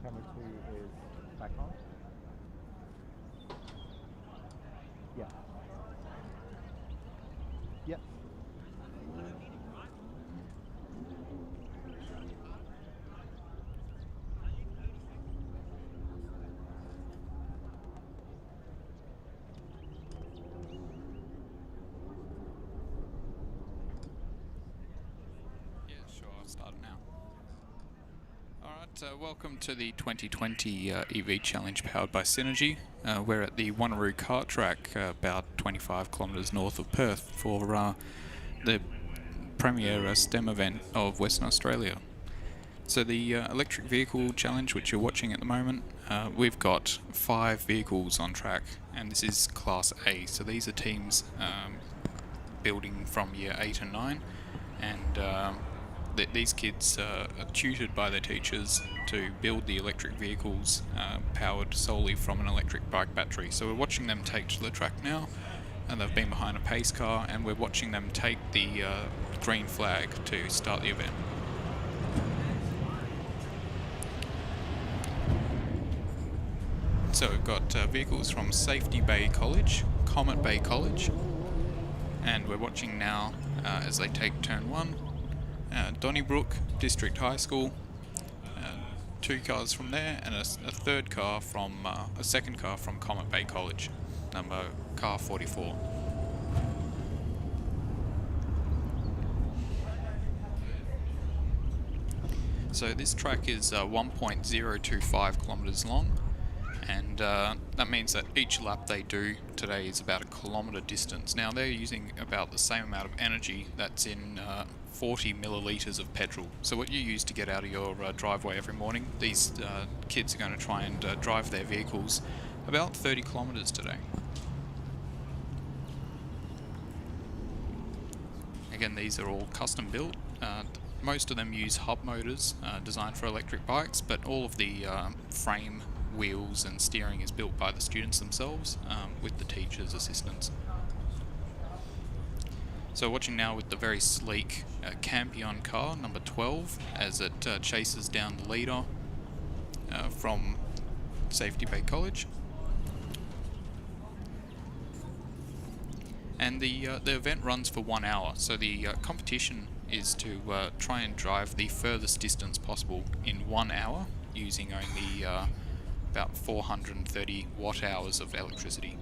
Camera 2 is back on. Yeah. Yep. Yeah, sure, I'll start now. Alright, welcome to the 2020 EV Challenge powered by Synergy. We're at the Wanneroo kart track about 25 kilometres north of Perth for the premier STEM event of Western Australia. So the electric vehicle challenge, which you're watching at the moment, we've got 5 vehicles on track, and this is Class A. So these are teams building from year 8 and 9, and these kids are tutored by their teachers to build the electric vehicles powered solely from an electric bike battery. So we're watching them take to the track now, and they've been behind a pace car, and we're watching them take the green flag to start the event. So we've got vehicles from Safety Bay College, Comet Bay College, and we're watching now as they take turn 1. Donnybrook District High School, 2 cars from there, and a third car from a second car from Comet Bay College, number car 44. So this track is 1.025 kilometres long, and that means that each lap they do today is about a kilometre distance. Now they're using about the same amount of energy that's in 40 millilitres of petrol. So what you use to get out of your driveway every morning, these kids are going to try and drive their vehicles about 30 kilometres today. Again, these are all custom built. Most of them use hub motors designed for electric bikes, but all of the frame, wheels and steering is built by the students themselves with the teachers' assistance. So watching now with the very sleek Campion car, number 12, as it chases down the leader from Safety Bay College. And the event runs for 1 hour, so the competition is to try and drive the furthest distance possible in 1 hour using only about 430 watt hours of electricity.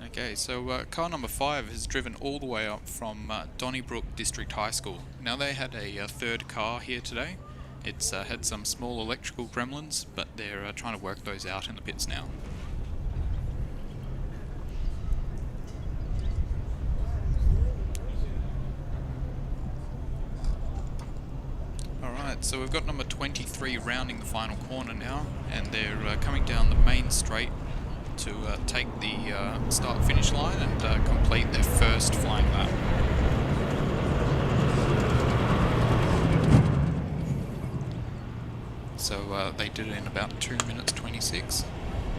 Okay, so car number 5 has driven all the way up from Donnybrook District High School. Now they had a third car here today, It's had some small electrical gremlins, but they're trying to work those out in the pits now. Alright, so we've got number 23 rounding the final corner now, and they're coming down the main straight to take the start-finish line and complete their first flying lap. So they did it in about 2 minutes 26,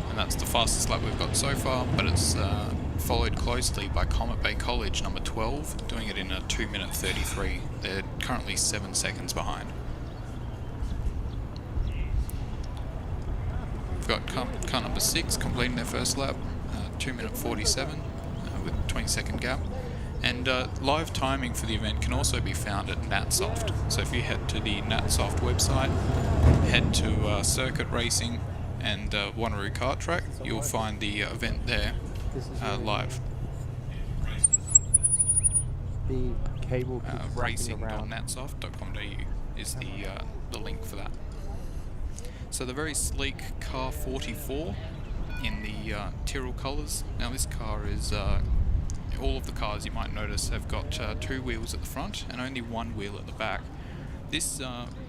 and that's the fastest lap we've got so far, but it's followed closely by Comet Bay College number 12, doing it in a 2 minute 33. They're currently 7 seconds behind. We've got car number 6 completing their first lap, 2 minute 47 with 20-second gap. And live timing for the event can also be found at NatSoft. So if you head to the NatSoft website, head to Circuit Racing and Wanneroo Kart Track, you'll find the event there live. The cable keeps wrapping around. Racing.natsoft.com.au is the link for that. So the very sleek Car 44 in the Tyrrell colours. Now this car is, all of the cars you might notice have got 2 wheels at the front and only 1 wheel at the back. This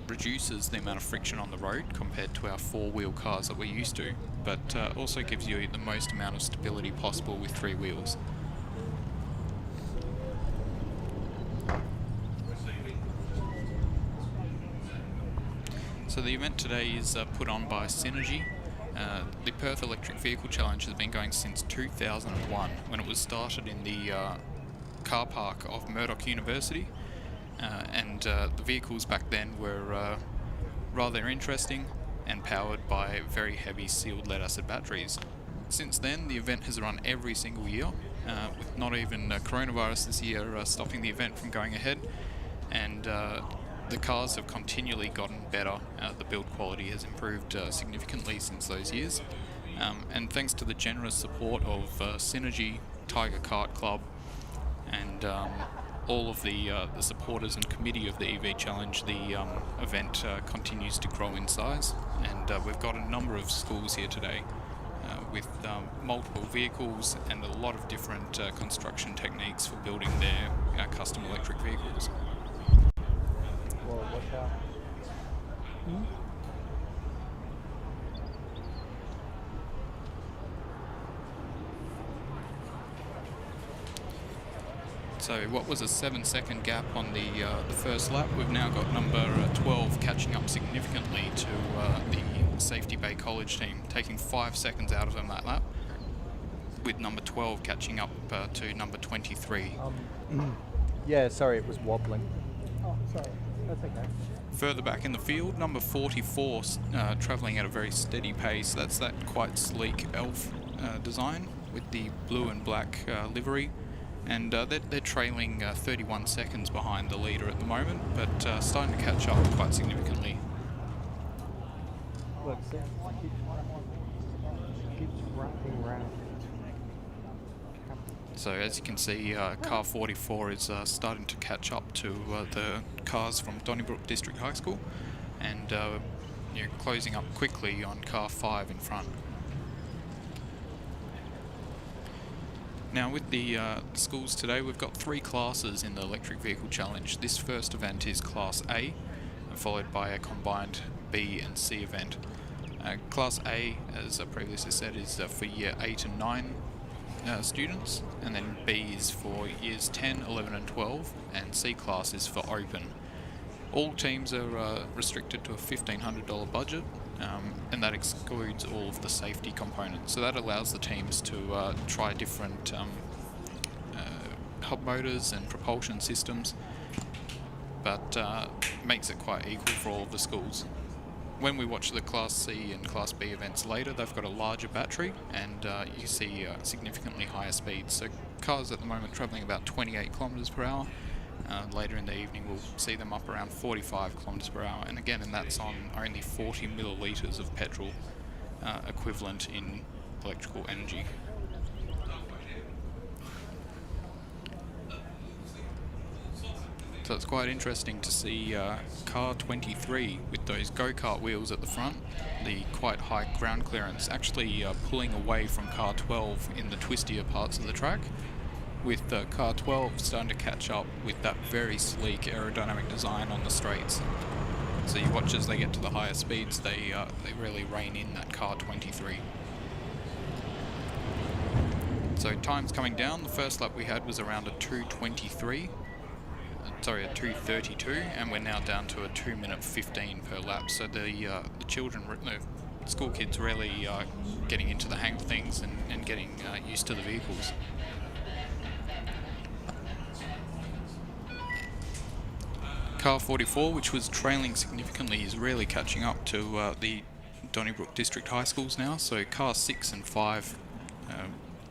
reduces the amount of friction on the road compared to our 4-wheel cars that we're used to, but also gives you the most amount of stability possible with 3 wheels. So the event today is put on by Synergy. The Perth Electric Vehicle Challenge has been going since 2001, when it was started in the car park of Murdoch University, and the vehicles back then were rather interesting and powered by very heavy sealed lead-acid batteries. Since then, the event has run every single year, with not even coronavirus this year stopping the event from going ahead, and the cars have continually gotten better. The build quality has improved significantly since those years, and thanks to the generous support of Synergy, Tiger Kart Club, and all of the supporters and committee of the EV Challenge, the event continues to grow in size, and we've got a number of schools here today with multiple vehicles and a lot of different construction techniques for building their custom electric vehicles. Well, watch out. So what was a 7-second gap on the first lap, we've now got number 12 catching up significantly to the Safety Bay College team, taking 5 seconds out of them that lap, with number 12 catching up to number 23. Yeah, sorry, it was wobbling. Oh, sorry. That's okay. Further back in the field, number 44 travelling at a very steady pace. That's that quite sleek elf design with the blue and black livery. And they're trailing 31 seconds behind the leader at the moment, but starting to catch up quite significantly. Look, see, keeps wrapping around. So as you can see, car 44 is starting to catch up to the cars from Donnybrook District High School, and you're closing up quickly on car 5 in front. Now with the schools today, we've got 3 classes in the Electric Vehicle Challenge. This first event is Class A, followed by a combined B and C event. Class A, as I previously said, is for Year 8 and 9 students, and then B is for Years 10, 11 and 12, and C class is for Open. All teams are restricted to a $1,500 budget, and that excludes all of the safety components. So that allows the teams to try different hub motors and propulsion systems, but makes it quite equal for all of the schools. When we watch the Class C and Class B events later, they've got a larger battery, and you see significantly higher speeds. So cars at the moment travelling about 28 kilometres per hour. Later in the evening we'll see them up around 45 kilometres per hour, and again, and that's on only 40 millilitres of petrol equivalent in electrical energy. So So it's quite interesting to see car 23 with those go-kart wheels at the front, the quite high ground clearance, actually pulling away from car 12 in the twistier parts of the track, with car 12 starting to catch up with that very sleek aerodynamic design on the straights. So you watch as they get to the higher speeds, they really rein in that car 23. So times coming down, the first lap we had was around a 2:23. Sorry, a 2:32, and we're now down to a 2:15 per lap. So the children, the school kids, really getting into the hang of things and getting used to the vehicles. Car 44, which was trailing significantly, is really catching up to the Donnybrook District High Schools now. So car 6 and 5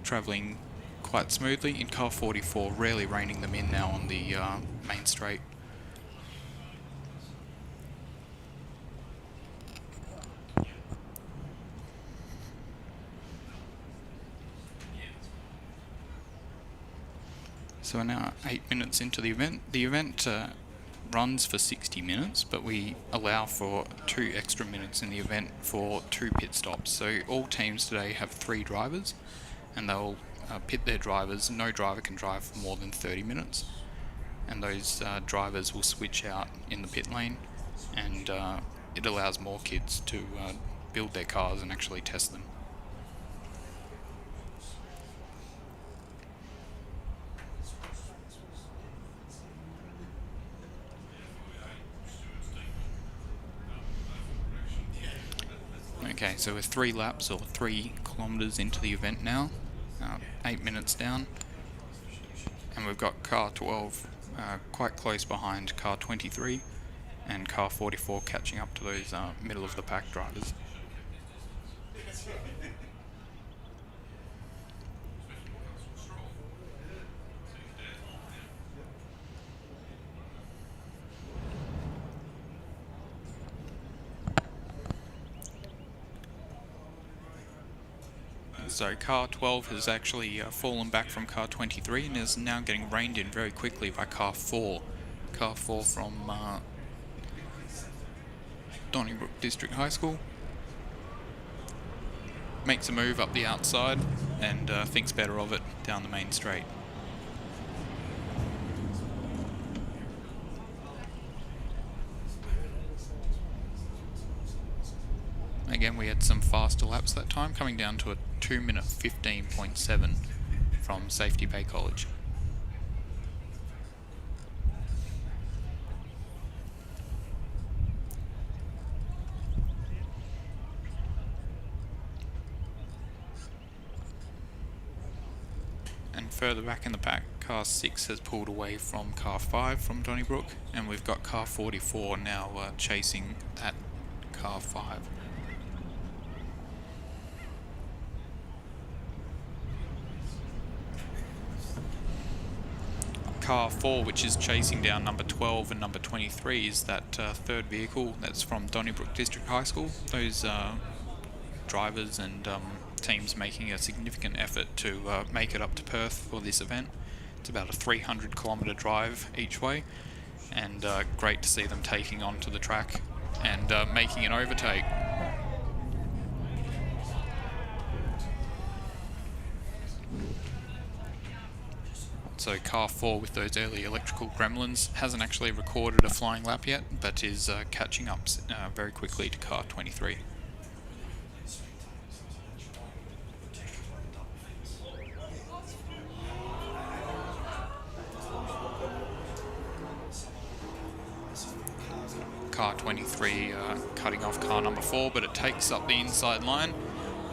travelling quite smoothly. In car 44, really reining them in now on the main straight. So we're now 8 minutes into the event. The event runs for 60 minutes, but we allow for 2 extra minutes in the event for 2 pit stops. So all teams today have 3 drivers, and they'll pit their drivers. No driver can drive for more than 30 minutes, and those drivers will switch out in the pit lane, and it allows more kids to build their cars and actually test them. Okay, so we're 3 laps or 3 kilometres into the event now, 8 minutes down, and we've got car 12 quite close behind car 23, and car 44 catching up to those middle of the pack drivers. So car 12 has actually fallen back from car 23 and is now getting reined in very quickly by car 4. Car 4 from Donnybrook District High School. Makes a move up the outside and thinks better of it down the main straight. Again, we had some faster laps that time, coming down to a 2:15.7 from Safety Bay College. And further back in the pack, car 6 has pulled away from car 5 from Donnybrook, and we've got car 44 now chasing that car 5. Car 4, which is chasing down number 12 and number 23, is that third vehicle that's from Donnybrook District High School. Those drivers and teams making a significant effort to make it up to Perth for this event. It's about a 300-kilometre drive each way, and great to see them taking onto the track and making an overtake. So car 4 with those early electrical gremlins hasn't actually recorded a flying lap yet, but is catching up very quickly to car 23. Car 23 cutting off car number 4, but it takes up the inside line.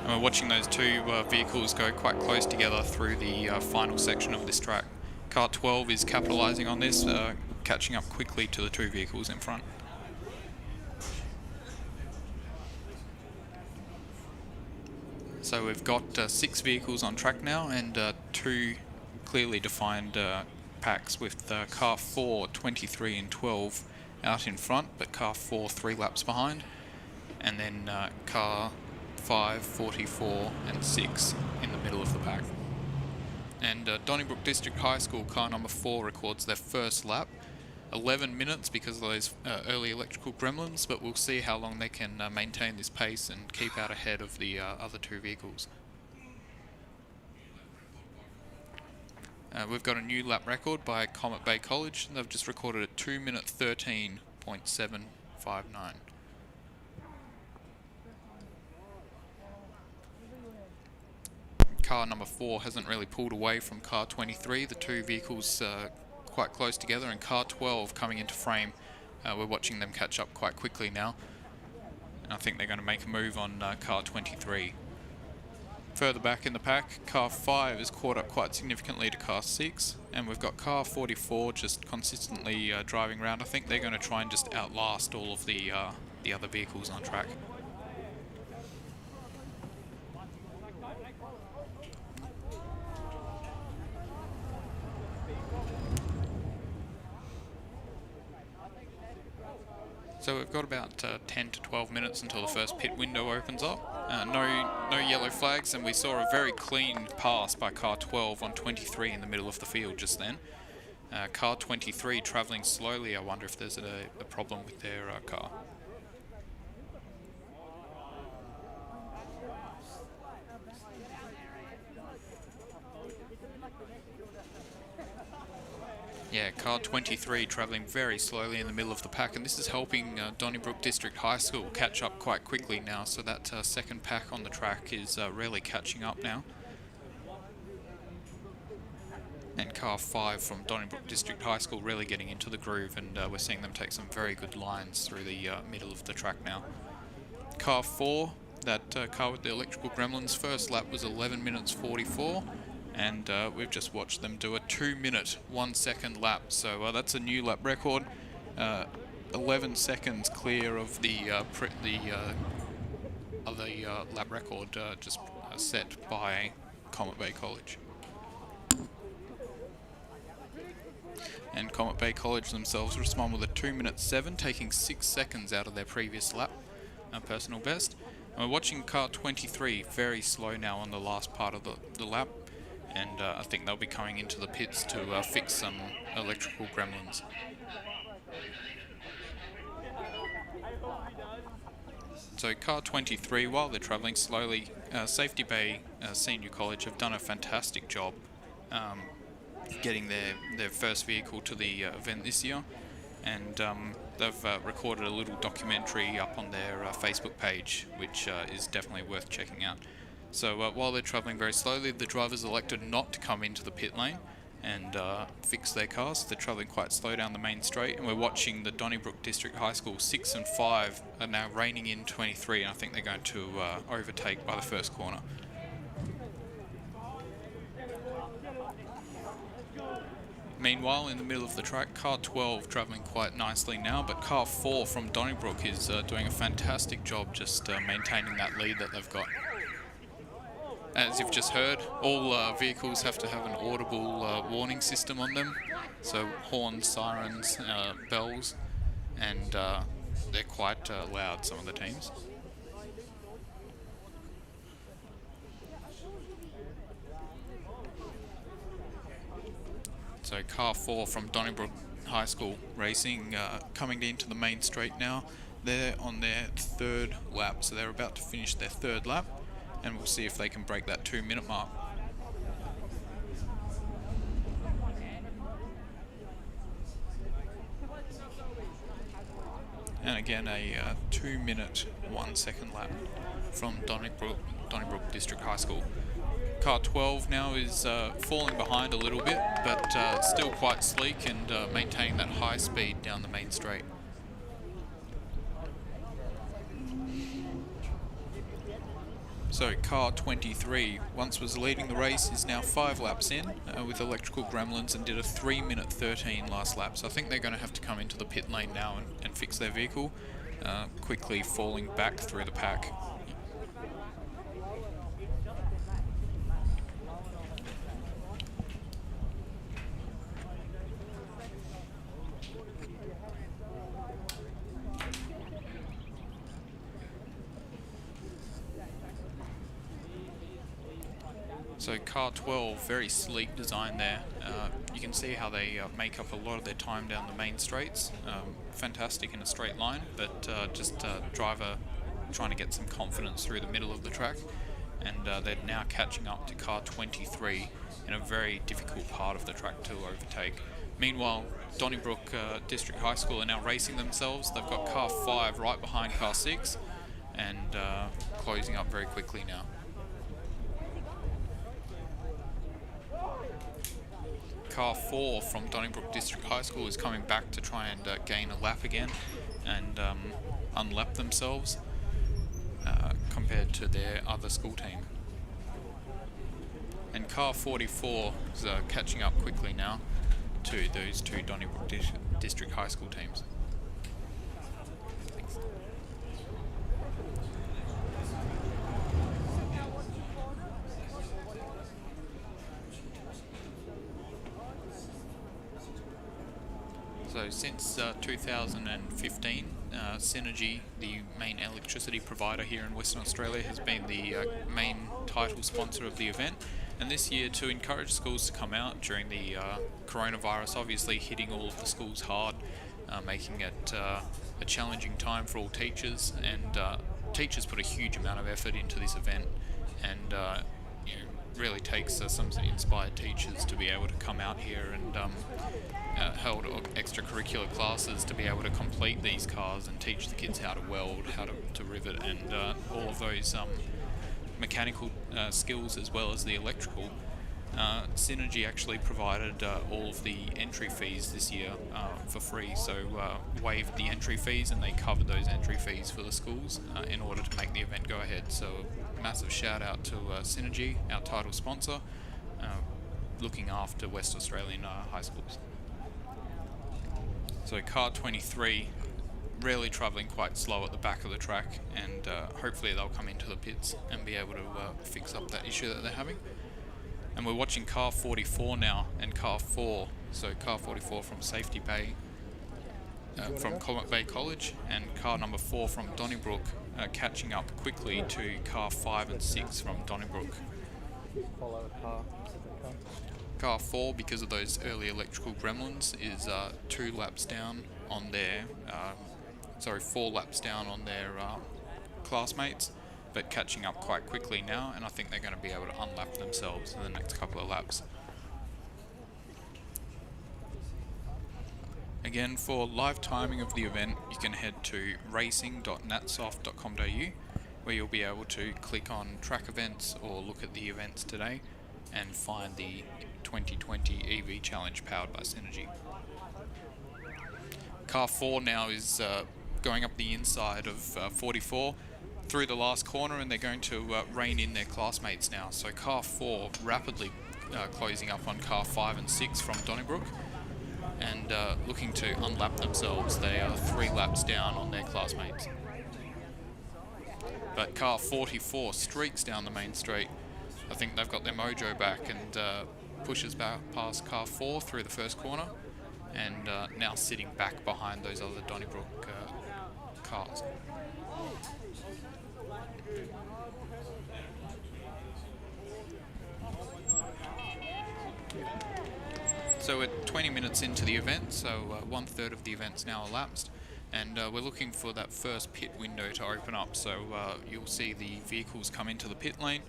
And we're watching those 2 vehicles go quite close together through the final section of this track. Car 12 is capitalising on this, catching up quickly to the 2 vehicles in front. So we've got 6 vehicles on track now, and 2 clearly defined packs, with car 4, 23 and 12 out in front, but car 4 3 laps behind, and then car 5, 44 and 6 in the middle of the pack. And Donnybrook District High School car number 4 records their first lap 11 minutes because of those early electrical gremlins, but we'll see how long they can maintain this pace and keep out ahead of the other two vehicles. We've got a new lap record by Comet Bay College. They've just recorded a 2 minute 13.759. Car number 4 hasn't really pulled away from car 23. The two vehicles quite close together, and car 12 coming into frame. We're watching them catch up quite quickly now. And I think they're going to make a move on car 23. Further back in the pack, car 5 is caught up quite significantly to car 6, and we've got car 44 just consistently driving around. I think they're going to try and just outlast all of the other vehicles on track. So we've got about 10 to 12 minutes until the first pit window opens up. No yellow flags, and we saw a very clean pass by car 12 on 23 in the middle of the field just then. Car 23 travelling slowly. I wonder if there's a problem with their car. Yeah, car 23 travelling very slowly in the middle of the pack, and this is helping Donnybrook District High School catch up quite quickly now, so that second pack on the track is really catching up now. And car 5 from Donnybrook District High School really getting into the groove, and we're seeing them take some very good lines through the middle of the track now. Car 4, that car with the electrical gremlins, first lap was 11 minutes 44. And we've just watched them do a 2 minute 1 second lap, so that's a new lap record. 11 seconds clear of the other lap record just set by Comet Bay College. And Comet Bay College themselves respond with a 2 minute 7, taking 6 seconds out of their previous lap, personal best. And we're watching car 23 very slow now on the last part of the lap. And I think they'll be coming into the pits to fix some electrical gremlins. So car 23, while they're travelling slowly, Safety Bay Senior College have done a fantastic job getting their first vehicle to the event this year. And they've recorded a little documentary up on their Facebook page, which is definitely worth checking out. So while they're travelling very slowly, the drivers elected not to come into the pit lane and fix their cars. They're travelling quite slow down the main straight, and we're watching the Donnybrook District High School 6 and 5 are now reining in 23, and I think they're going to overtake by the first corner. Meanwhile, in the middle of the track, car 12 travelling quite nicely now, but car 4 from Donnybrook is doing a fantastic job just maintaining that lead that they've got. As you've just heard, all vehicles have to have an audible warning system on them, so horns, sirens, bells, and they're quite loud, some of the teams. So car 4 from Donnybrook High School Racing coming into the main straight now. They're on their third lap, so they're about to finish their third lap. And we'll see if they can break that 2 minute mark. And again, a 2 minute 1 second lap from Donnybrook District High School. Car 12 now is falling behind a little bit, but still quite sleek and maintaining that high speed down the main straight. So car 23, once was leading the race, is now 5 laps in with electrical gremlins and did a 3 minute 13 last lap. So I think they're going to have to come into the pit lane now and fix their vehicle, quickly falling back through the pack. So car 12, very sleek design there. You can see how they make up a lot of their time down the main straights. Fantastic in a straight line, but just driver trying to get some confidence through the middle of the track. And they're now catching up to car 23 in a very difficult part of the track to overtake. Meanwhile, Donnybrook District High School are now racing themselves. They've got car 5 right behind car 6 and closing up very quickly now. Car 4 from Donnybrook District High School is coming back to try and gain a lap again and unlap themselves compared to their other school team. And car 44 is catching up quickly now to those two Donnybrook District High School teams. So since 2015, Synergy, the main electricity provider here in Western Australia, has been the main title sponsor of the event. And this year, to encourage schools to come out during the coronavirus, obviously hitting all of the schools hard, making it a challenging time for all teachers, and teachers put a huge amount of effort into this event, and really takes some inspired teachers to be able to come out here and held extracurricular classes to be able to complete these cars and teach the kids how to weld, how to rivet, and all of those mechanical skills as well as the electrical. Synergy actually provided all of the entry fees this year for free, so waived the entry fees, and they covered those entry fees for the schools in order to make the event go ahead. So massive shout out to Synergy, our title sponsor, looking after West Australian high schools. So car 23 really travelling quite slow at the back of the track, and hopefully they'll come into the pits and be able to fix up that issue that they're having. And we're watching car 44 now and car 4, so car 44 from Safety Bay, from Comet Bay College, and car number 4 from Donnybrook catching up quickly to car 5 and 6 from Donnybrook. Follow the car. Car 4, because of those early electrical gremlins, is 2 laps down on their, 4 laps down on their classmates, but catching up quite quickly now, and I think they're going to be able to unlap themselves in the next couple of laps. Again, for live timing of the event, you can head to racing.natsoft.com.au, where you'll be able to click on track events or look at the events today and find the 2020 EV Challenge powered by Synergy. Car 4 now is going up the inside of 44 through the last corner, and they're going to rein in their classmates now. So car 4 rapidly closing up on car 5 and 6 from Donnybrook, and looking to unlap themselves. They are 3 laps down on their classmates. But car 44 streaks down the main straight. I think they've got their mojo back, and pushes back past car 4 through the first corner, and now sitting back behind those other Donnybrook cars. So we're 20 minutes into the event, so 1/3 of the event's now elapsed, and we're looking for that first pit window to open up. So you'll see the vehicles come into the pit lane,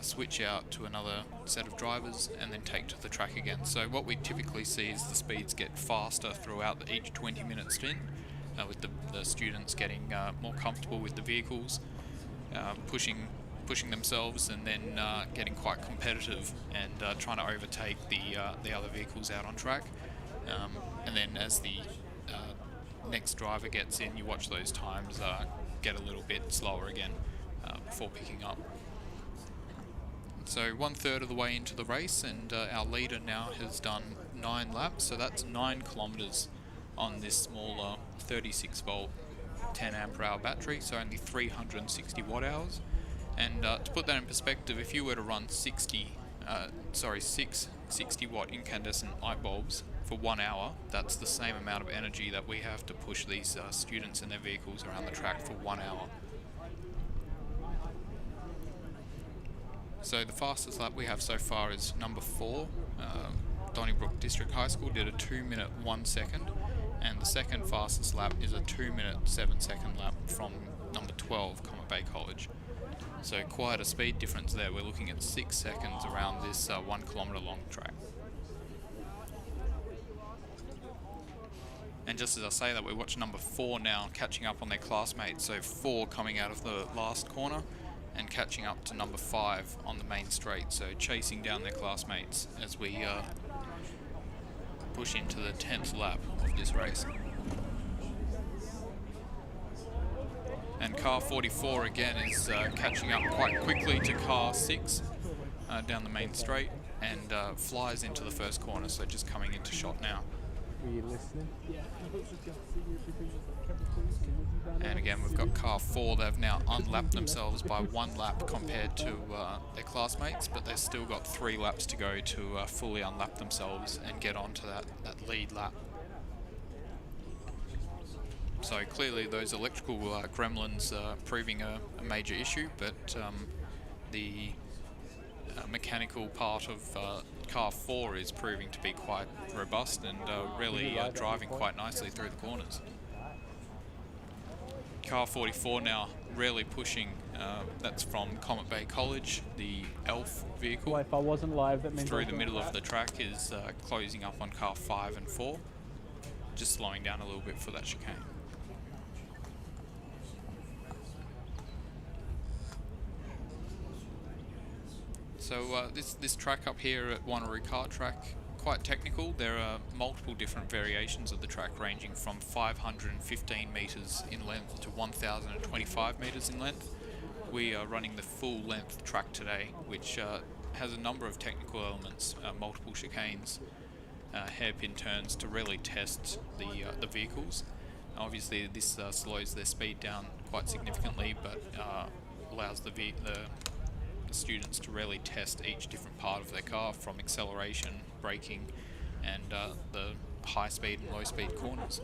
switch out to another set of drivers, and then take to the track again. So what we typically see is the speeds get faster throughout each 20-minute stint, with the students getting more comfortable with the vehicles, pushing themselves, and then getting quite competitive and trying to overtake the other vehicles out on track. And then as the next driver gets in, you watch those times get a little bit slower again before picking up. So 1/3 of the way into the race, and our leader now has done 9 laps, so that's 9 kilometres on this smaller 36 volt 10 ampere hour battery, so only 360 watt hours. And to put that in perspective, if you were to run 6 60 watt incandescent light bulbs for 1 hour, that's the same amount of energy that we have to push these students and their vehicles around the track for 1 hour. So the fastest lap we have so far is number 4. Donnybrook District High School did a 2-minute 1 second, and the second fastest lap is a 2-minute 7 second lap from number 12, Comet Bay College. So quite a speed difference there. We're looking at 6 seconds around this 1 kilometre long track. And just as I say that, we watch number 4 now catching up on their classmates. So 4 coming out of the last corner and catching up to number 5 on the main straight. So chasing down their classmates as we push into the 10th lap of this race. And car 44 again is catching up quite quickly to car 6 down the main straight, and flies into the first corner, so just coming into shot now. Were you listening? And again, we've got car 4. They've now unlapped themselves by 1 lap compared to their classmates, but they've still got 3 laps to go to fully unlap themselves and get onto that lead lap. So clearly those electrical gremlins are proving a major issue, but the mechanical part of car 4 is proving to be quite robust and really driving quite nicely through the corners. Car 44 now really pushing, that's from Comet Bay College, the ELF vehicle. Well, if I wasn't live, that means through the middle of the track is closing up on car 5 and 4, just slowing down a little bit for that chicane. So this track up here at Wanneroo Kart Track, quite technical. There are multiple different variations of the track, ranging from 515 metres in length to 1,025 metres in length. We are running the full length track today, which has a number of technical elements, multiple chicanes, hairpin turns to really test the vehicles. Obviously this slows their speed down quite significantly, but allows the students to really test each different part of their car, from acceleration, braking, and the high speed and low speed corners.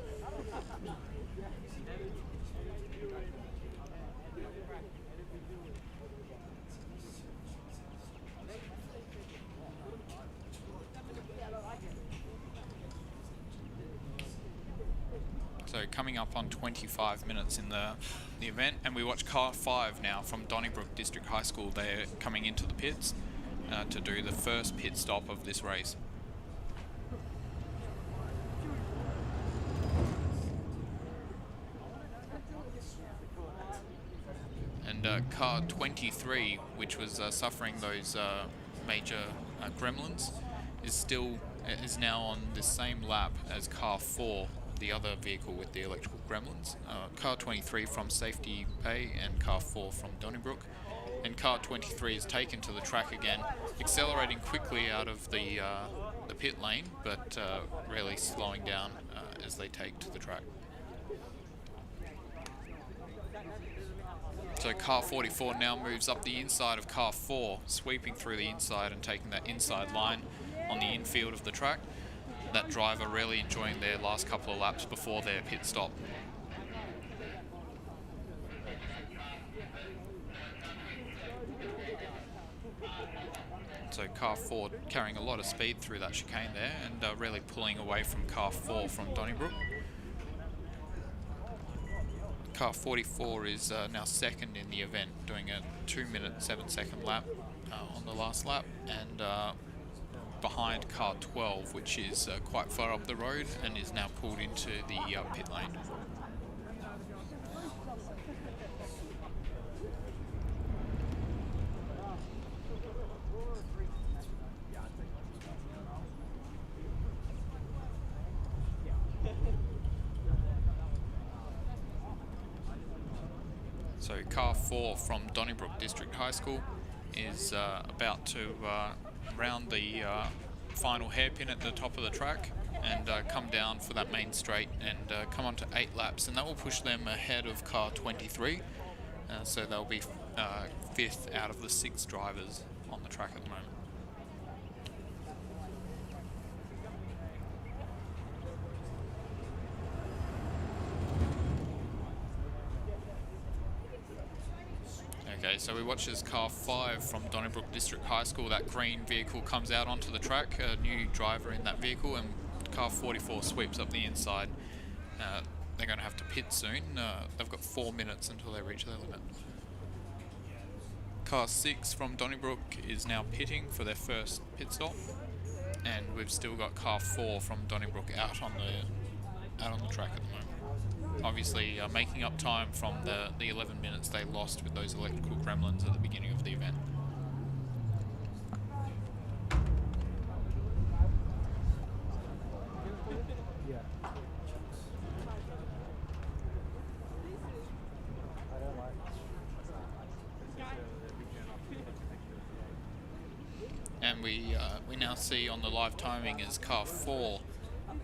So coming up on 25 minutes in the event, and we watch car 5 now from Donnybrook District High School. They're coming into the pits to do the first pit stop of this race. And car 23, which was suffering those major gremlins, is now on the same lap as car 4, the other vehicle with the electrical gremlins. Car 23 from Safety Bay and car 4 from Donnybrook. And car 23 is taken to the track again, accelerating quickly out of the pit lane, but really slowing down as they take to the track. So car 44 now moves up the inside of car 4, sweeping through the inside and taking that inside line on the infield of the track. That driver really enjoying their last couple of laps before their pit stop. So car 4 carrying a lot of speed through that chicane there, and really pulling away from car 4 from Donnybrook. Car 44 is now second in the event, doing a 2-minute 7-second lap on the last lap, and behind car 12, which is quite far up the road and is now pulled into the pit lane. So car 4 from Donnybrook District High School is about to round the final hairpin at the top of the track and come down for that main straight and come on to 8 laps, and that will push them ahead of car 23, so they'll be 5th out of the 6 drivers on the track at the moment. Okay, So we watch as car 5 from Donnybrook District High School, that green vehicle comes out onto the track, a new driver in that vehicle, and car 44 sweeps up the inside. They're going to have to pit soon. They've got 4 minutes until they reach their limit. Car 6 from Donnybrook is now pitting for their first pit stop, and we've still got car 4 from Donnybrook out on the track at the moment. Obviously making up time from the 11 minutes they lost with those electrical gremlins at the beginning of the event. And we now see on the live timing as car 4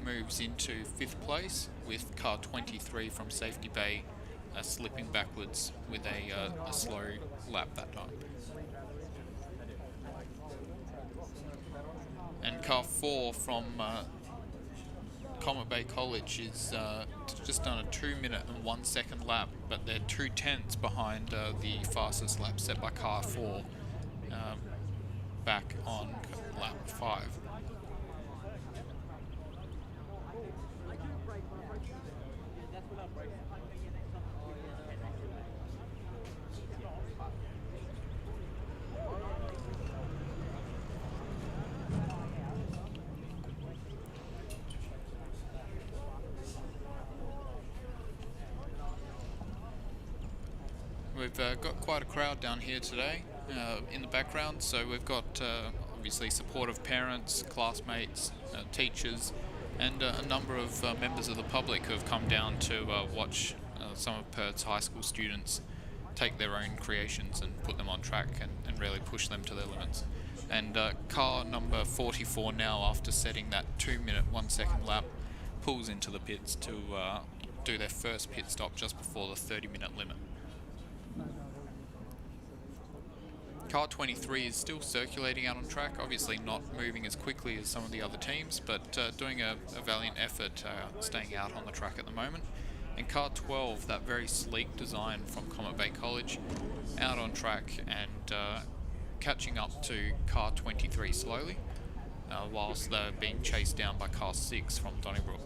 moves into 5th place, with car 23 from Safety Bay slipping backwards with a slow lap that time. And car 4 from Comet Bay College is just done a 2-minute and 1 second lap, but they're 2/10 behind the fastest lap set by car 4 back on lap 5. We've got quite a crowd down here today in the background, so we've got obviously supportive parents, classmates, teachers, and a number of members of the public who have come down to watch some of Perth's high school students take their own creations and put them on track and really push them to their limits. And car number 44 now, after setting that 2-minute 1 second lap, pulls into the pits to do their first pit stop just before the 30-minute limit. Car 23 is still circulating out on track, obviously not moving as quickly as some of the other teams, but doing a valiant effort staying out on the track at the moment. And car 12, that very sleek design from Comet Bay College, out on track and catching up to car 23 slowly, whilst they're being chased down by car 6 from Donnybrook.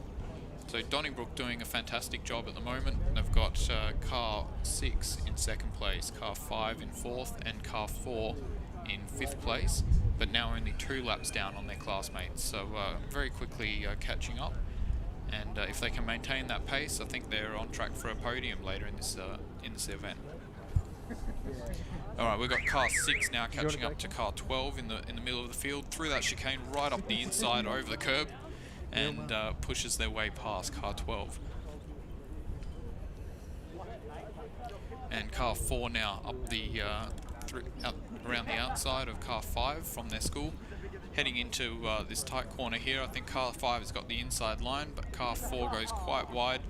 So Donnybrook doing a fantastic job at the moment. They've got car 6 in 2nd place, car 5 in 4th, and car 4 in 5th place, but now only 2 laps down on their classmates. So very quickly catching up. And if they can maintain that pace, I think they're on track for a podium later in this event. All right, we've got car 6 now catching up to car 12 in the middle of the field, through that chicane, right up the inside over the curb, and pushes their way past car 12. And car 4 now up around the outside of car 5 from their school, heading into this tight corner here. I think car 5 has got the inside line, but car 4 goes quite wide,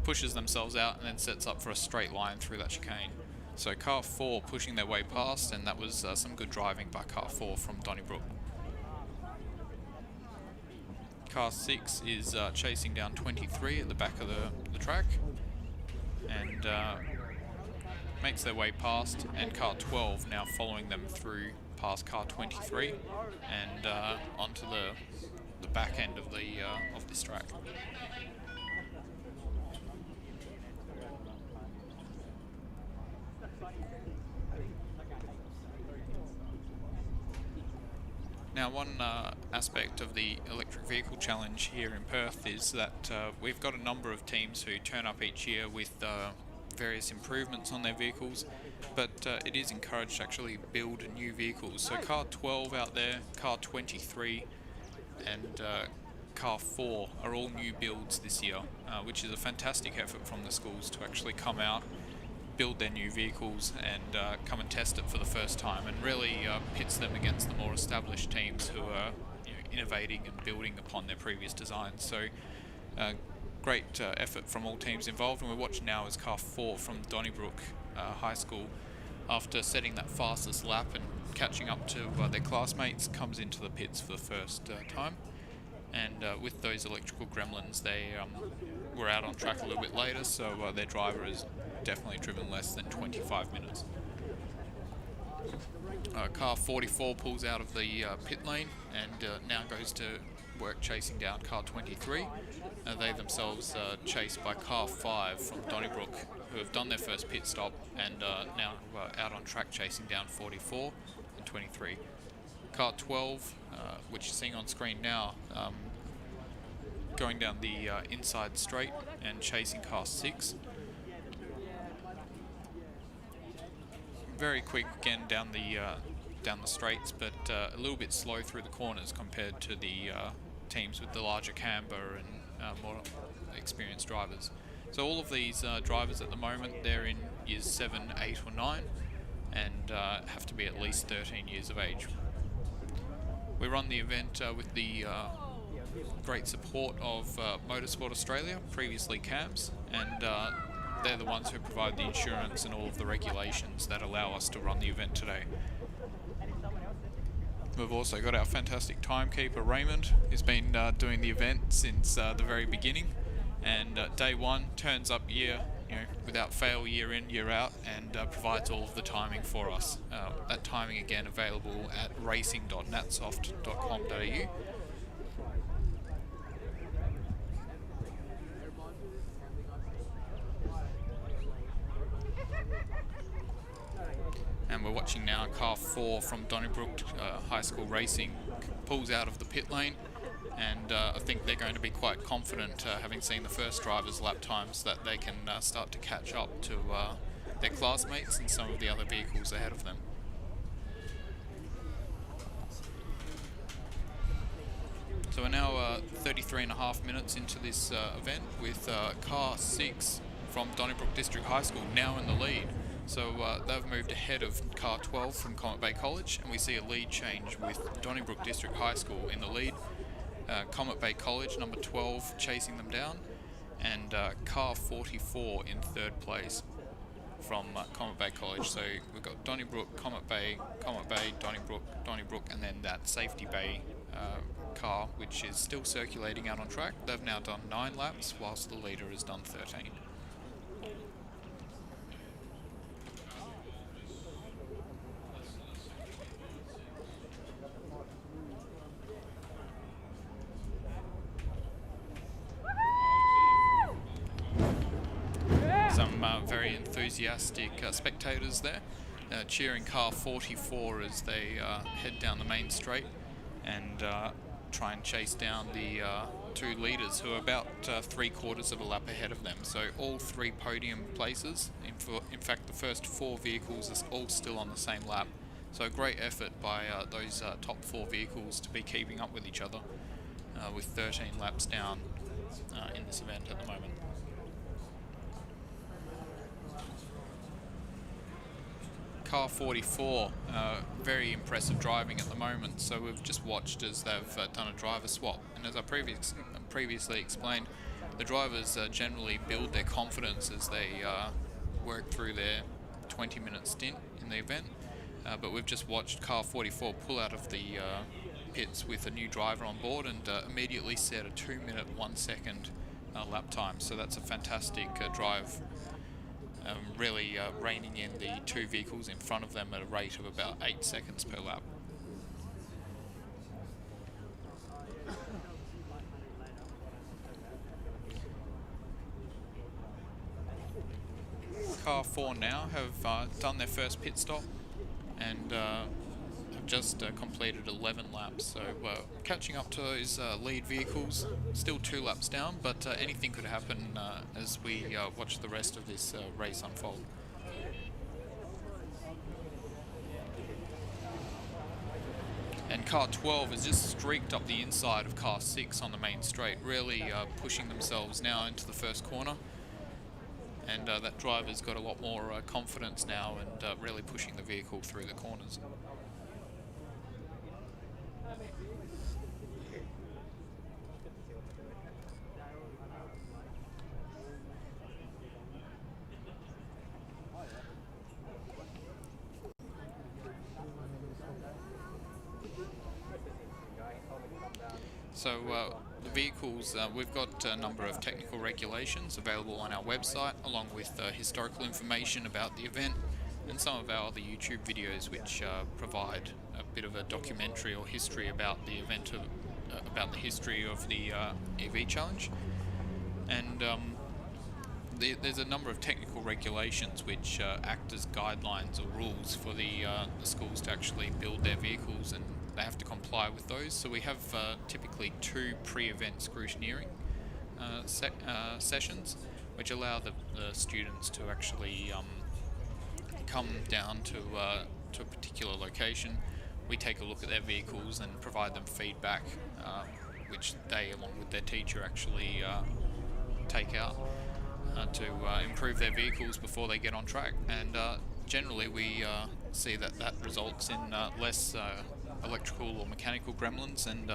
pushes themselves out, and then sets up for a straight line through that chicane. So car 4 pushing their way past, and that was some good driving by car 4 from Donnybrook. Car 6 is chasing down 23 at the back of the track, and makes their way past, and car 12 now following them through past car 23 and onto the back end of this track. Now, one aspect of the electric vehicle challenge here in Perth is that we've got a number of teams who turn up each year with various improvements on their vehicles, but it is encouraged to actually build new vehicles. So car 12 out there, car 23 and car 4 are all new builds this year, which is a fantastic effort from the schools to actually come out, build their new vehicles and come and test it for the first time, and really pits them against the more established teams who are innovating and building upon their previous designs. So great effort from all teams involved, and we watch now as car 4 from Donnybrook High School, after setting that fastest lap and catching up to their classmates, comes into the pits for the first time. And with those electrical gremlins, they were out on track a little bit later, so their driver has definitely driven less than 25 minutes. car 44 pulls out of the pit lane and now goes to work chasing down car 23. They themselves chased by car 5 from Donnybrook, who have done their first pit stop and now out on track chasing down 44 and 23. Car 12, which you're seeing on screen now, going down the inside straight and chasing car 6. Very quick again down the straights, but a little bit slow through the corners compared to the teams with the larger camber and more experienced drivers. So all of these drivers at the moment, they're in years 7, 8 or 9 and have to be at least 13 years of age. We run the event with the great support of Motorsport Australia, previously CAMS, and they're the ones who provide the insurance and all of the regulations that allow us to run the event today. We've also got our fantastic timekeeper Raymond, who's been doing the event since the very beginning, and day one turns up without fail, year in, year out, and provides all of the timing for us. That timing again available at racing.natsoft.com.au. And we're watching now car 4 from Donnybrook High School Racing pulls out of the pit lane, and I think they're going to be quite confident, having seen the first drivers' lap times, that they can start to catch up to their classmates and some of the other vehicles ahead of them. So we're now 33.5 minutes into this event with car 6 from Donnybrook District High School now in the lead. So they've moved ahead of car 12 from Comet Bay College, and we see a lead change with Donnybrook District High School in the lead, Comet Bay College number 12 chasing them down, and car 44 in third place from Comet Bay College. So we've got Donnybrook, Comet Bay, Donnybrook, and then that Safety Bay car, which is still circulating out on track. They've now done 9 laps, whilst the leader has done 13. Very enthusiastic spectators there, cheering car 44 as they head down the main straight and try and chase down the 2 leaders who are about 3/4 of a lap ahead of them. So all 3 podium places. In fact, the first 4 vehicles are all still on the same lap. So great effort by those top 4 vehicles to be keeping up with each other with 13 laps down in this event at the moment. Car 44, very impressive driving at the moment. So we've just watched as they've done a driver swap, and as I previously explained, the drivers generally build their confidence as they work through their 20-minute stint in the event. But we've just watched car 44 pull out of the pits with a new driver on board and immediately set a 2-minute 1-second lap time. So that's a fantastic drive. Really reining in the 2 vehicles in front of them at a rate of about 8 seconds per lap. Car 4 now have done their first pit stop and have just completed 11 laps, so catching up to those lead vehicles. Still 2 laps down, but anything could happen as we watch the rest of this race unfold. And car 12 has just streaked up the inside of car 6 on the main straight, really pushing themselves now into the first corner. And that driver's got a lot more confidence now and really pushing the vehicle through the corners. So the vehicles, we've got a number of technical regulations available on our website, along with historical information about the event, and some of our other YouTube videos which provide a bit of a documentary or history about the event of about the history of the EV Challenge. And there's a number of technical regulations which act as guidelines or rules for the schools to actually build their vehicles, and they have to comply with those. So we have typically 2 pre-event scrutineering sessions, which allow the students to actually come down to a particular location. We take a look at their vehicles and provide them feedback, which they, along with their teacher, actually take out to improve their vehicles before they get on track. And generally we see that results in less electrical or mechanical gremlins, and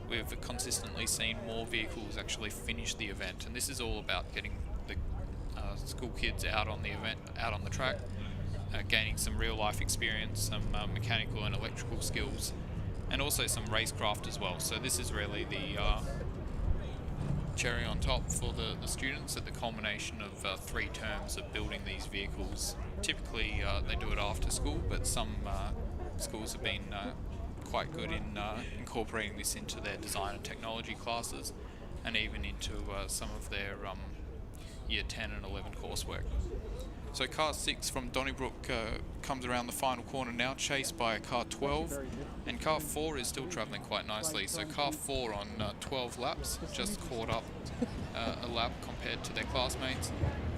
we've consistently seen more vehicles actually finish the event. And this is all about getting the school kids out on the event, out on the track, gaining some real life experience, some mechanical and electrical skills, and also some racecraft as well. So this is really the cherry on top for the students at the culmination of 3 terms of building these vehicles. Typically they do it after school, but some schools have been quite good in incorporating this into their design and technology classes, and even into some of their year 10 and 11 coursework. So car 6 from Donnybrook comes around the final corner now, chased by car 12, and car 4 is still travelling quite nicely. So car 4 on 12 laps just caught up a lap compared to their classmates,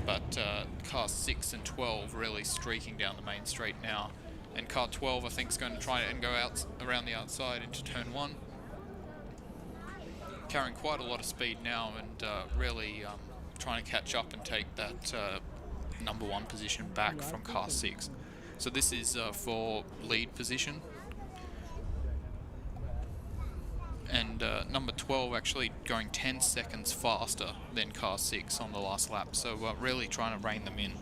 but car 6 and 12 really streaking down the main straight now, and car 12 I think is going to try and go out around the outside into turn 1, carrying quite a lot of speed now, and really trying to catch up and take that number 1 position back from car 6. So this is for lead position, and number 12 actually going 10 seconds faster than car 6 on the last lap, so really trying to rein them in.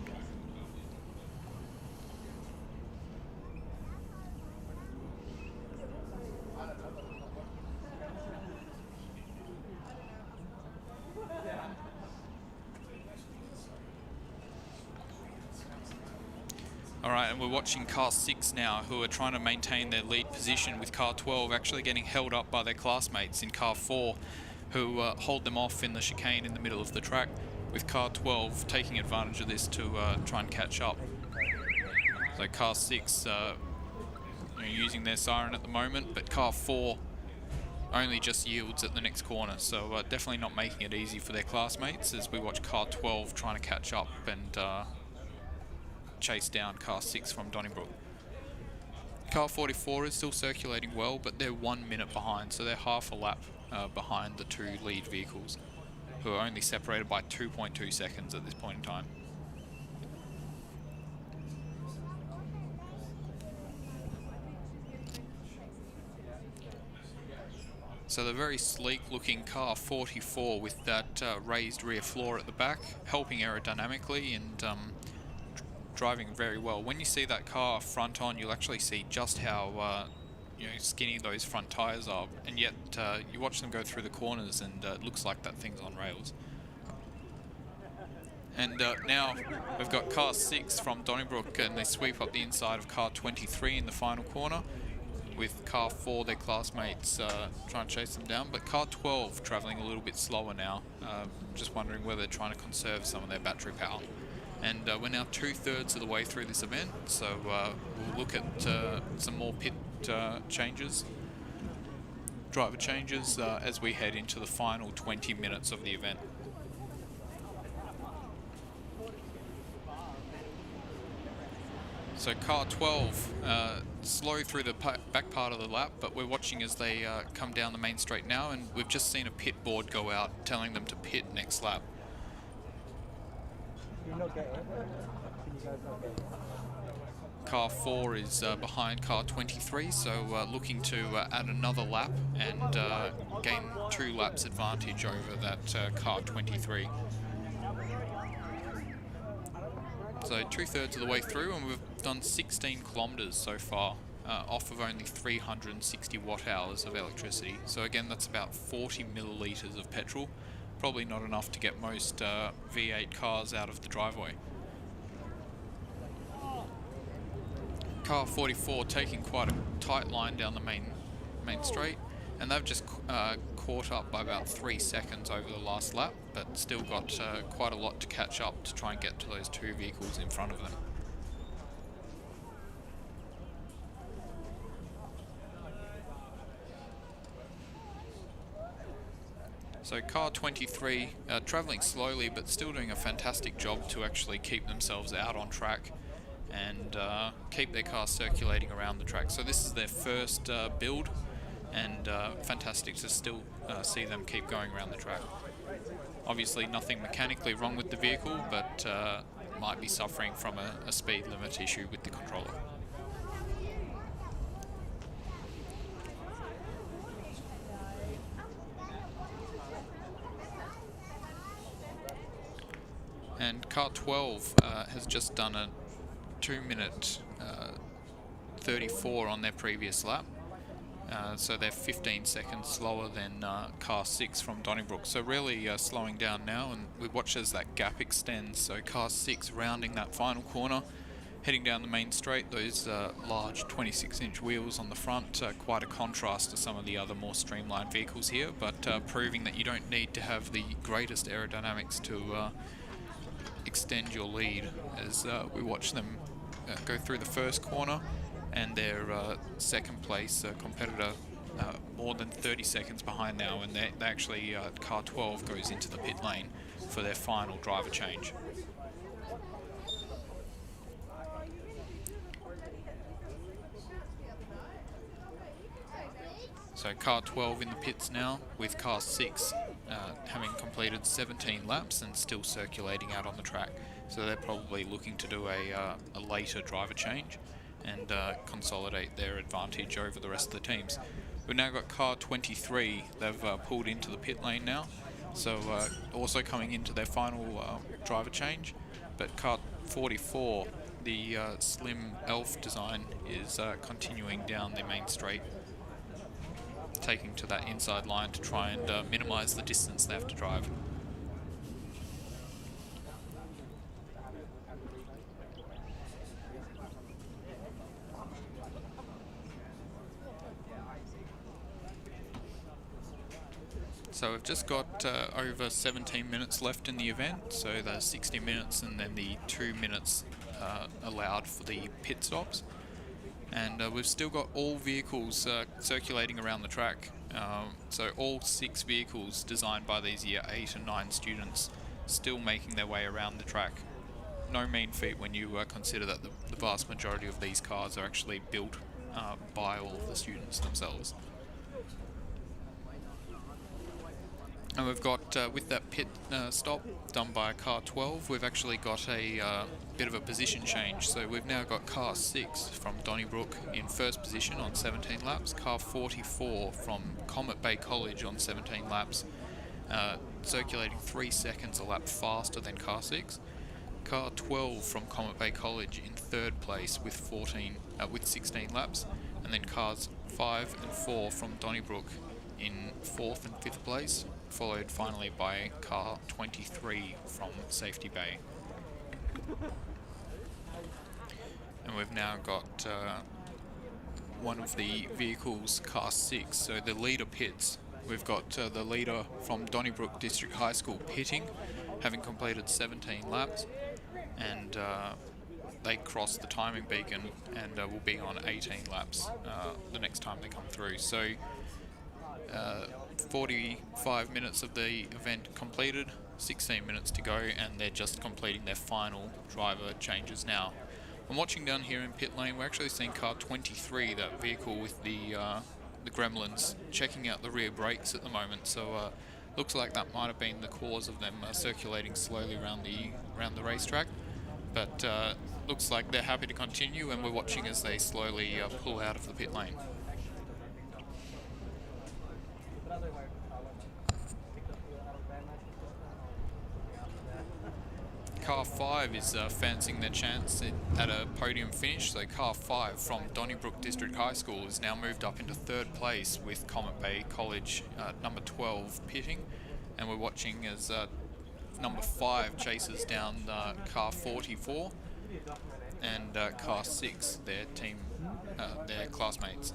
Alright, and we're watching car 6 now, who are trying to maintain their lead position, with car 12 actually getting held up by their classmates in car 4, who hold them off in the chicane in the middle of the track, with car 12 taking advantage of this to try and catch up. So car 6 using their siren at the moment, but car 4 only just yields at the next corner, so definitely not making it easy for their classmates as we watch car 12 trying to catch up and chase down car 6 from Donnybrook. Car 44 is still circulating well, but they're 1 minute behind, so they're half a lap behind the 2 lead vehicles, who are only separated by 2.2 seconds at this point in time. So the very sleek looking car 44 with that raised rear floor at the back, helping aerodynamically and driving very well. When you see that car front on, you'll actually see just how skinny those front tyres are, and yet you watch them go through the corners and it looks like that thing's on rails. And now we've got car 6 from Donnybrook, and they sweep up the inside of car 23 in the final corner, with car 4, their classmates, trying to chase them down, but car 12 travelling a little bit slower now, just wondering whether they're trying to conserve some of their battery power. And we're now 2/3 of the way through this event, so we'll look at some more pit changes, driver changes, as we head into the final 20 minutes of the event. So car 12, slow through the back part of the lap, but we're watching as they come down the main straight now, and we've just seen a pit board go out telling them to pit next lap. Car 4 is behind car 23, so looking to add another lap and gain 2 laps advantage over that car 23. So 2/3 of the way through, and we've done 16 kilometres so far, off of only 360 watt hours of electricity. So again, that's about 40 millilitres of petrol. Probably not enough to get most V8 cars out of the driveway. car 44 taking quite a tight line down the main straight, and they've just caught up by about 3 seconds over the last lap, but still got quite a lot to catch up to try and get to those two vehicles in front of them. So car 23 travelling slowly but still doing a fantastic job to actually keep themselves out on track and keep their car circulating around the track. So this is their first build, and fantastic to still see them keep going around the track. Obviously nothing mechanically wrong with the vehicle, but might be suffering from a speed limit issue with the controller. And car 12 has just done a 2-minute 34 on their previous lap. So they're 15 seconds slower than car 6 from Donnybrook. So really slowing down now, and we watch as that gap extends. So car 6 rounding that final corner, heading down the main straight. Those large 26-inch wheels on the front, quite a contrast to some of the other more streamlined vehicles here, but proving that you don't need to have the greatest aerodynamics to extend your lead, as we watch them go through the first corner, and their second place competitor more than 30 seconds behind now, and they actually car 12 goes into the pit lane for their final driver change. So car 12 in the pits now, with car 6 having completed 17 laps and still circulating out on the track. So they're probably looking to do a later driver change and consolidate their advantage over the rest of the teams. We've now got car 23. They've pulled into the pit lane now, so also coming into their final driver change. But car 44, the slim elf design, is continuing down the main straight, taking to that inside line to try and minimise the distance they have to drive. So we've just got over 17 minutes left in the event, so there's 60 minutes and then the 2 minutes allowed for the pit stops. And we've still got all vehicles circulating around the track. So all 6 vehicles designed by these year 8 and 9 students still making their way around the track. No mean feat when you consider that the vast majority of these cars are actually built by all of the students themselves. And we've got, with that pit stop done by car 12, we've actually got a bit of a position change. So we've now got car 6 from Donnybrook in first position on 17 laps, car 44 from Comet Bay College on 17 laps, circulating 3 seconds a lap faster than car 6. Car 12 from Comet Bay College in third place with 16 laps, and then cars 5 and 4 from Donnybrook in 4th and 5th place, followed finally by car 23 from Safety Bay. And we've now got one of the vehicles, car 6, so the leader pits. We've got the leader from Donnybrook District High School pitting, having completed 17 laps, and they cross the timing beacon and will be on 18 laps the next time they come through. So 45 minutes of the event completed, 16 minutes to go, and they're just completing their final driver changes now. I'm watching down here in pit lane. We're actually seeing car 23, that vehicle with the gremlins, checking out the rear brakes at the moment. So looks like that might have been the cause of them circulating slowly around the racetrack. But looks like they're happy to continue, and we're watching as they slowly pull out of the pit lane. Car 5 is fancying their chance at a podium finish. So car 5 from Donnybrook District High School is now moved up into third place with Comet Bay College number 12 pitting, and we're watching as number 5 chases down car 44. and car 6, their team, their classmates.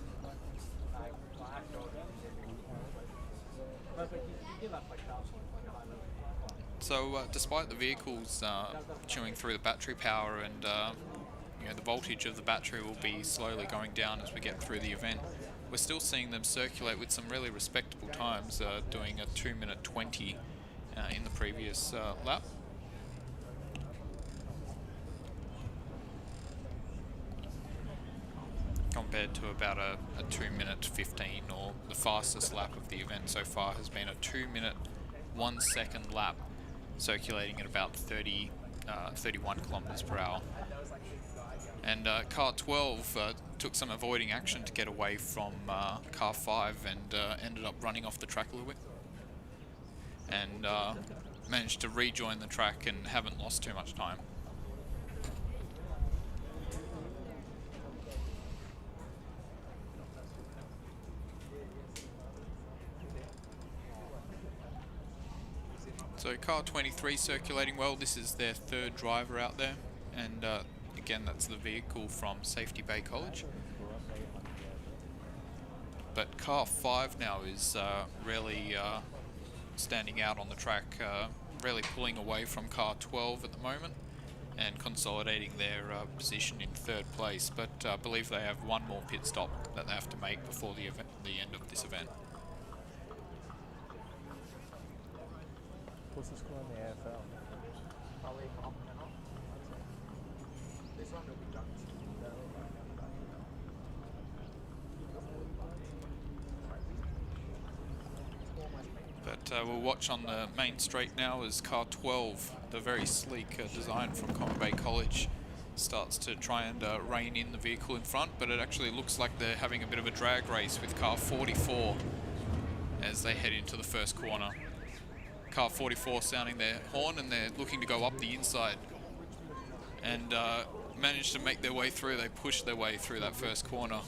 So despite the vehicles chewing through the battery power and you know, the voltage of the battery will be slowly going down as we get through the event, we're still seeing them circulate with some really respectable times, doing a 2:20 in the previous lap. Compared to about a 2:15, or the fastest lap of the event so far has been a 2-minute 1 second lap, circulating at about 31 kilometers per hour. And car 12 took some avoiding action to get away from car 5 and ended up running off the track a little bit, and managed to rejoin the track and haven't lost too much time. So car 23 circulating well. This is their third driver out there, and again, that's the vehicle from Safety Bay College. But car 5 now is really standing out on the track, really pulling away from car 12 at the moment and consolidating their position in third place. But I believe they have one more pit stop that they have to make before the end of this event. What's the score on the AFL? But we'll watch on the main straight now as car 12, the very sleek design from Common Bay College, starts to try and rein in the vehicle in front, but it actually looks like they're having a bit of a drag race with car 44 as they head into the first corner. Car 44 sounding their horn, and they're looking to go up the inside and manage to make their way through. They push their way through that first corner,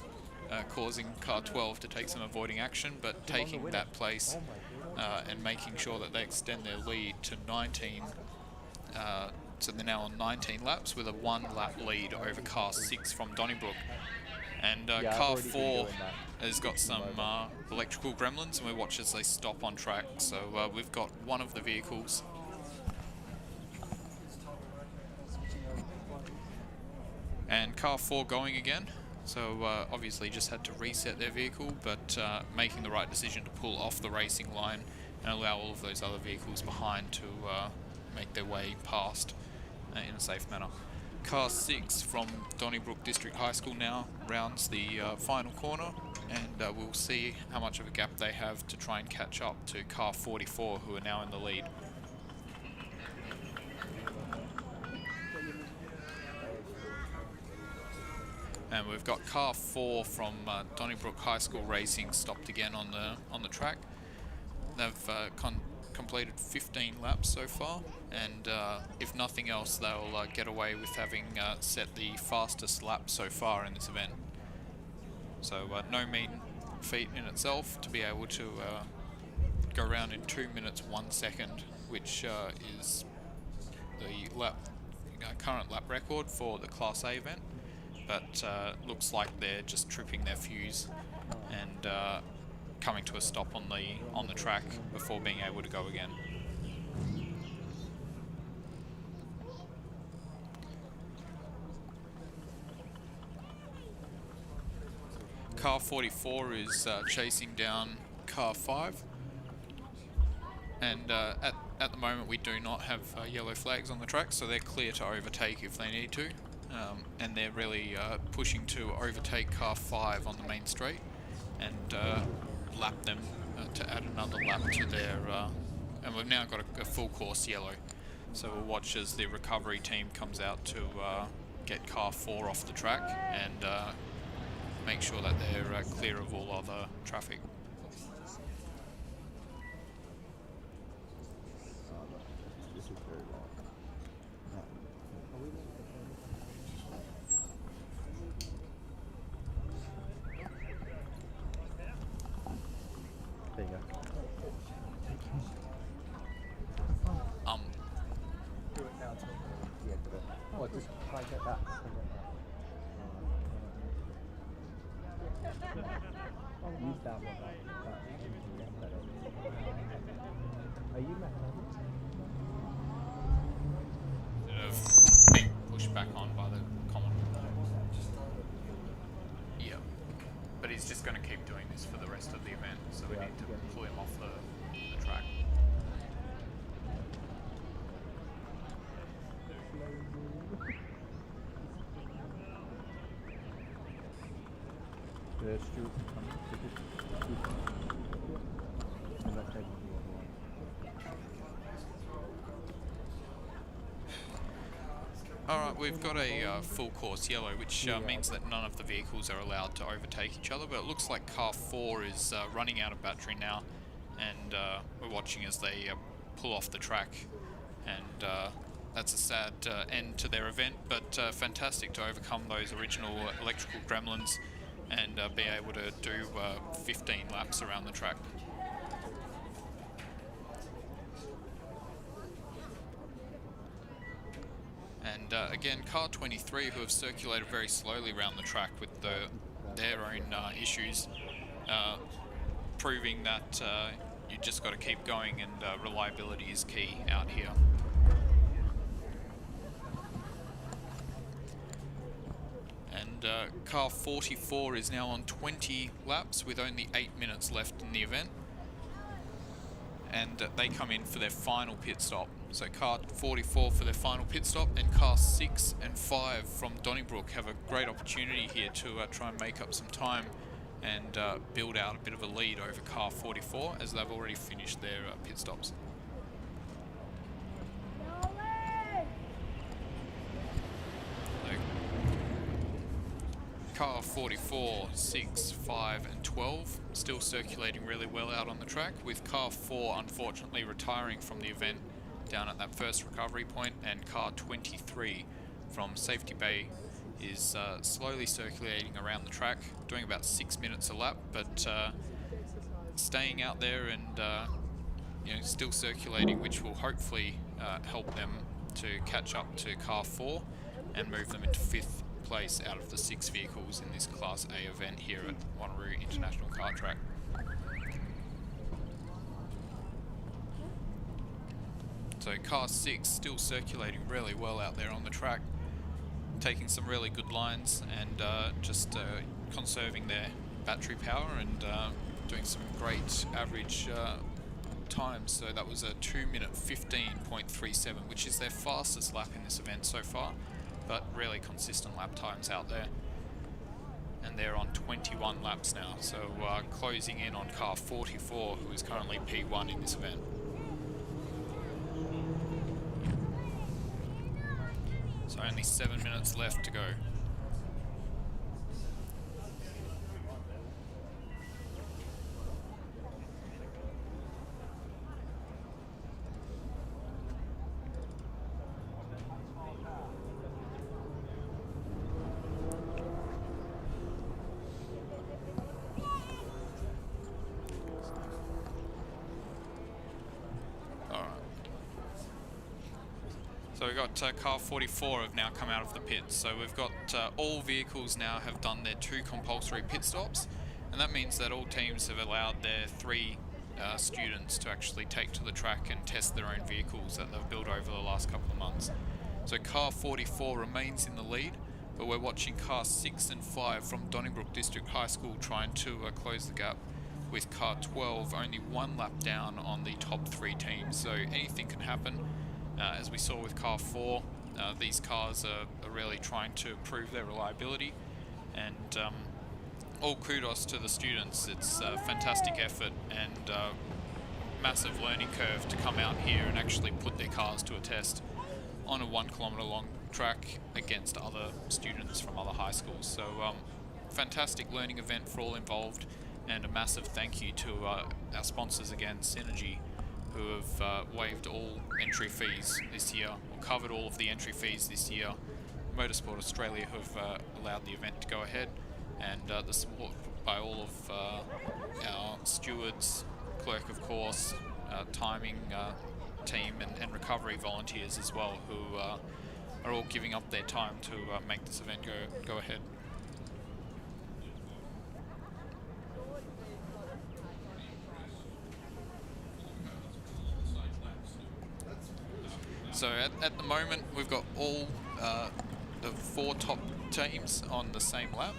causing car 12 to take some avoiding action, but taking that place and making sure that they extend their lead to 19. So they're now on 19 laps with a 1 lap lead over car 6 from Donnybrook. And car 4 has got some electrical gremlins, and we watch as they stop on track. So we've got one of the vehicles. And car 4 going again. So obviously just had to reset their vehicle, but making the right decision to pull off the racing line and allow all of those other vehicles behind to make their way past in a safe manner. Car 6 from Donnybrook District High School now rounds the final corner, and we'll see how much of a gap they have to try and catch up to car 44, who are now in the lead. And we've got car 4 from Donnybrook High School Racing stopped again on the track. They've completed 15 laps so far, and if nothing else, they'll get away with having set the fastest lap so far in this event. So no mean feat in itself to be able to go around in 2 minutes 1 second, which is the current lap record for the Class A event. But looks like they're just tripping their fuse and coming to a stop on the track before being able to go again. Car 44 is chasing down car 5, and at the moment we do not have yellow flags on the track, so they're clear to overtake if they need to. And they're really pushing to overtake car 5 on the main straight and lap them to add another lap to their... and we've now got a full course yellow. So we'll watch as the recovery team comes out to get car 4 off the track and make sure that they're clear of all other traffic. There you go. Do it now. Yeah, do it. Oh, just try and get that. Use that one. Are you Matt? Sort of being pushed back on by the common. Yeah. But he's just going to keep doing this for the rest of the event, so we need to pull him off the track. Stuart Alright, we've got a full course yellow, which means that none of the vehicles are allowed to overtake each other, but it looks like car 4 is running out of battery now, and we're watching as they pull off the track, and that's a sad end to their event, but fantastic to overcome those original electrical gremlins and be able to do 15 laps around the track. And again, car 23, who have circulated very slowly around the track with their own issues, proving that you just got to keep going, and reliability is key out here. And car 44 is now on 20 laps with only 8 minutes left in the event. And they come in for their final pit stop. So car 44 for their final pit stop, and car 6 and 5 from Donnybrook have a great opportunity here to try and make up some time and build out a bit of a lead over car 44, as they've already finished their pit stops. Car 44, 6, 5 and 12 still circulating really well out on the track, with car 4 unfortunately retiring from the event down at that first recovery point, and car 23 from Safety Bay is slowly circulating around the track, doing about 6 minutes a lap, but staying out there and still circulating, which will hopefully help them to catch up to car 4 and move them into 5th place out of the 6 vehicles in this Class A event here at Wanneroo International Kart Track. So car 6 still circulating really well out there on the track, taking some really good lines and just conserving their battery power and doing some great average times. So that was a 2-minute 15.37, which is their fastest lap in this event so far, but really consistent lap times out there. And they're on 21 laps now, so closing in on car 44, who is currently P1 in this event. So only 7 minutes left to go. So we've got car 44 have now come out of the pits. So we've got all vehicles now have done their 2 compulsory pit stops, and that means that all teams have allowed their 3 students to actually take to the track and test their own vehicles that they've built over the last couple of months. So car 44 remains in the lead, but we're watching car 6 and 5 from Donnybrook District High School trying to close the gap, with car 12 only 1 lap down on the top 3 teams. So anything can happen. As we saw with car 4, these cars are really trying to prove their reliability, and all kudos to the students. It's a fantastic effort and massive learning curve to come out here and actually put their cars to a test on a 1 kilometre long track against other students from other high schools. So fantastic learning event for all involved, and a massive thank you to our sponsors again, Synergy, who have waived all entry fees this year, or covered all of the entry fees this year. Motorsport Australia, who have allowed the event to go ahead, and the support by all of our stewards, clerk of course, timing team and recovery volunteers as well, who are all giving up their time to make this event go ahead. So at the moment, we've got all the 4 top teams on the same lap,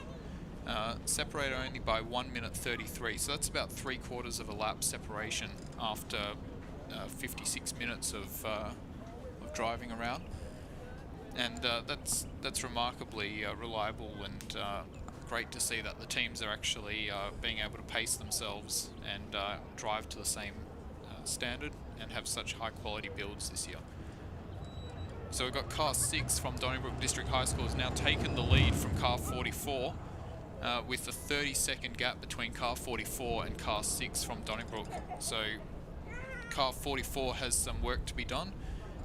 separated only by 1 minute 33. So that's about 3/4 of a lap separation after 56 minutes of driving around. And that's remarkably reliable and great to see that the teams are actually being able to pace themselves and drive to the same standard and have such high quality builds this year. So we've got car 6 from Donnybrook District High School has now taken the lead from car 44 with a 30-second gap between car 44 and car 6 from Donnybrook. So car 44 has some work to be done.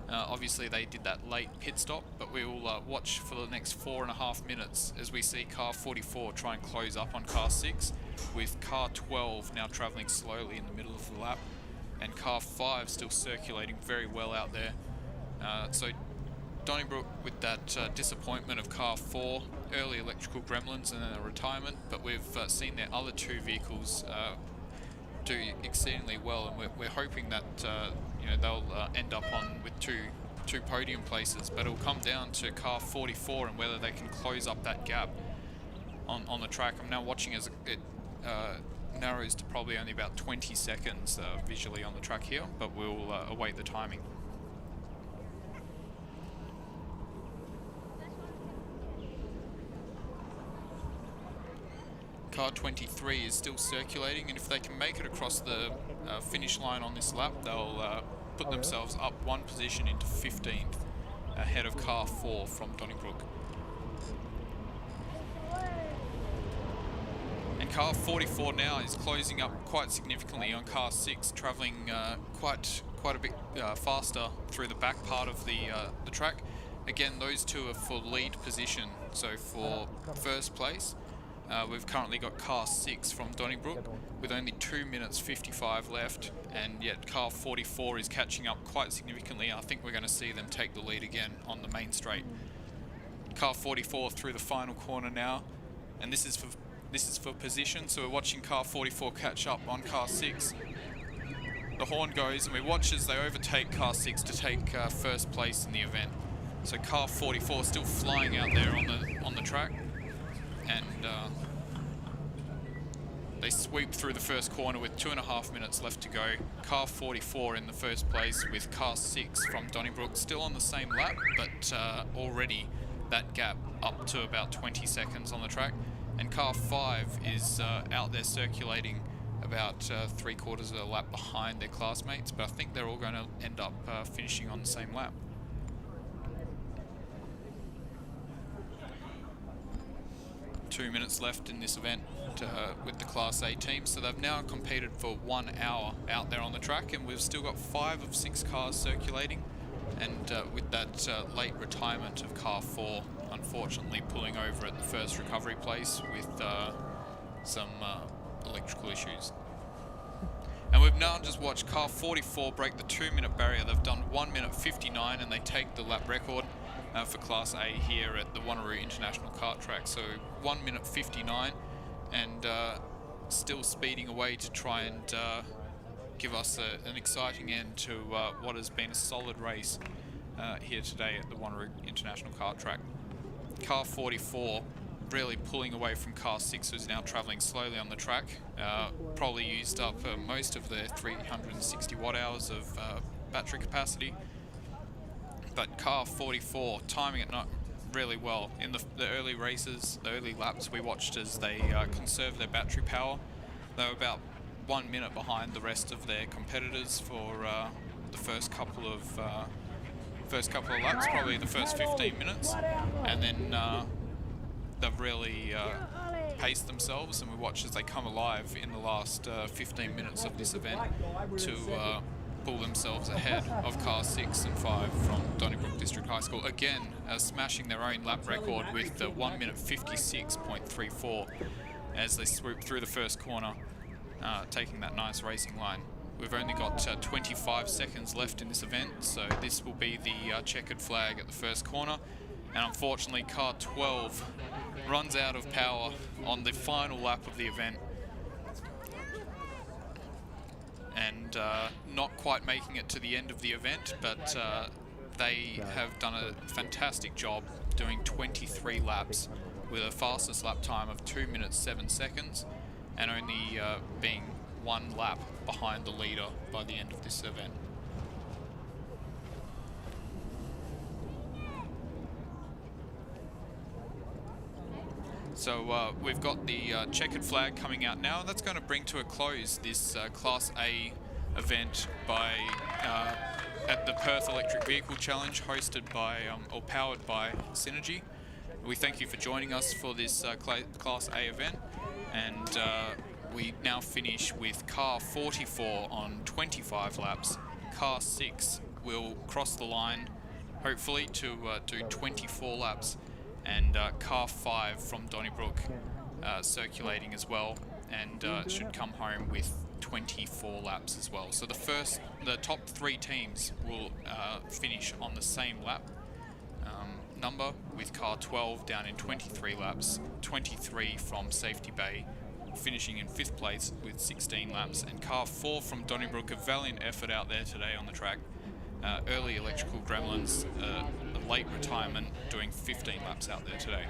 Obviously they did that late pit stop, but we will watch for the next 4.5 minutes as we see car 44 try and close up on car 6, with car 12 now travelling slowly in the middle of the lap, and car 5 still circulating very well out there. So Donnybrook with that disappointment of car 4, early electrical gremlins and then a retirement, but we've seen their other 2 vehicles do exceedingly well, and we're hoping that they'll end up with two podium places, but it'll come down to car 44 and whether they can close up that gap on the track. I'm now watching as it narrows to probably only about 20 seconds visually on the track here, but we'll await the timing. Car 23 is still circulating, and if they can make it across the finish line on this lap, they'll put themselves up 1 position into 15th, ahead of car 4 from Donnybrook. And car 44 now is closing up quite significantly on car 6, travelling quite a bit faster through the back part of the track. Again, those 2 are for lead position, so for first place. We've currently got car 6 from Donnybrook with only 2 minutes 55 left, and yet car 44 is catching up quite significantly. I think we're going to see them take the lead again on the main straight. Car 44 through the final corner now, and this is for position, so we're watching car 44 catch up on car 6. The horn goes and we watch as they overtake car 6 to take first place in the event. So car 44 still flying out there on the track, and they sweep through the first corner with 2.5 minutes left to go. Car 44 in the first place with car 6 from Donnybrook still on the same lap, but already that gap up to about 20 seconds on the track. And car 5 is out there circulating about 3/4 of a lap behind their classmates, but I think they're all going to end up finishing on the same lap. Two minutes left in this event with the Class A team, so they've now competed for 1 hour out there on the track, and we've still got 5 of 6 cars circulating, and with that late retirement of car 4 unfortunately pulling over at the first recovery place with some electrical issues. And we've now just watched car 44 break the 2-minute barrier. They've done 1 minute 59 and they take the lap record for Class A here at the Wanneroo International Kart Track. So 1 minute 59, and still speeding away to try and give us an exciting end to what has been a solid race here today at the Wanneroo International Kart Track. Car 44 really pulling away from car 6, who's now travelling slowly on the track. Probably used up most of their 360 watt hours of battery capacity. But car 44 timing it not really well. In the early races, the early laps, we watched as they conserved their battery power. They were about 1 minute behind the rest of their competitors for the first couple of laps, probably the first 15 minutes, and then they've really paced themselves, and we watch as they come alive in the last 15 minutes of this event to pull themselves ahead of car 6 and 5 from Donnybrook District High School, again smashing their own lap record with the 1 minute 56.34 as they swoop through the first corner, taking that nice racing line. We've only got 25 seconds left in this event, so this will be the checkered flag at the first corner. And unfortunately, car 12 runs out of power on the final lap of the event, and not quite making it to the end of the event, but they have done a fantastic job doing 23 laps with a fastest lap time of 2 minutes 7 seconds and only being 1 lap behind the leader by the end of this event. So we've got the checkered flag coming out now, and that's going to bring to a close this Class A event by at the Perth Electric Vehicle Challenge, hosted by or powered by Synergy. We thank you for joining us for this Class A event, and we now finish with car 44 on 25 laps. Car 6 will cross the line, hopefully, to do 24 laps, and car 5 from Donnybrook circulating as well, and should come home with 24 laps as well. So the top 3 teams will finish on the same lap number, with car 12 down in 23 laps, 23 from Safety Bay finishing in 5th place with 16 laps, and car 4 from Donnybrook, a valiant effort out there today on the track. Early electrical gremlins, a late retirement, doing 15 laps out there today.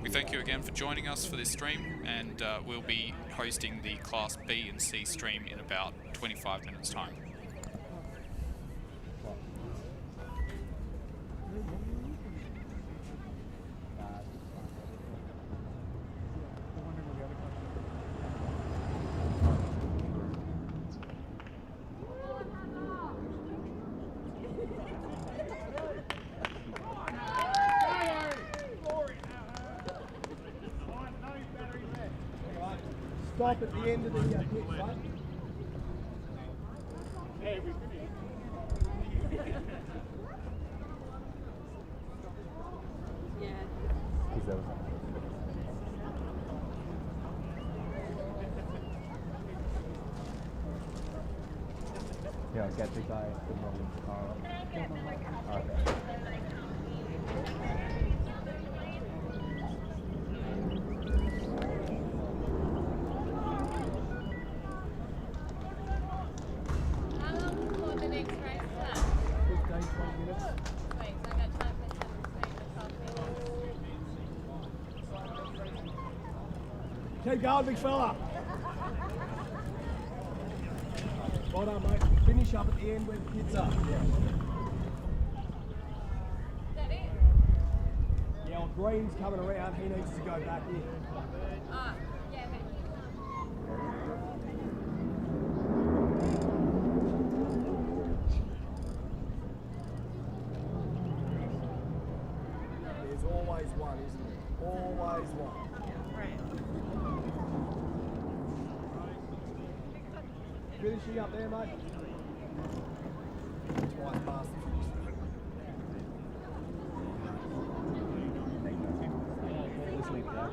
We thank you again for joining us for this stream, and we'll be hosting the Class B and C stream in about 25 minutes time. Stop at the end of the pit, right? Hey, we Yeah, get the guy from the car. Okay. Keep going, big fella. Well done, mate. Finish up at the end where the kids are. Yeah. Is that it? Yeah, well, Green's coming around. He needs to go back in. Ah, yeah, but There's always one, isn't there? Always one. Finishing up there, mate. Twice past the finish. Just leave that.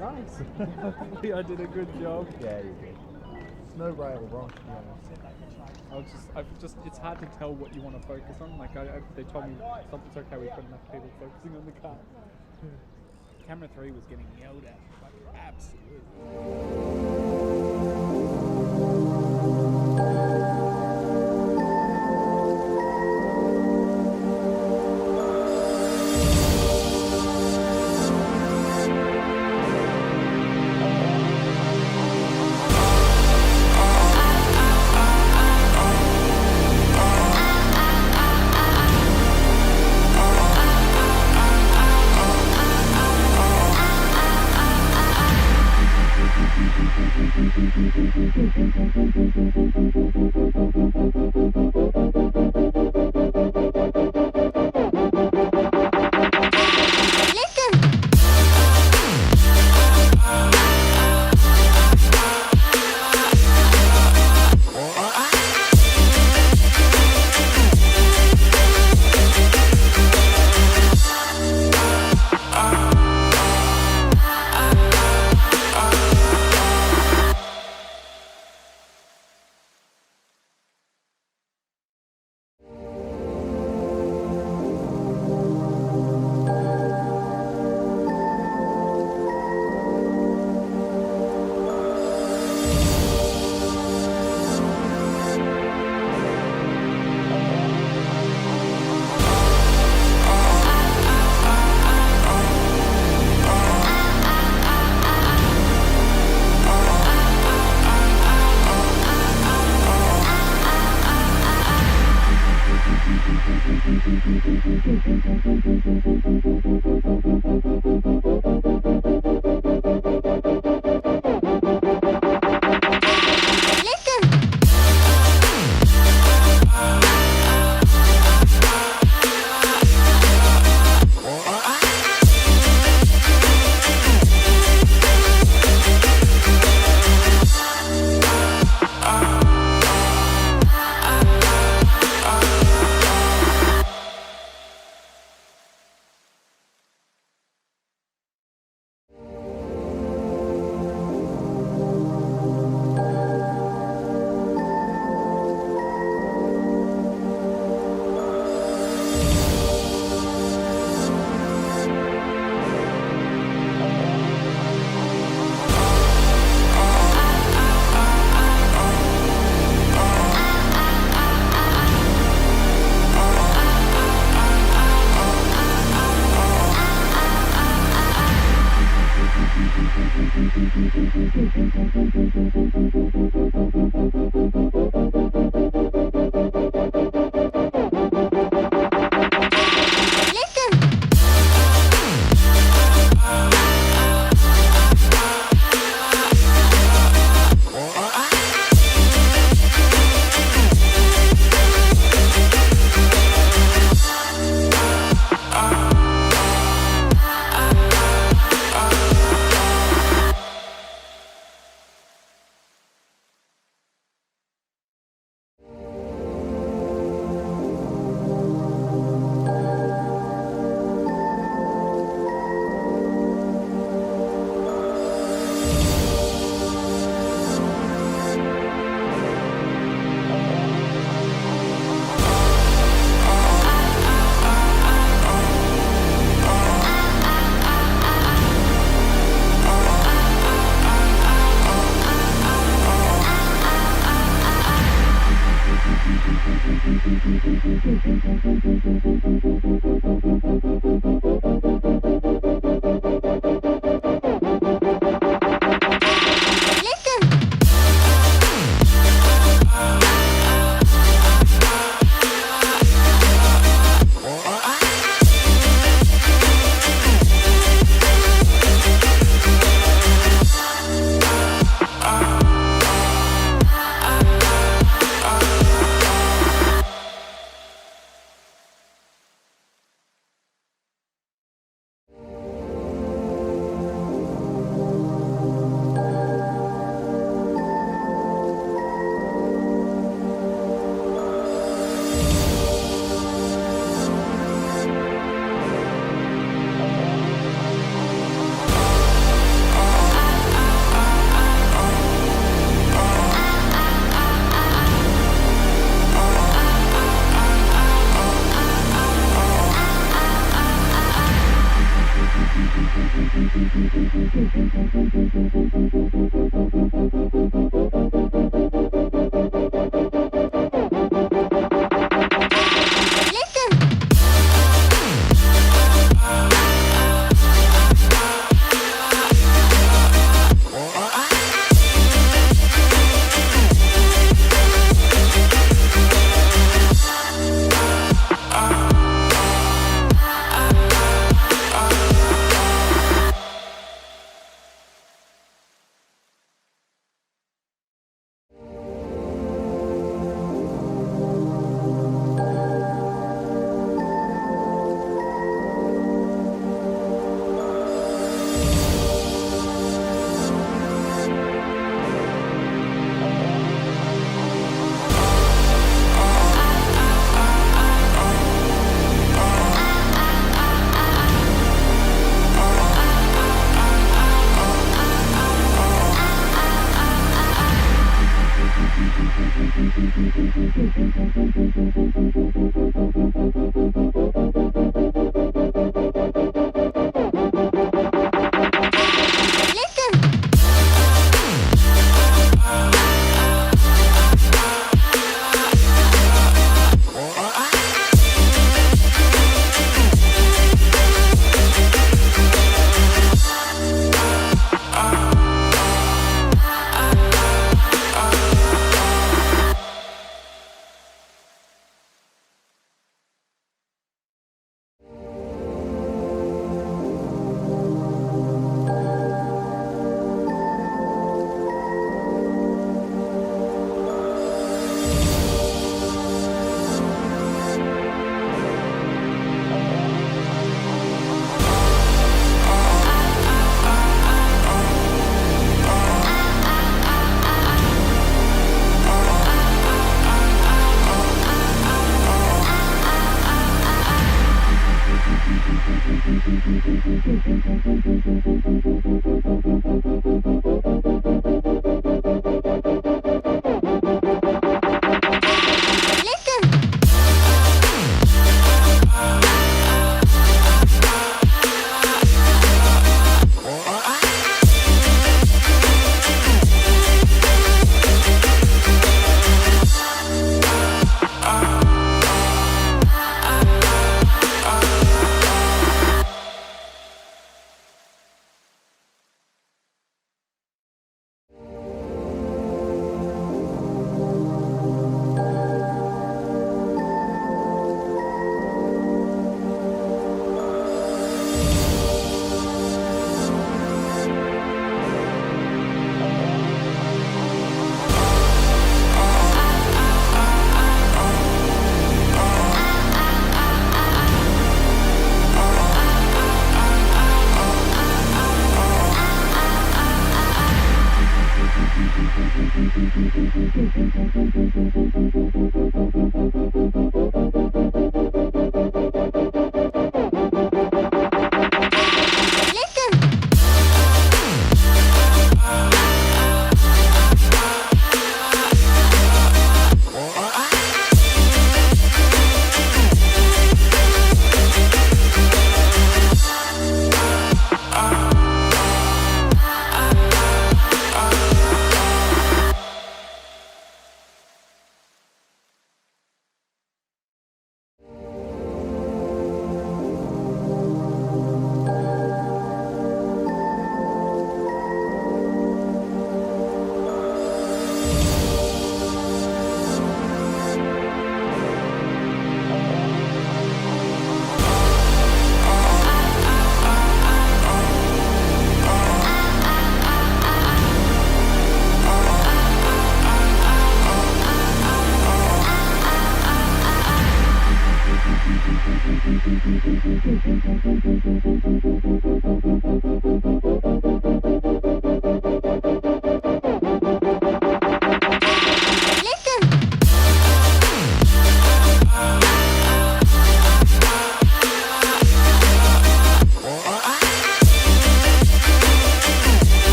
Nice. I did a good job. Yeah, you did. It's no rail wrong, to be honest. It's hard to tell what you want to focus on. Like, they told me it's okay, we've got enough people focusing on the car. Camera 3 was getting yelled at. Like, absolutely. Thank you.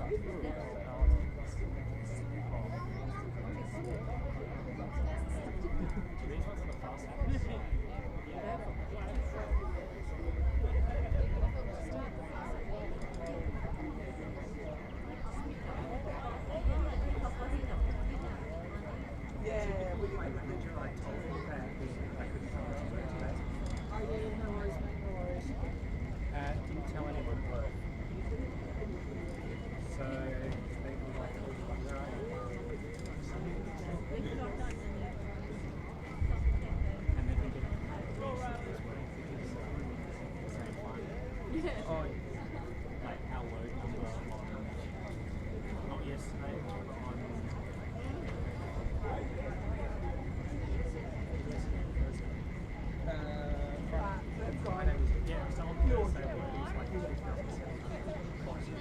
Didn't tell anyone. So they were like, where are you? And they've been getting recently as well because the same fun. Oh, like our load number on not yesterday, but on Friday was so on Thursday it was like 2,700 boxes.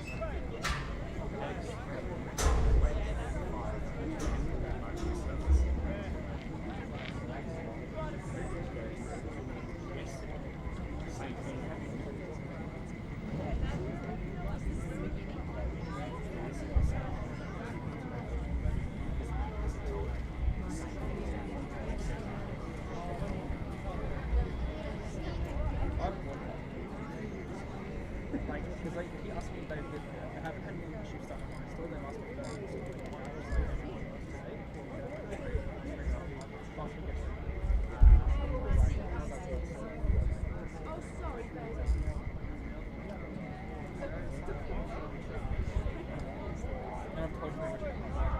Like, because like he asked me if they haven't had any issues stuff in my store, they asked me if they and I've told you pretty much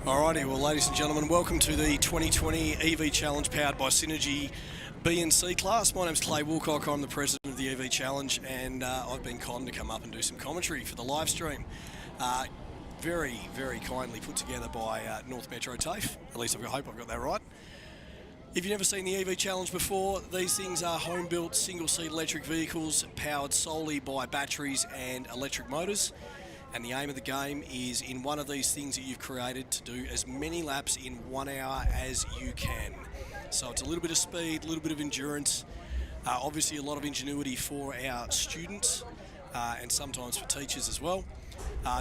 Alrighty, well, ladies and gentlemen, welcome to the 2020 EV Challenge powered by Synergy B and C class. My name's Clay Woolcock. I'm the president of the EV Challenge, and I've been conned to come up and do some commentary for the live stream. Very, very kindly put together by North Metro TAFE. At least I hope I've got that right. If you've never seen the EV Challenge before, these things are home-built single-seat electric vehicles powered solely by batteries and electric motors. And the aim of the game is in one of these things that you've created to do as many laps in 1 hour as you can. So it's a little bit of speed, a little bit of endurance, obviously a lot of ingenuity for our students and sometimes for teachers as well,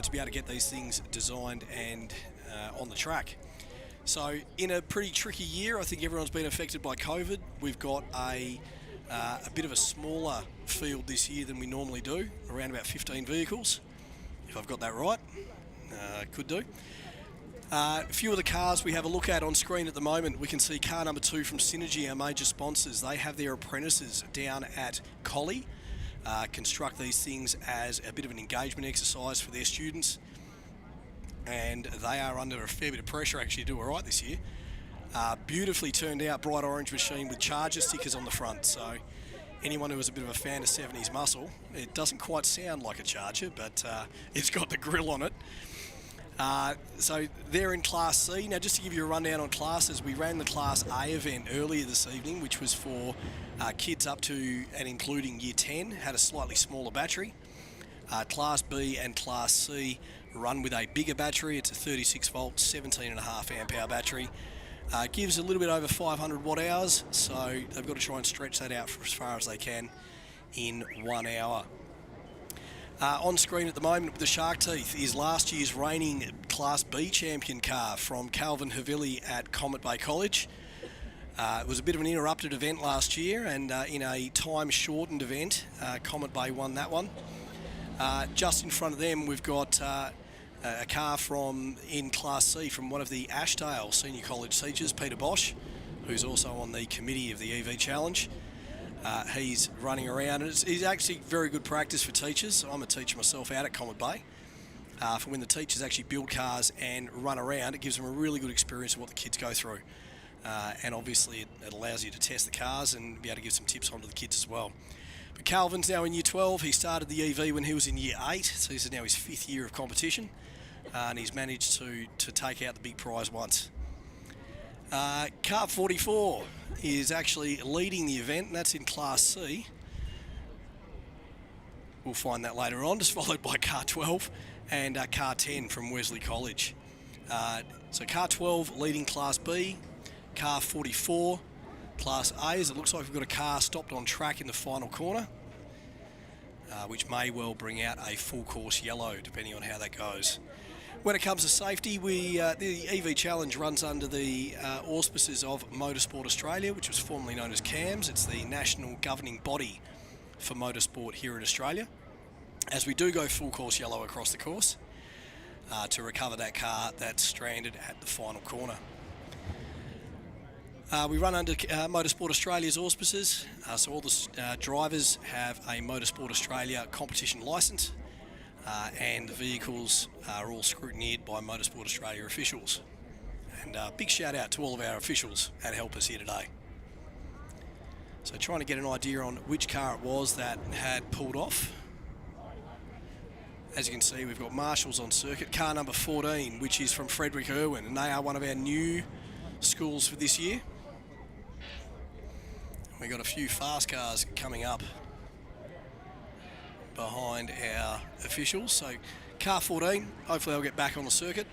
to be able to get these things designed and on the track. So in a pretty tricky year, I think everyone's been affected by COVID. We've got a bit of a smaller field this year than we normally do, around about 15 vehicles. If I've got that right, could do. A few of the cars we have a look at on screen at the moment. We can see car number 2 from Synergy, our major sponsors. They have their apprentices down at Collie, construct these things as a bit of an engagement exercise for their students. And they are under a fair bit of pressure actually to do all right this year. Beautifully turned out bright orange machine with charger stickers on the front. So anyone who is a bit of a fan of 70s muscle, it doesn't quite sound like a Charger, but it's got the grill on it. So they're in Class C. Now, just to give you a rundown on classes, we ran the Class A event earlier this evening, which was for kids up to and including Year 10, had a slightly smaller battery. Class B and Class C run with a bigger battery. It's a 36 volt, 17.5 amp hour battery. Gives a little bit over 500 watt hours, so they've got to try and stretch that out for as far as they can in 1 hour. On screen at the moment with the shark teeth is last year's reigning Class B champion car from Calvin Havili at Comet Bay College. It was a bit of an interrupted event last year, and in a time-shortened event, Comet Bay won that one. Just in front of them, we've got a car from in Class C from one of the Ashdale Senior College teachers, Peter Bosch, who's also on the committee of the EV Challenge. He's running around, and it's actually very good practice for teachers. I'm a teacher myself out at Comet Bay. For when the teachers actually build cars and run around, it gives them a really good experience of what the kids go through. And obviously it allows you to test the cars and be able to give some tips on to the kids as well. But Calvin's now in year 12. He started the EV when he was in year 8, so this is now his 5th year of competition. And he's managed to take out the big prize once. Car 44 is actually leading the event, and that's in Class C. We'll find that later on, just followed by car 12 and car 10 from Wesley College. So car 12 leading Class B, car 44 Class A, as it looks like we've got a car stopped on track in the final corner, which may well bring out a full course yellow, depending on how that goes. When it comes to safety, the EV Challenge runs under the auspices of Motorsport Australia, which was formerly known as CAMS. It's the national governing body for motorsport here in Australia, as we do go full course yellow across the course to recover that car that's stranded at the final corner. We run under Motorsport Australia's auspices, so all the drivers have a Motorsport Australia competition licence, and the vehicles are all scrutineered by Motorsport Australia officials. And big shout out to all of our officials that help us here today. So trying to get an idea on which car it was that had pulled off. As you can see, we've got Marshall's on circuit, car number 14, which is from Frederick Irwin, and they are one of our new schools for this year. We've got a few fast cars coming up behind our officials. So car 14, hopefully they'll get back on the circuit.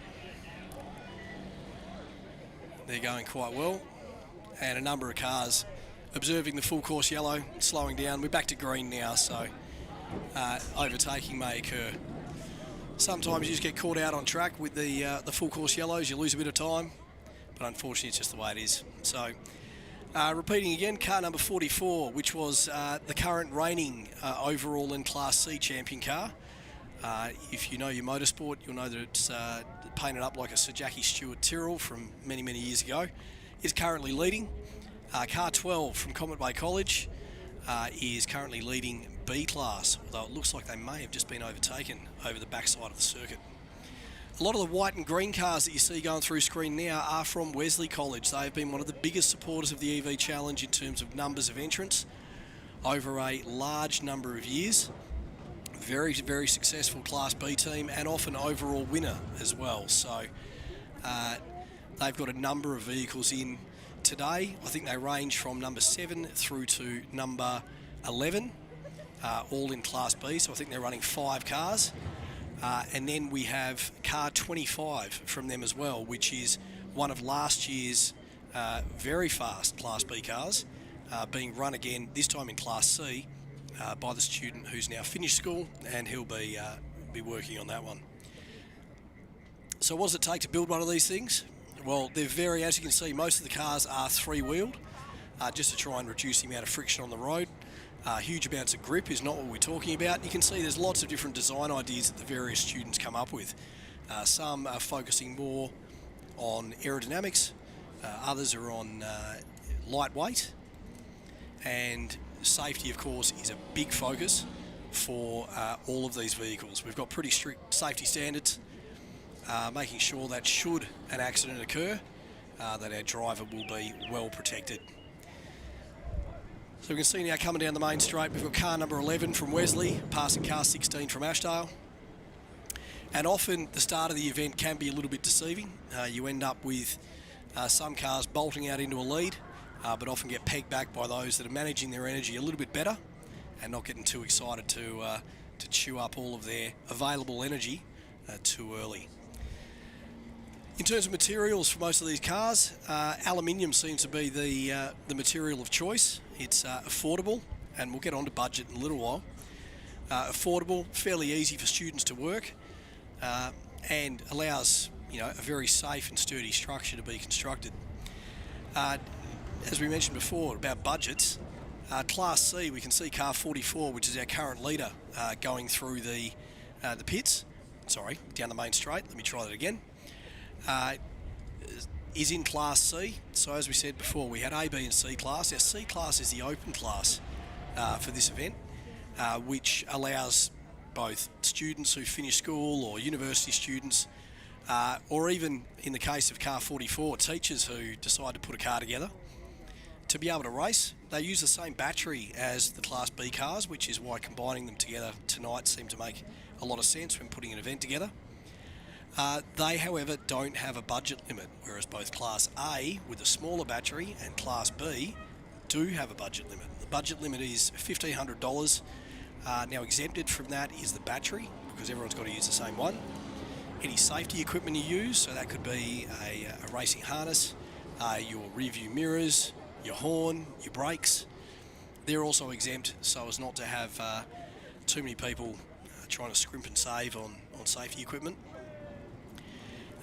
They're going quite well. And a number of cars observing the full course yellow, slowing down. We're back to green now, so overtaking may occur. Sometimes you just get caught out on track with the full course yellows. You lose a bit of time, but unfortunately it's just the way it is. So repeating again, car number 44, which was the current reigning overall in Class C champion car. If you know your motorsport, you'll know that it's painted up like a Sir Jackie Stewart Tyrrell from many, many years ago. It's currently leading. Car 12 from Comet Bay College is currently leading B class, although it looks like they may have just been overtaken over the backside of the circuit. A lot of the white and green cars that you see going through screen now are from Wesley College. They have been one of the biggest supporters of the EV Challenge in terms of numbers of entrants over a large number of years. Very, very successful Class B team and often overall winner as well. So they've got a number of vehicles in today. I think they range from number 7 through to number 11, all in Class B. So I think they're running 5 cars. And then we have car 25 from them as well, which is one of last year's very fast Class B cars, being run again, this time in Class C, by the student who's now finished school, and he'll be working on that one. So what does it take to build one of these things? Well, they're very, as you can see, most of the cars are 3-wheeled, just to try and reduce the amount of friction on the road. Huge amounts of grip is not what we're talking about. You can see there's lots of different design ideas that the various students come up with. Some are focusing more on aerodynamics, others are on lightweight, and safety, of course, is a big focus for all of these vehicles. We've got pretty strict safety standards, making sure that should an accident occur, that our driver will be well protected. So we can see now coming down the main straight, we've got car number 11 from Wesley, passing car 16 from Ashdale. And often the start of the event can be a little bit deceiving. You end up with some cars bolting out into a lead, but often get pegged back by those that are managing their energy a little bit better and not getting too excited to chew up all of their available energy too early. In terms of materials for most of these cars, aluminium seems to be the material of choice. It's affordable, and we'll get on to budget in a little while. Affordable, fairly easy for students to work, and allows a very safe and sturdy structure to be constructed. As we mentioned before about budgets, Class C, we can see car 44, which is our current leader, going through the pits down the main straight. Let me try that again. Is in Class C. So as we said before, we had A, B and C class. Our C class is the open class for this event, which allows both students who finish school or university students, or even in the case of Car 44, teachers who decide to put a car together to be able to race. They use the same battery as the Class B cars, which is why combining them together tonight seemed to make a lot of sense when putting an event together. They, however, don't have a budget limit, whereas both Class A with a smaller battery and Class B do have a budget limit. The budget limit is $1,500. Now exempted from that is the battery, because everyone's got to use the same one. Any safety equipment you use, so that could be a racing harness, your rear view mirrors, your horn, your brakes, they're also exempt, so as not to have too many people trying to scrimp and save on safety equipment.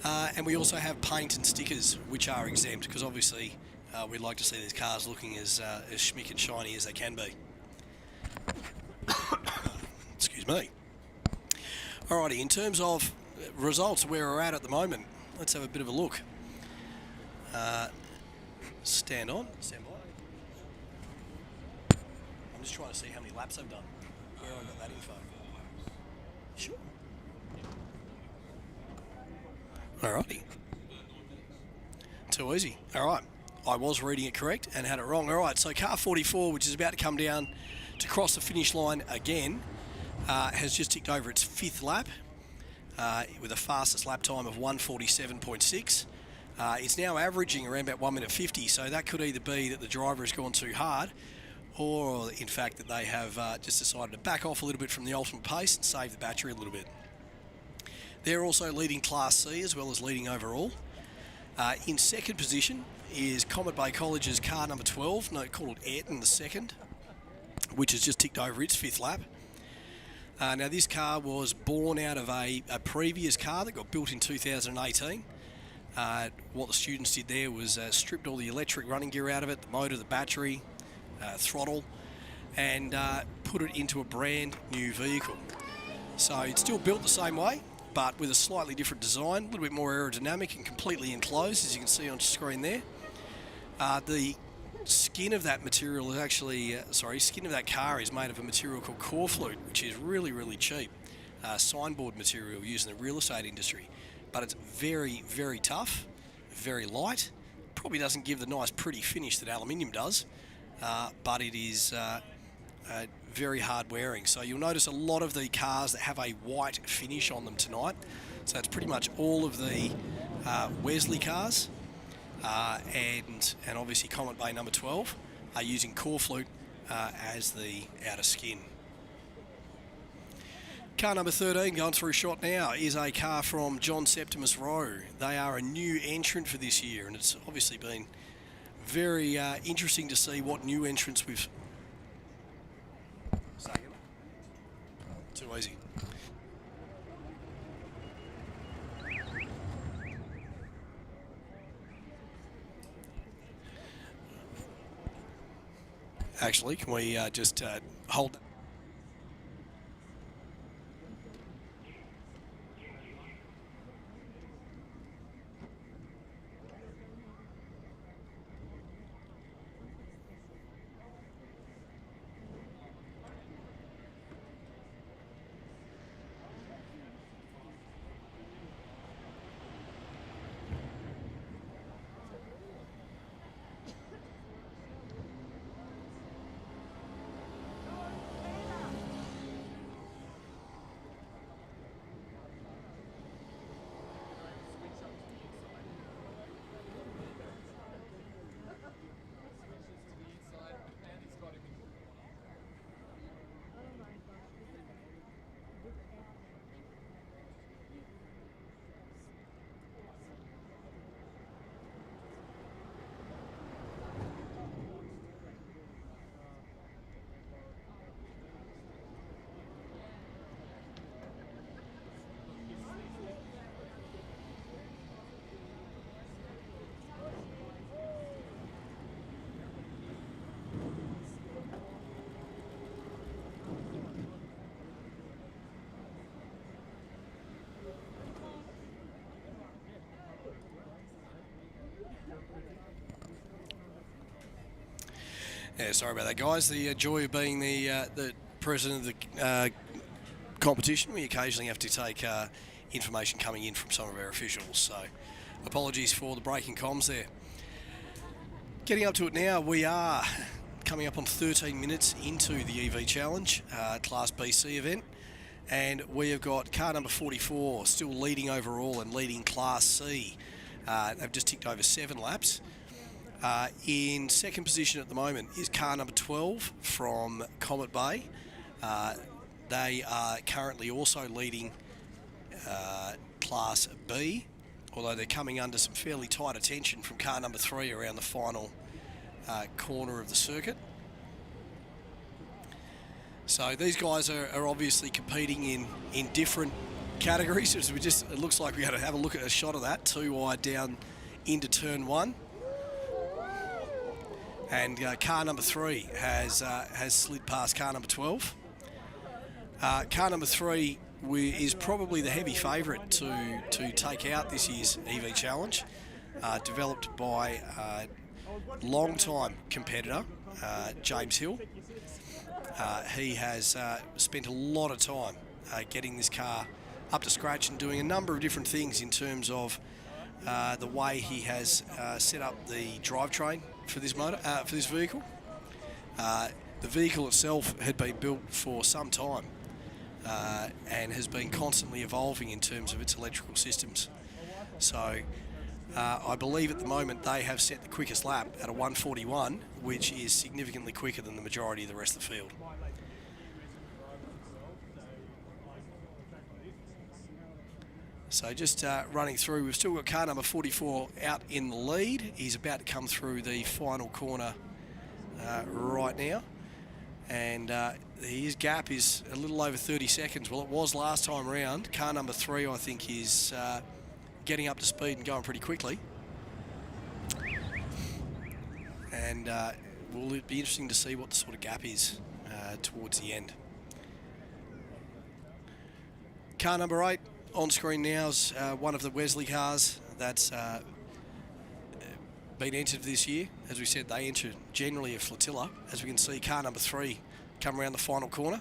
And we also have paint and stickers, which are exempt, because obviously we'd like to see these cars looking as schmick and shiny as they can be. Excuse me. Alrighty, in terms of results, where we're at the moment, let's have a bit of a look. Stand by. I'm just trying to see how many laps I've done. Where I got that info. Sure. Alrighty. Too easy. Alright. I was reading it correct and had it wrong. Alright, so car 44, which is about to come down to cross the finish line again, has just ticked over its 5th lap with a fastest lap time of 1:47.6. It's now averaging around about 1 minute 50, so that could either be that the driver has gone too hard, or in fact that they have just decided to back off a little bit from the ultimate pace and save the battery a little bit. They're also leading Class C as well as leading overall. In second position is Comet Bay College's car number 12, called Ayrton the second, which has just ticked over its 5th lap. Now this car was born out of a previous car that got built in 2018. What the students did there was stripped all the electric running gear out of it, the motor, the battery, throttle, and put it into a brand new vehicle. So it's still built the same way, but with a slightly different design, a little bit more aerodynamic and completely enclosed, as you can see on screen there. The skin of that material is actually, skin of that car is made of a material called core flute, which is really, really cheap. Signboard material used in the real estate industry. But it's very, very tough, very light. Probably doesn't give the nice, pretty finish that aluminium does, but it is very hard wearing. So you'll notice a lot of the cars that have a white finish on them tonight. So it's pretty much all of the Wesley cars and obviously Comet Bay number 12 are using core flute as the outer skin. Car number 13 going through shot now is a car from John Septimus Rowe. They are a new entrant for this year, and it's obviously been very interesting to see what new entrants we've... Second. Too easy. Actually, can we just hold... Yeah, sorry about that, guys. The joy of being the president of the competition, we occasionally have to take information coming in from some of our officials. So apologies for the breaking comms there. Getting up to it now, we are coming up on 13 minutes into the EV Challenge, Class BC event. And we have got car number 44 still leading overall and leading Class C. They've just ticked over 7 laps. In second position at the moment is car number 12 from Comet Bay. They are currently also leading Class B, although they're coming under some fairly tight attention from car number 3 around the final corner of the circuit. So these guys are obviously competing in different categories. So it looks like we're going to have a look at a shot of that, 2 wide down into turn 1. And car number 3 has slid past car number 12. Car number 3 is probably the heavy favourite to take out this year's EV Challenge, developed by long-time competitor James Hill. He has spent a lot of time getting this car up to scratch and doing a number of different things in terms of the way he has set up the drivetrain for this vehicle. The vehicle itself had been built for some time and has been constantly evolving in terms of its electrical systems. So I believe at the moment they have set the quickest lap at a 1:41, which is significantly quicker than the majority of the rest of the field. So just running through, we've still got car number 44 out in the lead. He's about to come through the final corner right now. And his gap is a little over 30 seconds. Well, it was last time around. Car number 3, I think, is getting up to speed and going pretty quickly. And will it be interesting to see what the sort of gap is towards the end. Car number 8 on screen now is one of the Wesley cars that's been entered this year. As we said, they enter generally a flotilla. As we can see, car number 3 come around the final corner.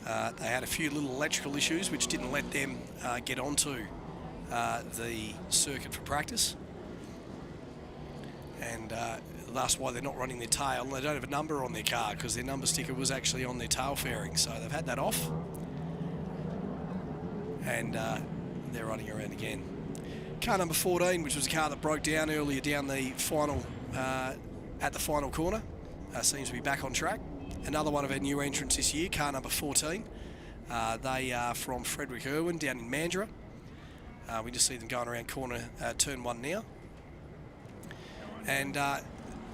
They had a few little electrical issues which didn't let them get onto the circuit for practice. And that's why they're not running their tail. They don't have a number on their car because their number sticker was actually on their tail fairing. So they've had that off. And they're running around again. Car number 14, which was a car that broke down earlier down the final, at the final corner, seems to be back on track. Another one of our new entrants this year, car number 14. They are from Frederick Irwin down in Mandurah. We just see them going around corner turn 1 now. And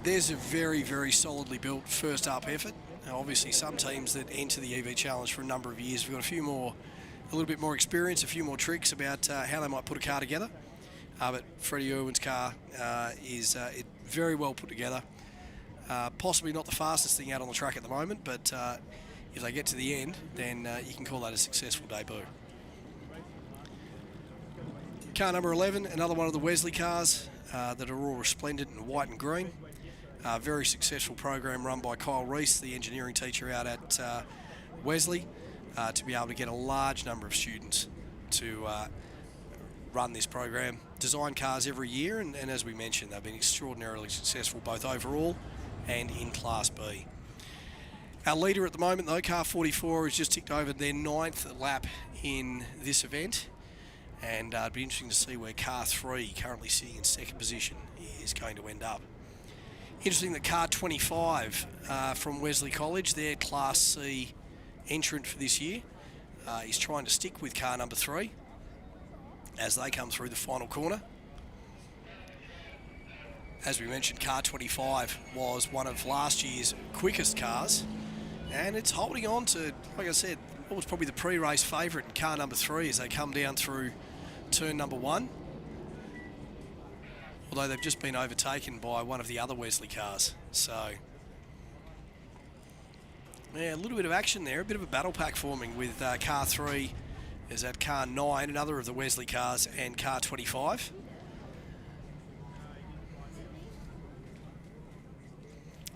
there's a very, very solidly built first up effort. Now, obviously, some teams that enter the EV Challenge for a number of years, we've got a little bit more experience, a few more tricks about how they might put a car together. But Freddie Irwin's car is very well put together. Possibly not the fastest thing out on the track at the moment, but if they get to the end, then you can call that a successful debut. Car number 11, another one of the Wesley cars that are all resplendent in white and green. Very successful program run by Kyle Reese, the engineering teacher out at Wesley, to be able to get a large number of students to run this program. Design cars every year, and as we mentioned, they've been extraordinarily successful both overall and in Class B. Our leader at the moment, though, car 44, has just ticked over their 9th lap in this event, and it'd be interesting to see where car 3, currently sitting in second position, is going to end up. Interesting that car 25 from Wesley College, their Class C entrant for this year, is trying to stick with car number 3 as they come through the final corner. As we mentioned, car 25 was one of last year's quickest cars, and it's holding on to, like I said, what was probably the pre-race favourite in car number 3 as they come down through turn number 1. Although they've just been overtaken by one of the other Wesley cars. So, yeah, a little bit of action there, a bit of a battle pack forming with car 3 is at car 9, another of the Wesley cars, and car 25.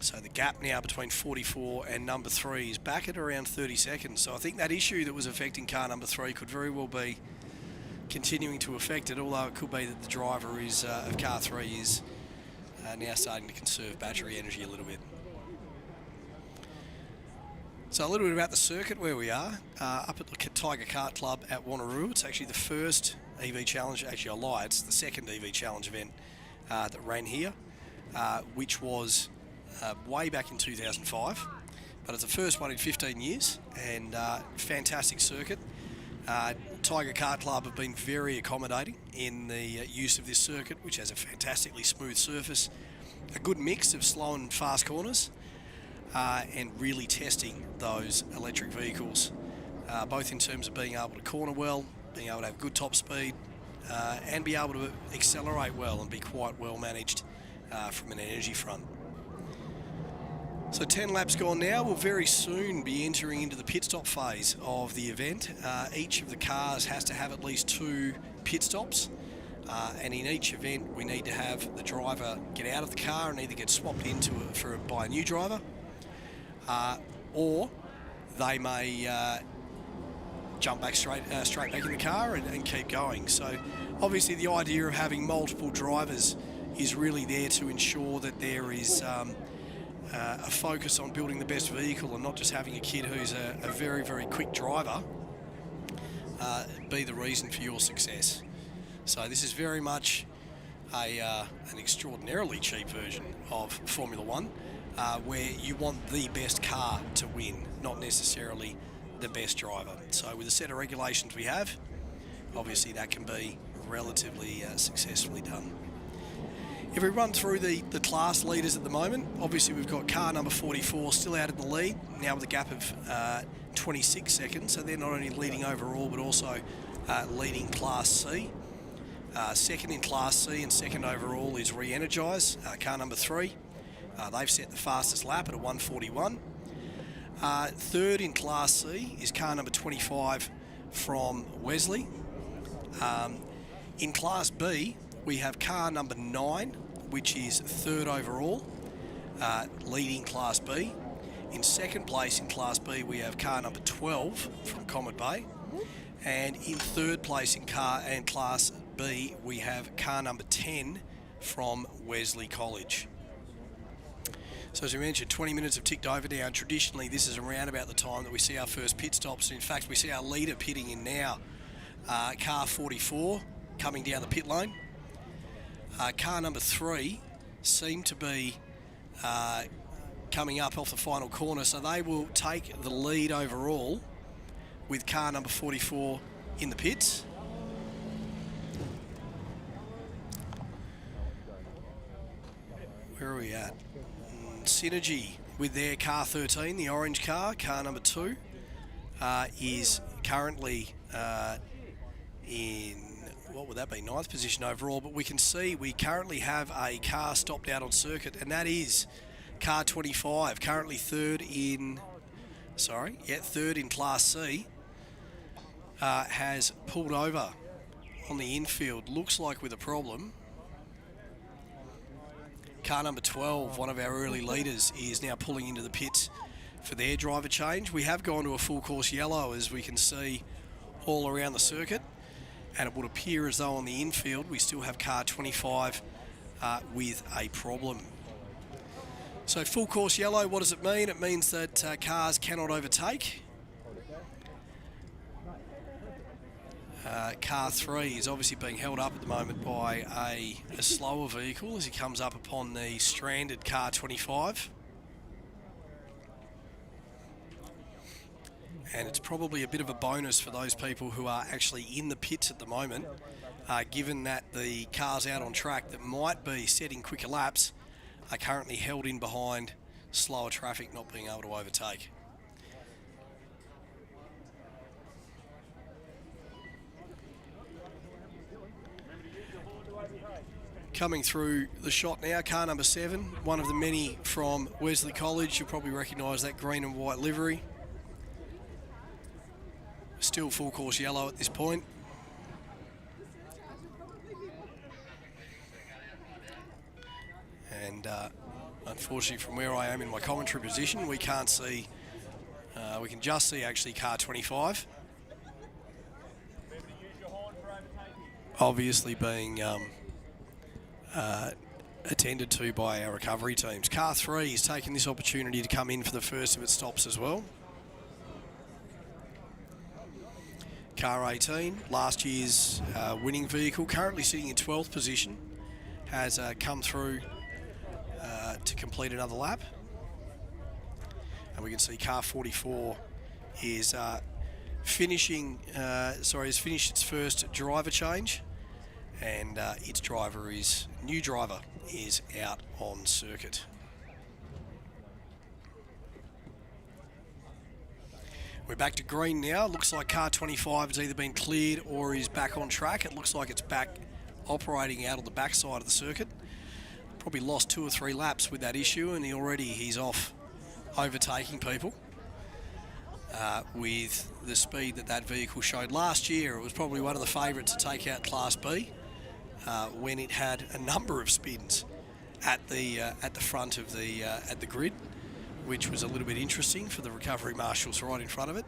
So the gap now between 44 and number 3 is back at around 30 seconds. So I think that issue that was affecting car number 3 could very well be continuing to affect it, although it could be that the driver is of car 3 is now starting to conserve battery energy a little bit. So a little bit about the circuit where we are, up at the Tiger Kart Club at Wanneroo. It's actually the first EV Challenge, actually I lie, it's the second EV Challenge event that ran here, which was way back in 2005, but it's the first one in 15 years, and fantastic circuit. Tiger Kart Club have been very accommodating in the use of this circuit, which has a fantastically smooth surface, a good mix of slow and fast corners, and really testing those electric vehicles, both in terms of being able to corner well, being able to have good top speed, and be able to accelerate well and be quite well managed from an energy front. So 10 laps gone now. We'll very soon be entering into the pit stop phase of the event. Each of the cars has to have at least 2 pit stops, and in each event we need to have the driver get out of the car and either get swapped into it by a new driver, or they may jump back straight back in the car and keep going. So obviously the idea of having multiple drivers is really there to ensure that there is a focus on building the best vehicle and not just having a kid who's a very, very quick driver be the reason for your success. So this is very much an extraordinarily cheap version of Formula One, where you want the best car to win, not necessarily the best driver. So with the set of regulations we have, obviously that can be relatively successfully done. If we run through the class leaders at the moment, obviously we've got car number 44 still out in the lead, now with a gap of 26 seconds, so they're not only leading overall but also leading Class C. Second in Class C and second overall is Re-Energize, car number 3. They've set the fastest lap at a 1:41. Third in Class C is car number 25 from Wesley. In Class B, we have car number 9, which is third overall, leading Class B. In second place in Class B, we have car number 12 from Comet Bay. And in third place in Class B, we have car number 10 from Wesley College. So as we mentioned, 20 minutes have ticked over now, and traditionally this is around about the time that we see our first pit stops. In fact, we see our leader pitting in now, car 44 coming down the pit lane. Car number 3 seem to be coming up off the final corner, so they will take the lead overall with car number 44 in the pits. Where are we at? Synergy with their car 13, the orange car number 2, is currently in, what would that be, 9th position overall, but we can see we currently have a car stopped out on circuit, and that is car 25, currently third in Class C, has pulled over on the infield, looks like with a problem. Car number 12, one of our early leaders, is now pulling into the pits for their driver change. We have gone to a full course yellow, as we can see all around the circuit, and it would appear as though on the infield we still have car 25 with a problem. So full course yellow, what does it mean? It means that cars cannot overtake. Car 3 is obviously being held up at the moment by a slower vehicle as he comes up upon the stranded car 25. And it's probably a bit of a bonus for those people who are actually in the pits at the moment, given that the cars out on track that might be setting quicker laps are currently held in behind slower traffic, not being able to overtake. Coming through the shot now, car number 7, one of the many from Wesley College. You'll probably recognise that green and white livery. Still full course yellow at this point. And Unfortunately, from where I am in my commentary position, we can't see, we can just see actually car 25. Obviously being attended to by our recovery teams. Car 3 is taking this opportunity to come in for the first of its stops as well. Car 18, last year's winning vehicle, currently sitting in 12th position, has come through to complete another lap. And we can see car 44 is finishing, has finished its first driver change, and its new driver is out on circuit. We're back to green now. Looks like car 25 has either been cleared or is back on track. It looks like it's back operating out on the backside of the circuit. Probably lost 2 or 3 laps with that issue, and he's off overtaking people with the speed that vehicle showed last year. It was probably one of the favourites to take out Class B when it had a number of spins at the front of the grid, which was a little bit interesting for the recovery marshals right in front of it.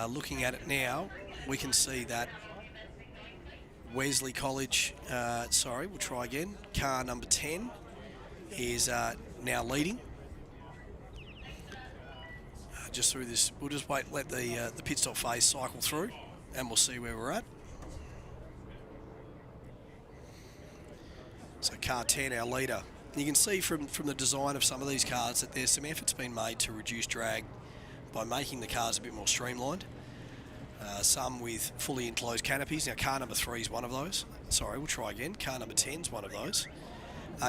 Looking at it now, we can see that Wesley College, we'll try again, car number 10 is now leading. Just through this, we'll just let the pit stop phase cycle through, and we'll see where we're at. So car 10, our leader. You can see from the design of some of these cars that there's some efforts been made to reduce drag by making the cars a bit more streamlined. Some with fully enclosed canopies. Now car number 3 is one of those. Sorry, we'll try again. Car number 10 is one of those.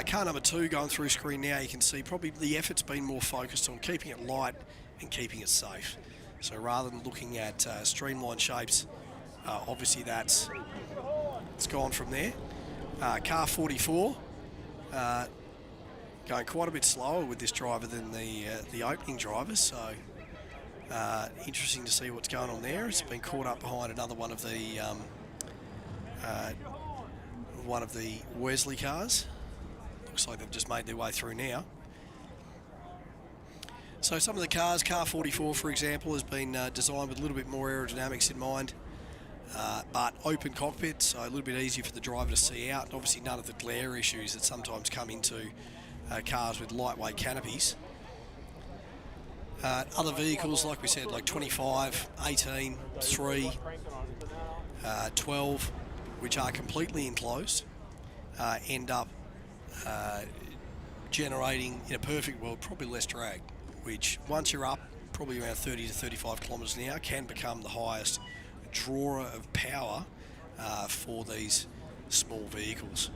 Car number 2 going through screen now, you can see probably the effort's been more focused on keeping it light and keeping it safe. So rather than looking at streamlined shapes, obviously it's gone from there. Car 44 going quite a bit slower with this driver than the opening driver, so interesting to see what's going on there. It's been caught up behind another one of the Wesley cars. Looks like they've just made their way through now. So some of the cars, car 44 for example, has been designed with a little bit more aerodynamics in mind, but open cockpit, so a little bit easier for the driver to see out. Obviously none of the glare issues that sometimes come into cars with lightweight canopies. Other vehicles, like we said, like 25, 18, 3, 12, which are completely enclosed, end up generating, in a perfect world, probably less drag, which once you're up probably around 30 to 35 kilometres an hour can become the highest drawer of power for these small vehicles.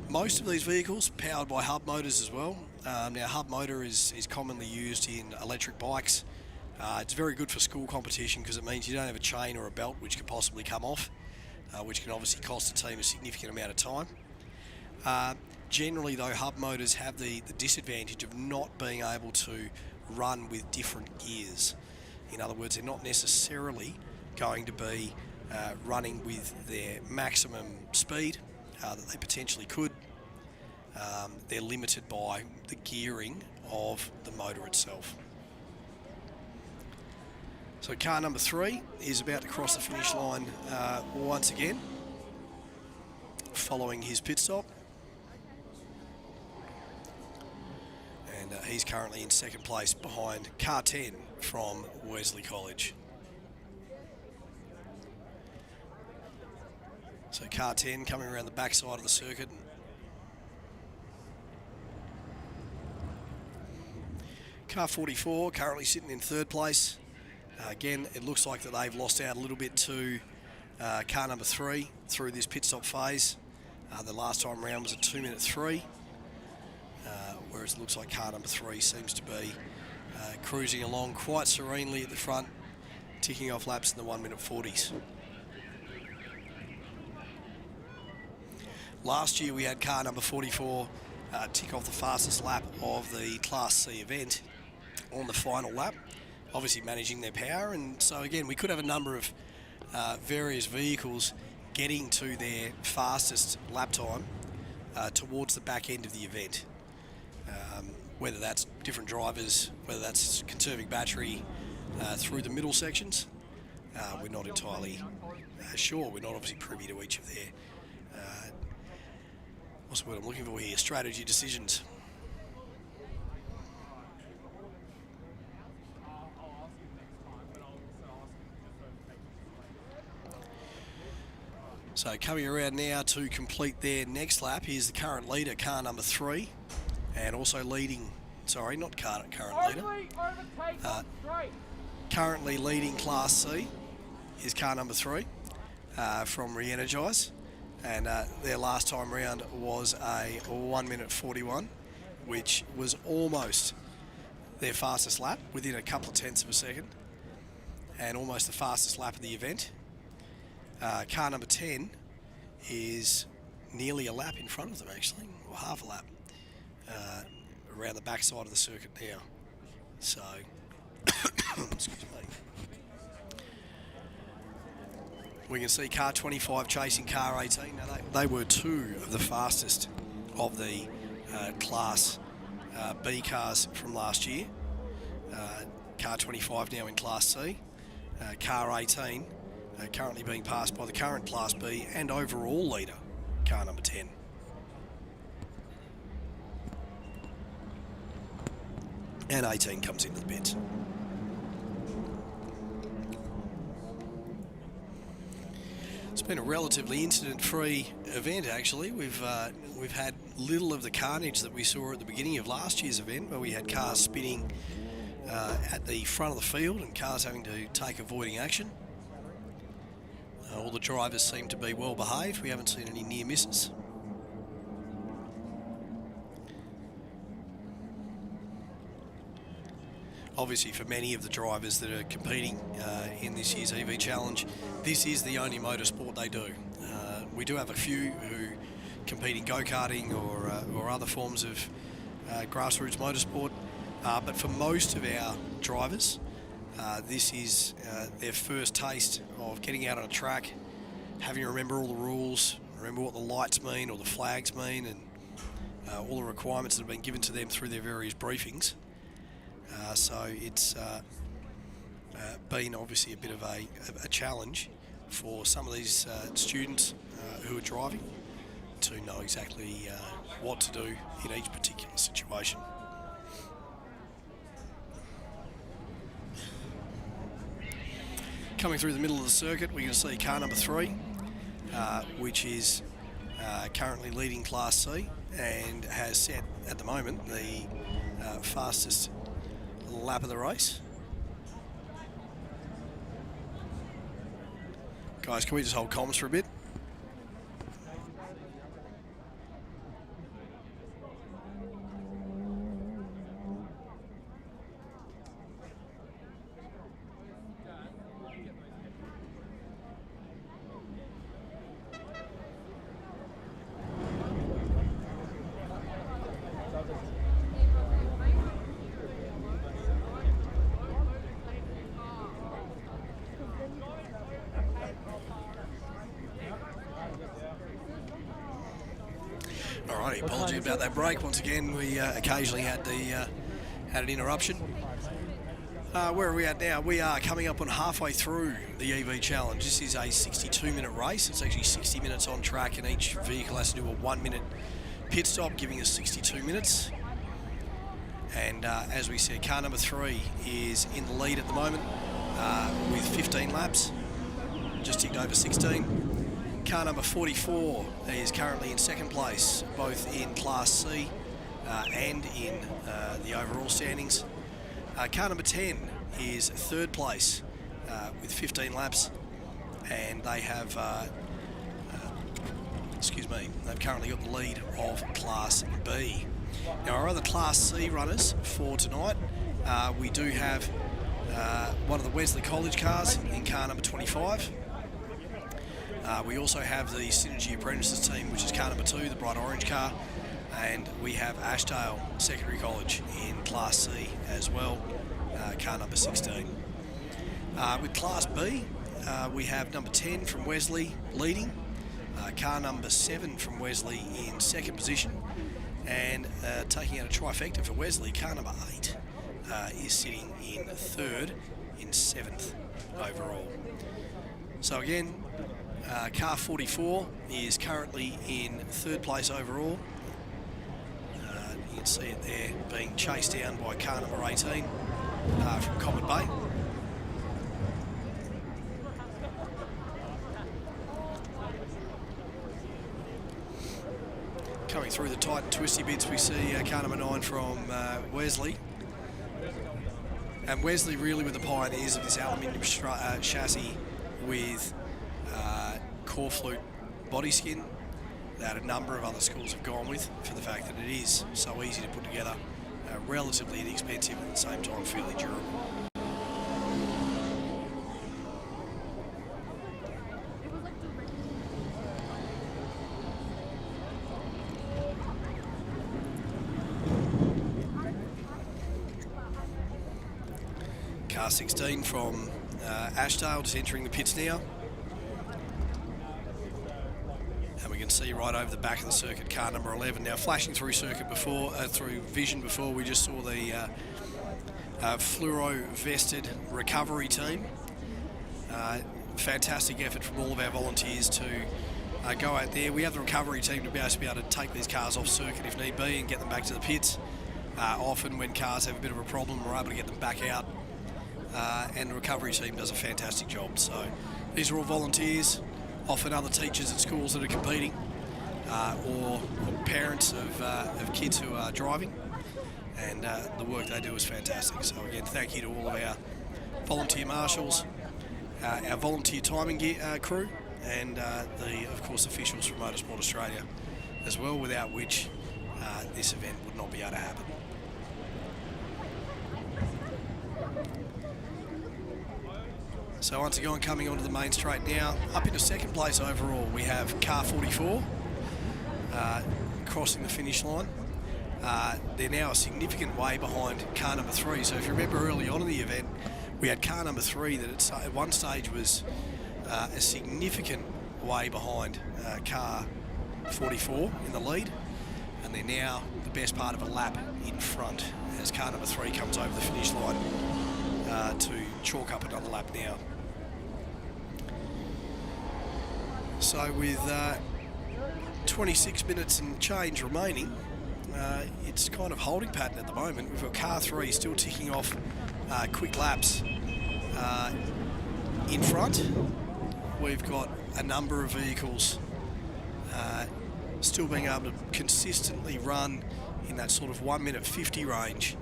Most of these vehicles powered by hub motors as well. Now hub motor is commonly used in electric bikes. It's very good for school competition because it means you don't have a chain or a belt which could possibly come off, which can obviously cost the team a significant amount of time. Generally though, hub motors have the disadvantage of not being able to run with different gears. In other words, they're not necessarily going to be running with their maximum speed that they potentially could. They're limited by the gearing of the motor itself. So car number 3 is about to cross the finish line once again, following his pit stop. And he's currently in second place behind car 10 from Wesley College. So car 10 coming around the backside of the circuit. Car 44 currently sitting in third place. Again, it looks like that they've lost out a little bit to car number 3 through this pit stop phase. The last time round was a 2-minute 3, whereas it looks like car number 3 seems to be cruising along quite serenely at the front, ticking off laps in the 1-minute 40s. Last year we had car number 44 tick off the fastest lap of the Class C event on the final lap, obviously managing their power. And so again, we could have a number of various vehicles getting to their fastest lap time towards the back end of the event. Whether that's different drivers, whether that's conserving battery through the middle sections, we're not entirely sure. We're not obviously privy to each of their, what's the word I'm looking for here, strategy decisions. So coming around now to complete their next lap, here's the current leader, car number 3, and also leading, sorry, not current leader, currently leading Class C is car number 3 from Re-Energize, and their last time round was a 1 minute 41, which was almost their fastest lap, within a couple of tenths of a second, and almost the fastest lap of the event. Car number 10 is nearly a lap in front of them, actually, or half a lap, around the back side of the circuit now. So, excuse me. We can see car 25 chasing car 18. Now they were 2 of the fastest of the Class B cars from last year. Car 25 now in Class C. Car 18 currently being passed by the current Class B and overall leader, car number 10. And 18 comes into the pits. It's been a relatively incident-free event, actually. We've had little of the carnage that we saw at the beginning of last year's event, where we had cars spinning at the front of the field and cars having to take avoiding action. All the drivers seem to be well behaved. We haven't seen any near misses. Obviously, for many of the drivers that are competing in this year's EV Challenge, this is the only motorsport they do. We do have a few who compete in go-karting or other forms of grassroots motorsport, but for most of our drivers, this is their first taste of getting out on a track, having to remember all the rules, remember what the lights mean or the flags mean, and all the requirements that have been given to them through their various briefings. So it's been obviously a bit of a challenge for some of these students who are driving to know exactly what to do in each particular situation. Coming through the middle of the circuit, we can see car number 3, which is currently leading Class C and has set at the moment the fastest lap of the race. Guys, can we just hold comms for a bit? Alrighty, apology about that break. Once again, we occasionally had an interruption. Where are we at now? We are coming up on halfway through the EV Challenge. This is a 62-minute race. It's actually 60 minutes on track, and each vehicle has to do a 1-minute pit stop, giving us 62 minutes. And as we said, car number 3 is in the lead at the moment with 15 laps, just ticked over 16. Car number 44 is currently in second place, both in Class C and in the overall standings. Car number 10 is third place with 15 laps, and they have, they've currently got the lead of Class B. Now, our other Class C runners for tonight, we do have one of the Wesley College cars in car number 25. We also have the Synergy Apprentices team, which is car number 2, the bright orange car, and we have Ashdale Secondary College in Class C as well, car number 16. With Class B, we have number 10 from Wesley leading, car number 7 from Wesley in second position, and taking out a trifecta for Wesley, car number 8 is sitting in third in 7th overall. So again, car 44 is currently in third place overall. You can see it there being chased down by car number 18 from Comet Bay. Coming through the tight and twisty bits, we see car number 9 from Wesley. And Wesley really were the pioneers of this aluminium chassis with core flute body skin that a number of other schools have gone with, for the fact that it is so easy to put together, relatively inexpensive, at the same time fairly durable. Car 16 from Ashdale just entering the pits now. And we can see right over the back of the circuit car number 11 now flashing through circuit before, through vision before. We just saw the fluoro vested recovery team. Fantastic effort from all of our volunteers to go out there. We have the recovery team to be able to take these cars off circuit if need be and get them back to the pits. Often when cars have a bit of a problem, we're able to get them back out. And the recovery team does a fantastic job. So these are all volunteers, often other teachers at schools that are competing, or parents of kids who are driving, and the work they do is fantastic. So again, thank you to all of our volunteer marshals, our volunteer timing crew, and of course officials from Motorsport Australia as well, without which this event would not be able to happen. So once again, coming onto the main straight now, up into second place overall, we have car 44 crossing the finish line. They're now a significant way behind car number 3. So if you remember early on in the event, we had car number 3 that at one stage was a significant way behind car 44 in the lead, and they're now the best part of a lap in front as car number 3 comes over the finish line to chalk up another lap now. So with 26 minutes and change remaining, it's kind of holding pattern at the moment. We've got car 3 still ticking off quick laps in front. We've got a number of vehicles still being able to consistently run in that sort of 1 minute 50 range,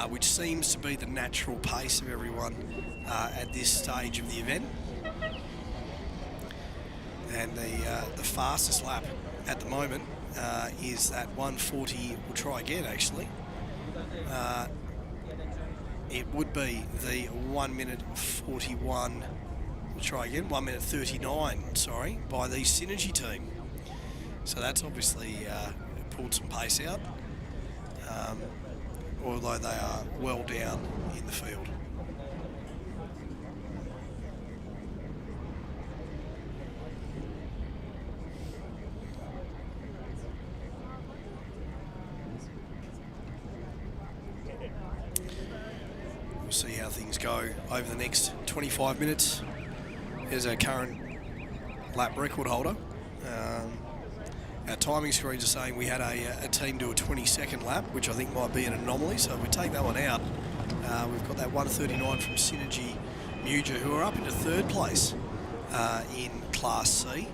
which seems to be the natural pace of everyone at this stage of the event. And the fastest lap at the moment is that 1:40. We'll try again actually. It would be the 1 minute 41. We'll try again. 1 minute 39. Sorry, by the Synergy team. So that's obviously pulled some pace out, although they are well down in the field. We'll see how things go over the next 25 minutes. Here's our current lap record holder. Our timing screens are saying we had a team do a 22nd lap, which I think might be an anomaly, so if we take that one out, we've got that 1:39 from Synergy Muja, who are up into third place in Class C.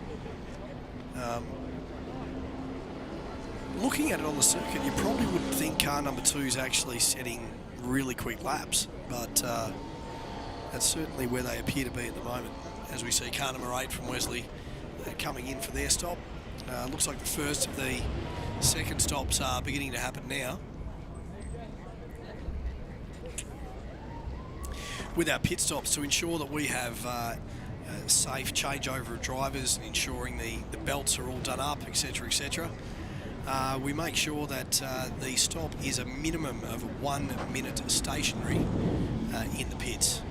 Looking at it on the circuit, you probably wouldn't think car number 2 is actually setting really quick laps, but that's certainly where they appear to be at the moment. As we see car number 8 from Wesley coming in for their stop. Looks like the first of the second stops are beginning to happen now. With our pit stops, to ensure that we have safe changeover of drivers and ensuring the belts are all done up, etc., etc., we make sure that the stop is a minimum of 1 minute stationary in the pits.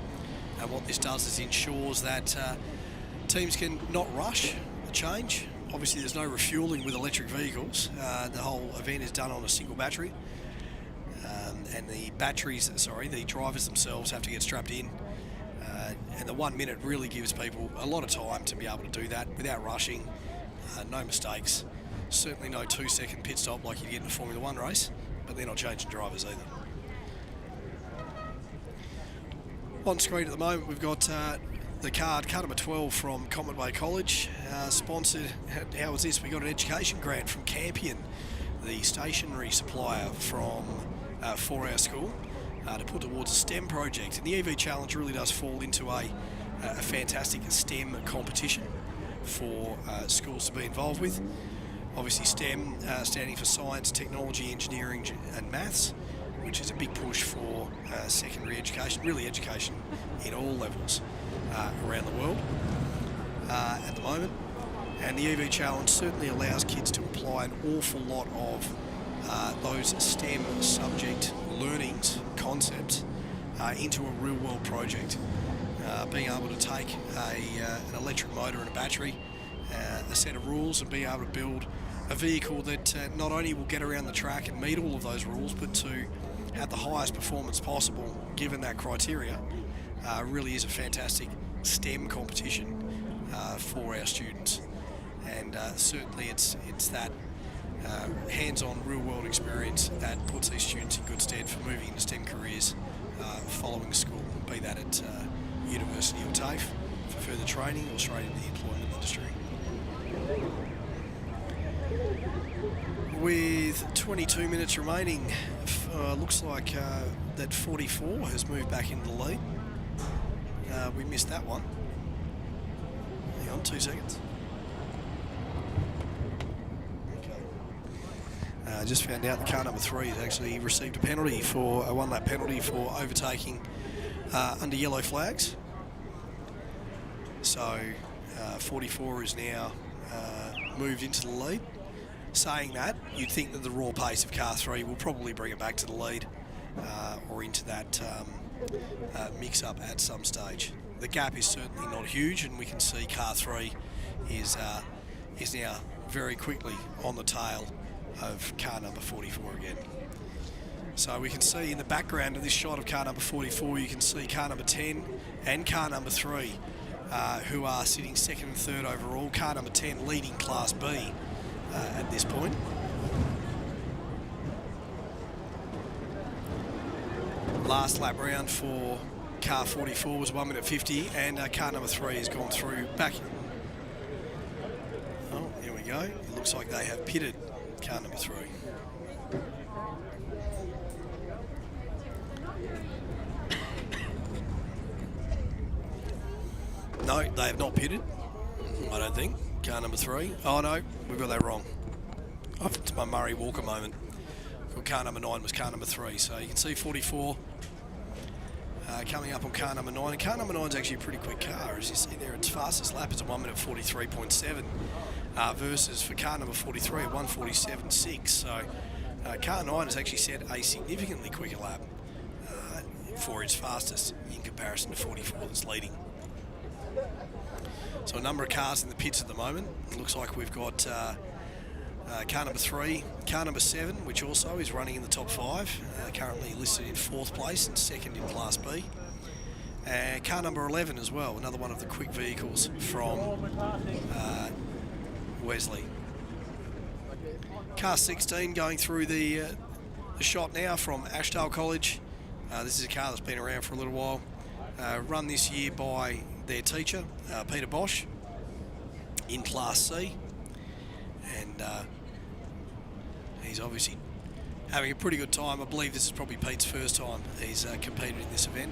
And what this does is ensures that teams can not rush the change, obviously there's no refueling with electric vehicles. The whole event is done on a single battery. And the drivers themselves have to get strapped in. And the 1 minute really gives people a lot of time to be able to do that without rushing, no mistakes. Certainly no 2-second pit stop like you get in a Formula 1 race, but they're not changing drivers either. On screen at the moment we've got the car number 12 from Comet Bay College, sponsored. How was this? We got an education grant from Campion, the stationery supplier for our school, to put towards a STEM project. And the EV Challenge really does fall into a fantastic STEM competition for schools to be involved with. Obviously STEM standing for science, technology, engineering and maths, which is a big push for secondary education, really education in all levels around the world at the moment. And the EV Challenge certainly allows kids to apply an awful lot of those STEM subject learnings, concepts, into a real world project. Being able to take an electric motor and a battery, a set of rules, and be able to build a vehicle that not only will get around the track and meet all of those rules, but to have the highest performance possible given that criteria, really is a fantastic STEM competition for our students. And certainly it's that hands-on real-world experience that puts these students in good stead for moving into STEM careers following school, be that at university or TAFE for further training or straight into the employment industry. With 22 minutes remaining, looks like that 44 has moved back into the lead. We missed that one. Hang on, 2 seconds. Just found out the car number 3 has actually received a penalty for a 1-lap penalty for overtaking under yellow flags. So 44 is now moved into the lead. Saying that, you'd think that the raw pace of car 3 will probably bring it back to the lead or into that mix-up at some stage. The gap is certainly not huge, and we can see car 3 is now very quickly on the tail of car number 44 again. So we can see in the background of this shot of car number 44, you can see car number 10 and car number 3 who are sitting second and third overall. Car number 10 leading Class B at this point. Last lap round for car 44 was 1 minute 50, and car number 3 has gone through back. Oh, here we go. It looks like they have pitted car number 3. No, they have not pitted, I don't think. Car number 3. Oh no, we've got that wrong. Oh, it's my Murray Walker moment. Car number 9 was car number 3. So you can see 44 coming up on car number 9. And car number 9 is actually a pretty quick car. As you see there, its fastest lap is a 1 minute 43.7 versus for car number 43 at 1:47.6. So car 9 has actually set a significantly quicker lap for its fastest in comparison to 44 that's leading. So a number of cars in the pits at the moment. It looks like we've got car number 3, car number 7, which also is running in the top 5, currently listed in 4th place and 2nd in Class B. And car number 11 as well, another one of the quick vehicles from Wesley. Car 16 going through the shot now from Ashdale College. This is a car that's been around for a little while. Run this year by their teacher, Peter Bosch, in Class C. And he's obviously having a pretty good time. I believe this is probably Pete's first time he's competed in this event,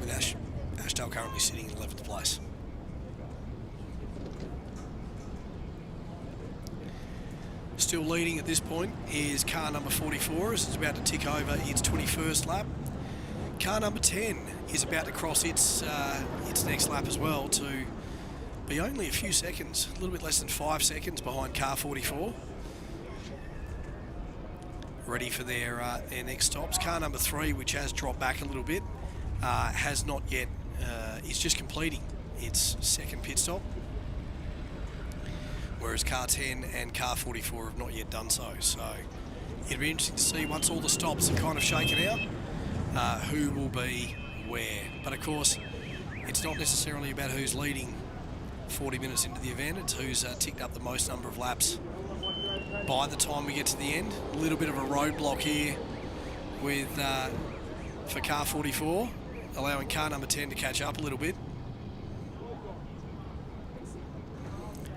with Ashdale currently sitting in 11th place. Still leading at this point is car number 44 as it's about to tick over its 21st lap. Car number 10 is about to cross its next lap as well, to be only a few seconds, a little bit less than 5 seconds behind car 44. Ready for their next stops. Car number 3, which has dropped back a little bit, has not yet, is just completing its second pit stop. whereas car 10 and car 44 have not yet done so. So it'll be interesting to see once all the stops are kind of shaken out, who will be where. But of course, it's not necessarily about who's leading 40 minutes into the event, it's who's ticked up the most number of laps by the time we get to the end. A little bit of a roadblock here with for car 44, allowing car number 10 to catch up a little bit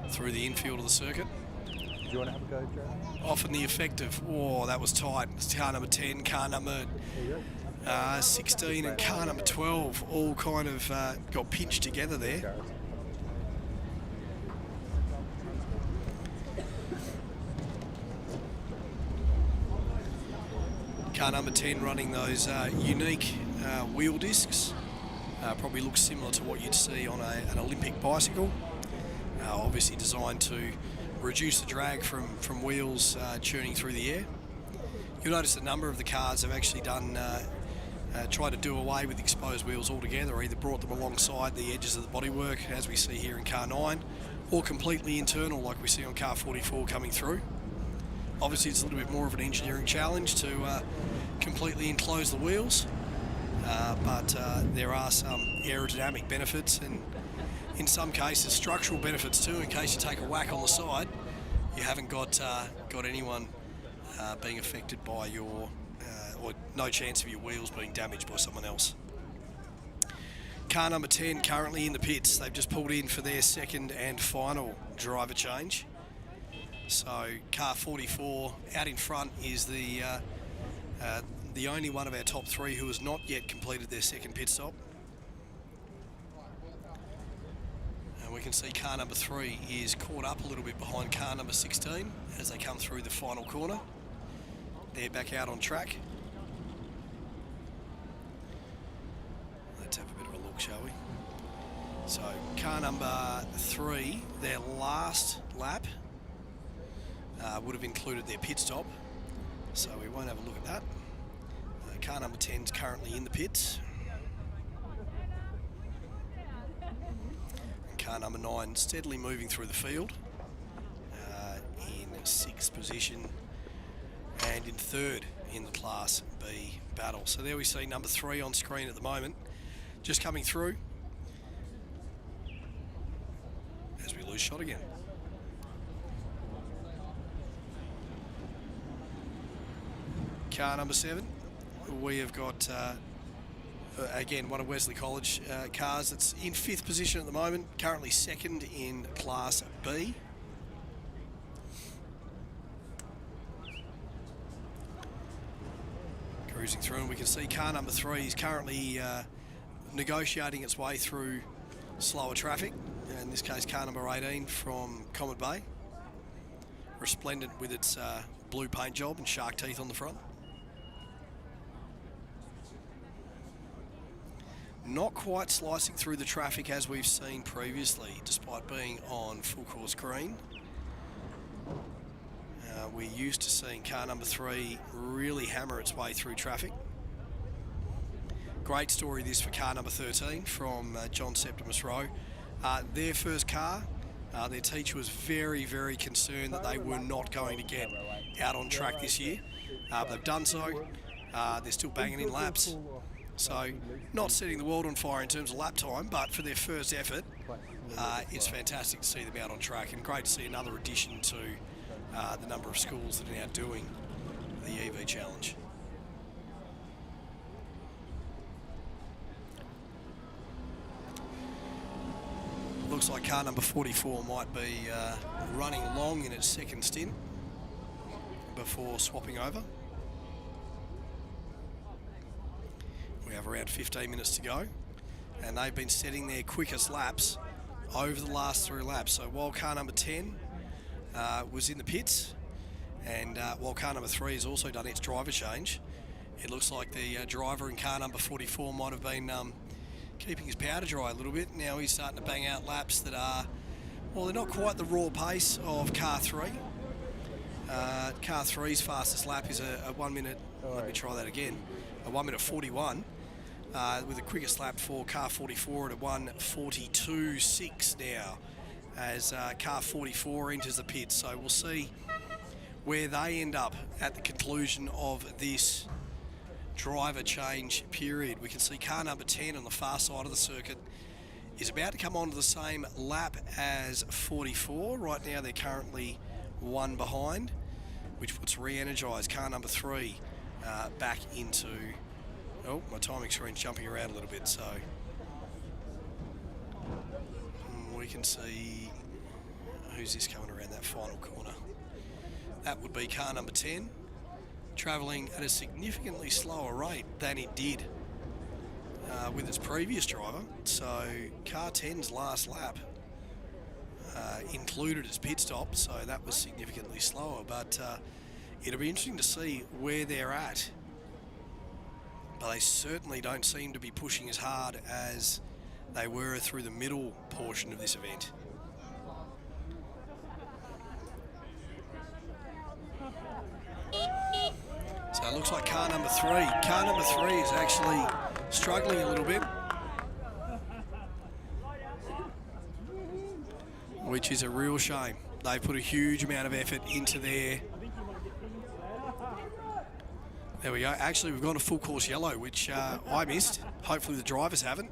through the infield of the circuit. Do you want to have a go, Joe? Often the effect of, oh, that was tight. It's car number 10, car number 16 and car number 12 all kind of got pinched together there. Car number 10 running those unique wheel discs. Probably looks similar to what you'd see on an Olympic bicycle. Obviously designed to reduce the drag from wheels churning through the air. You'll notice a number of the cars have actually done tried to do away with exposed wheels altogether, or either brought them alongside the edges of the bodywork, as we see here in car 9, or completely internal like we see on car 44 coming through. Obviously it's a little bit more of an engineering challenge to completely enclose the wheels, but there are some aerodynamic benefits and in some cases structural benefits too. In case you take a whack on the side, you haven't got anyone being affected by your or no chance of your wheels being damaged by someone else. Car number 10 currently in the pits. They've just pulled in for their second and final driver change. So car 44 out in front is the only one of our top three who has not yet completed their second pit stop. And we can see car number 3 is caught up a little bit behind car number 16 as they come through the final corner. They're back out on track. Let's have a bit of a look, shall we? So car number 3, their last lap would have included their pit stop, so we won't have a look at that. Car number 10 is currently in the pits. And car number 9 steadily moving through the field in 6th position and in 3rd in the Class B battle. So there we see number 3 on screen at the moment, just coming through as we lose shot again. Car number 7, we have got again one of Wesley College cars that's in 5th position at the moment, currently 2nd in Class B. Cruising through, and we can see car number 3 is currently negotiating its way through slower traffic. In this case, car number 18 from Comet Bay, resplendent with its blue paint job and shark teeth on the front. Not quite slicing through the traffic as we've seen previously, despite being on full course green. We're used to seeing car number 3 really hammer its way through traffic. Great story this for car number 13 from John Septimus Rowe. Their first car, their teacher was very, very concerned that they were not going to get out on track this year. They've done so. They're still banging in laps. So not setting the world on fire in terms of lap time, but for their first effort, it's fantastic to see them out on track, and great to see another addition to the number of schools that are now doing the EV Challenge. Looks like car number 44 might be running long in its second stint before swapping over. We have around 15 minutes to go, and they've been setting their quickest laps over the last 3 laps. So while car number 10 was in the pits, and while car number 3 has also done its driver change, it looks like the driver in car number 44 might have been keeping his powder dry a little bit. Now he's starting to bang out laps that are, well, they're not quite the raw pace of car 3. Car 3's fastest lap is a 1 minute, let me try that again, a 1 minute 41, with the quickest lap for car 44 at a 1:42.6 now. as car 44 enters the pit. So we'll see where they end up at the conclusion of this driver change period. We can see car number 10 on the far side of the circuit is about to come onto the same lap as 44. Right now they're currently one behind, which puts re-energised car number 3 back into... Oh, my timing screen's jumping around a little bit, so we can see who's this coming around that final corner. That would be car number 10, travelling at a significantly slower rate than it did with its previous driver. So car 10's last lap included its pit stop, so that was significantly slower, but it'll be interesting to see where they're at. But they certainly don't seem to be pushing as hard as they were through the middle portion of this event. So it looks like car number 3. Car number 3 is actually struggling a little bit, which is a real shame. They put a huge amount of effort into their... There we go. Actually, we've gone to full course yellow, which I missed. Hopefully the drivers haven't.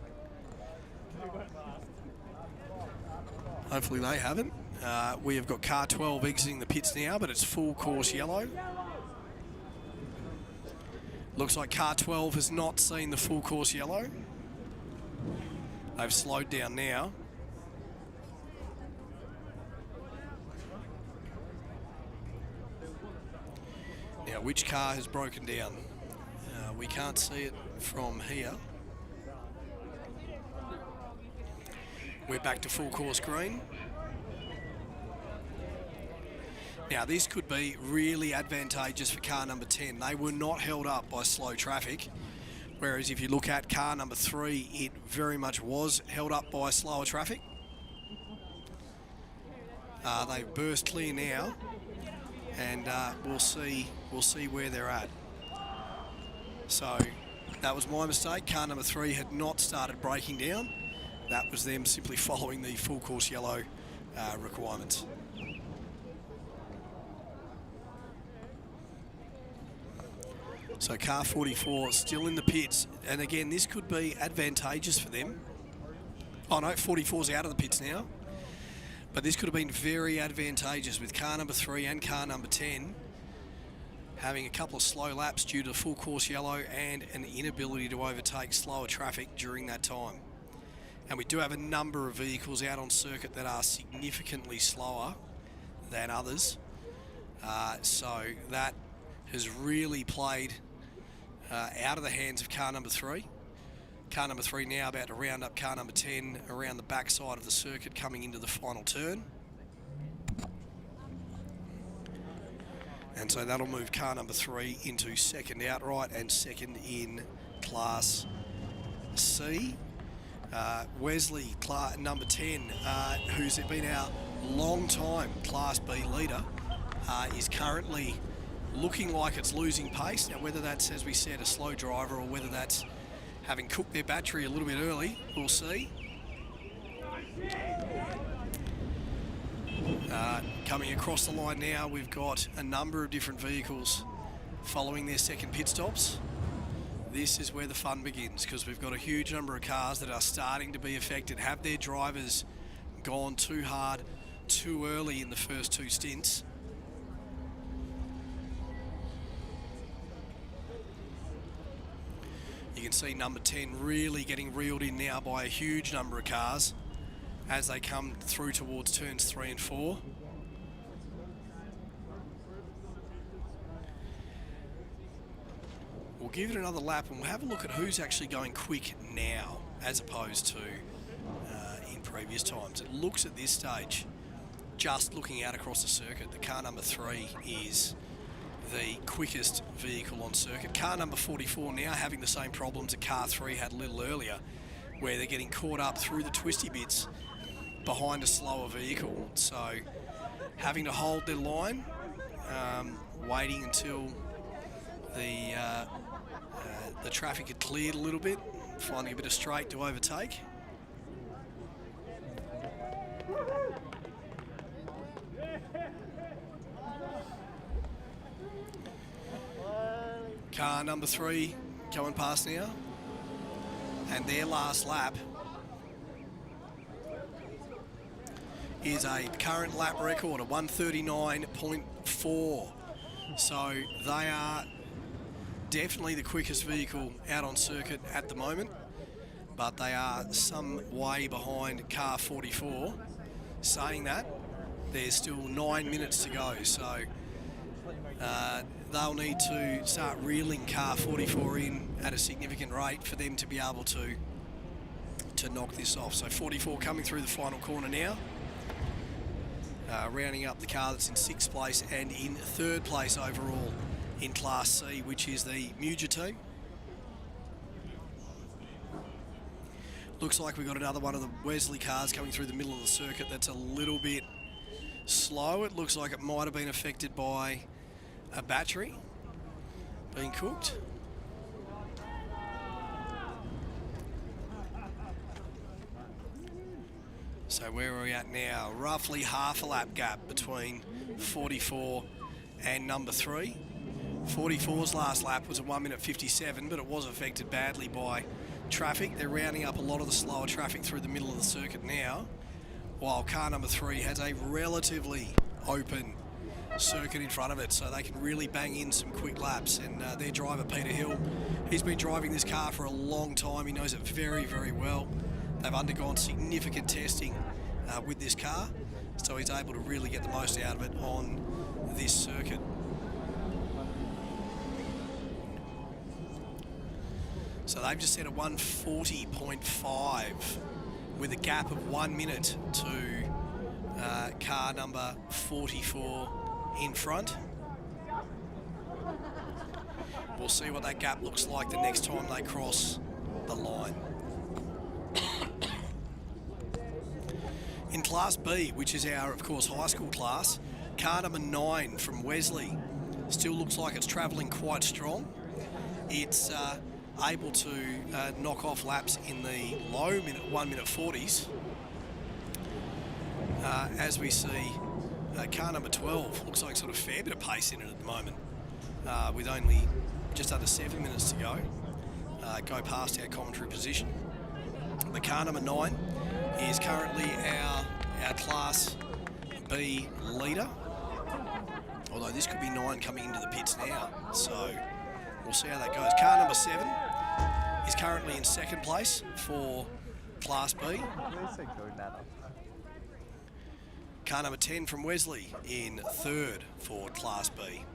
Hopefully they haven't. We have got car 12 exiting the pits now, but it's full course yellow. Looks like car 12 has not seen the full course yellow. They've slowed down now. Now, which car has broken down? We can't see it from here. We're back to full course green. Now, this could be really advantageous for car number 10. They were not held up by slow traffic, whereas if you look at car number 3, it very much was held up by slower traffic. They've burst clear now, and we'll see where they're at. So that was my mistake. Car number 3 had not started breaking down. That was them simply following the full course yellow requirements. So car 44 still in the pits, and again this could be advantageous for them. Oh no, 44's out of the pits now, but this could have been very advantageous with car number 3 and car number 10 having a couple of slow laps due to full course yellow and an inability to overtake slower traffic during that time. And we do have a number of vehicles out on circuit that are significantly slower than others, so that has really played out of the hands of car number 3. Car number 3 now about to round up car number 10 around the back side of the circuit coming into the final turn. And so that'll move car number 3 into second outright and second in Class C. Wesley, number 10, who's been our long time Class B leader, is currently looking like it's losing pace. Now, whether that's, as we said, a slow driver or whether that's having cooked their battery a little bit early, we'll see. Coming across the line now, we've got a number of different vehicles following their second pit stops. This is where the fun begins, because we've got a huge number of cars that are starting to be affected. Have their drivers gone too hard, too early in the first 2 stints? You can see number 10 really getting reeled in now by a huge number of cars as they come through towards turns 3 and 4. We'll give it another lap and we'll have a look at who's actually going quick now as opposed to in previous times. It looks at this stage, just looking out across the circuit, the car number 3 is the quickest vehicle on circuit. Car number 44 now having the same problems that car 3 had a little earlier, where they're getting caught up through the twisty bits behind a slower vehicle. So having to hold their line, waiting until the traffic had cleared a little bit, finding a bit of straight to overtake. Car number 3 coming past now. And their last lap is a current lap record of 1:39.4. So they are definitely the quickest vehicle out on circuit at the moment, but they are some way behind car 44. Saying that, there's still 9 minutes to go, so they'll need to start reeling car 44 in at a significant rate for them to be able to knock this off. So 44 coming through the final corner now, rounding up the car that's in 6th place and in 3rd place overall in Class C, which is the Muger team. Looks like we've got another one of the Wesley cars coming through the middle of the circuit that's a little bit slow. It looks like it might have been affected by a battery being cooked. So where are we at now? Roughly half a lap gap between 44 and number 3. 44's last lap was a 1:57, but it was affected badly by traffic. They're rounding up a lot of the slower traffic through the middle of the circuit now, while car number 3 has a relatively open circuit in front of it, so they can really bang in some quick laps. And their driver, Peter Hill, he's been driving this car for a long time. He knows it very, very well. They've undergone significant testing with this car, so he's able to really get the most out of it on this circuit. So they've just set a 1:40.5 with a gap of 1 minute to car number 44 in front. We'll see what that gap looks like the next time they cross the line. In Class B, which is our, of course, high school class, car number 9 from Wesley still looks like it's travelling quite strong. It's able to knock off laps in the low 1:40s. As we see, car number 12 looks like sort of a fair bit of pace in it at the moment, with only just under 7 minutes to go. Go past our commentary position. But car number 9 is currently our Class B leader, although this could be 9 coming into the pits now, so we'll see how that goes. Car number 7 is currently in 2nd place for Class B. Car number 10 from Wesley in 3rd for Class B.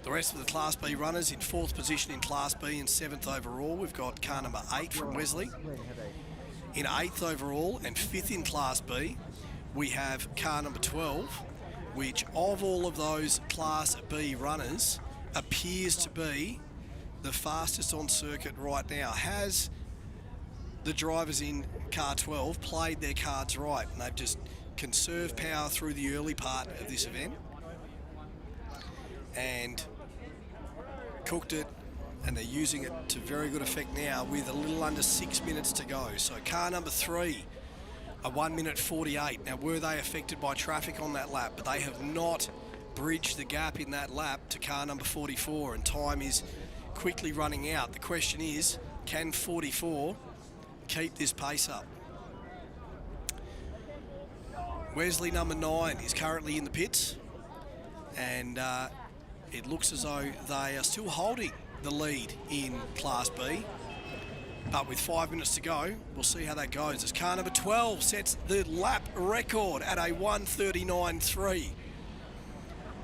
The rest of the Class B runners in 4th position in Class B and 7th overall. We've got car number 8 from Wesley in 8th overall and 5th in Class B. We have car number 12, which of all of those Class B runners appears to be the fastest on circuit right now. Has the drivers in car 12 played their cards right, and they've just conserved power through the early part of this event and cooked it, and they're using it to very good effect now with a little under 6 minutes to go. So car number 3, a 1:48. Now, were they affected by traffic on that lap? But they have not bridged the gap in that lap to car number 44, and time is quickly running out. The question is, can 44 keep this pace up? Wesley number 9 is currently in the pits, and it looks as though they are still holding the lead in Class B, but with 5 minutes to go, we'll see how that goes as car number 12 sets the lap record at a 1:39.3.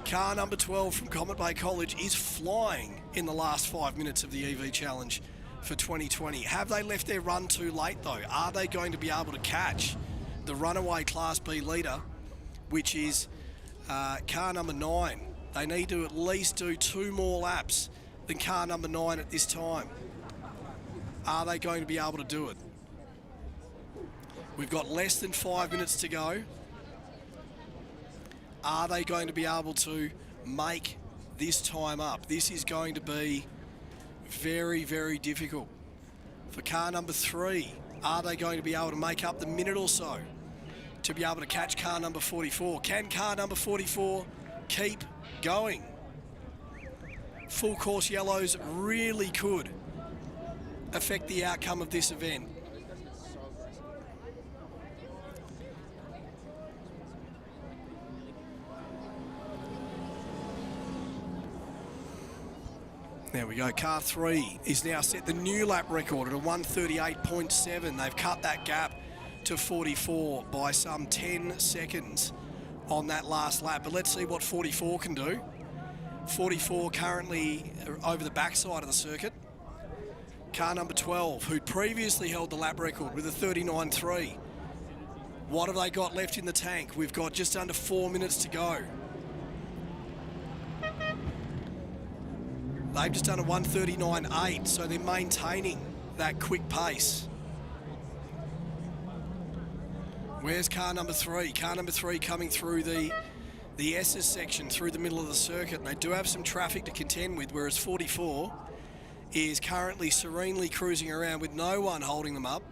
Car number 12 from Comet Bay College is flying in the last 5 minutes of the EV Challenge for 2020. Have they left their run too late though? Are they going to be able to catch the runaway Class B leader, which is car number 9? They need to at least do 2 more laps than car number 9 at this time. Are they going to be able to do it? We've got less than 5 minutes to go. Are they going to be able to make this time up? This is going to be very, very difficult. For car number 3, are they going to be able to make up the minute or so to be able to catch car number 44? Can car number 44 keep going? full course yellows really could affect the outcome of this event. There we go. Car 3 is now set the new lap record at a 1:38.7. They've cut that gap to 44 by some 10 seconds on that last lap. But let's see what 44 can do. 44 currently over the backside of the circuit. Car number 12, who previously held the lap record with a 39.3. What have they got left in the tank? We've got just under 4 minutes to go. They've just done a 1:39.8, so they're maintaining that quick pace. Where's car number 3? Car number 3 coming through the S's section through the middle of the circuit, and they do have some traffic to contend with, whereas 44 is currently serenely cruising around with no one holding them up.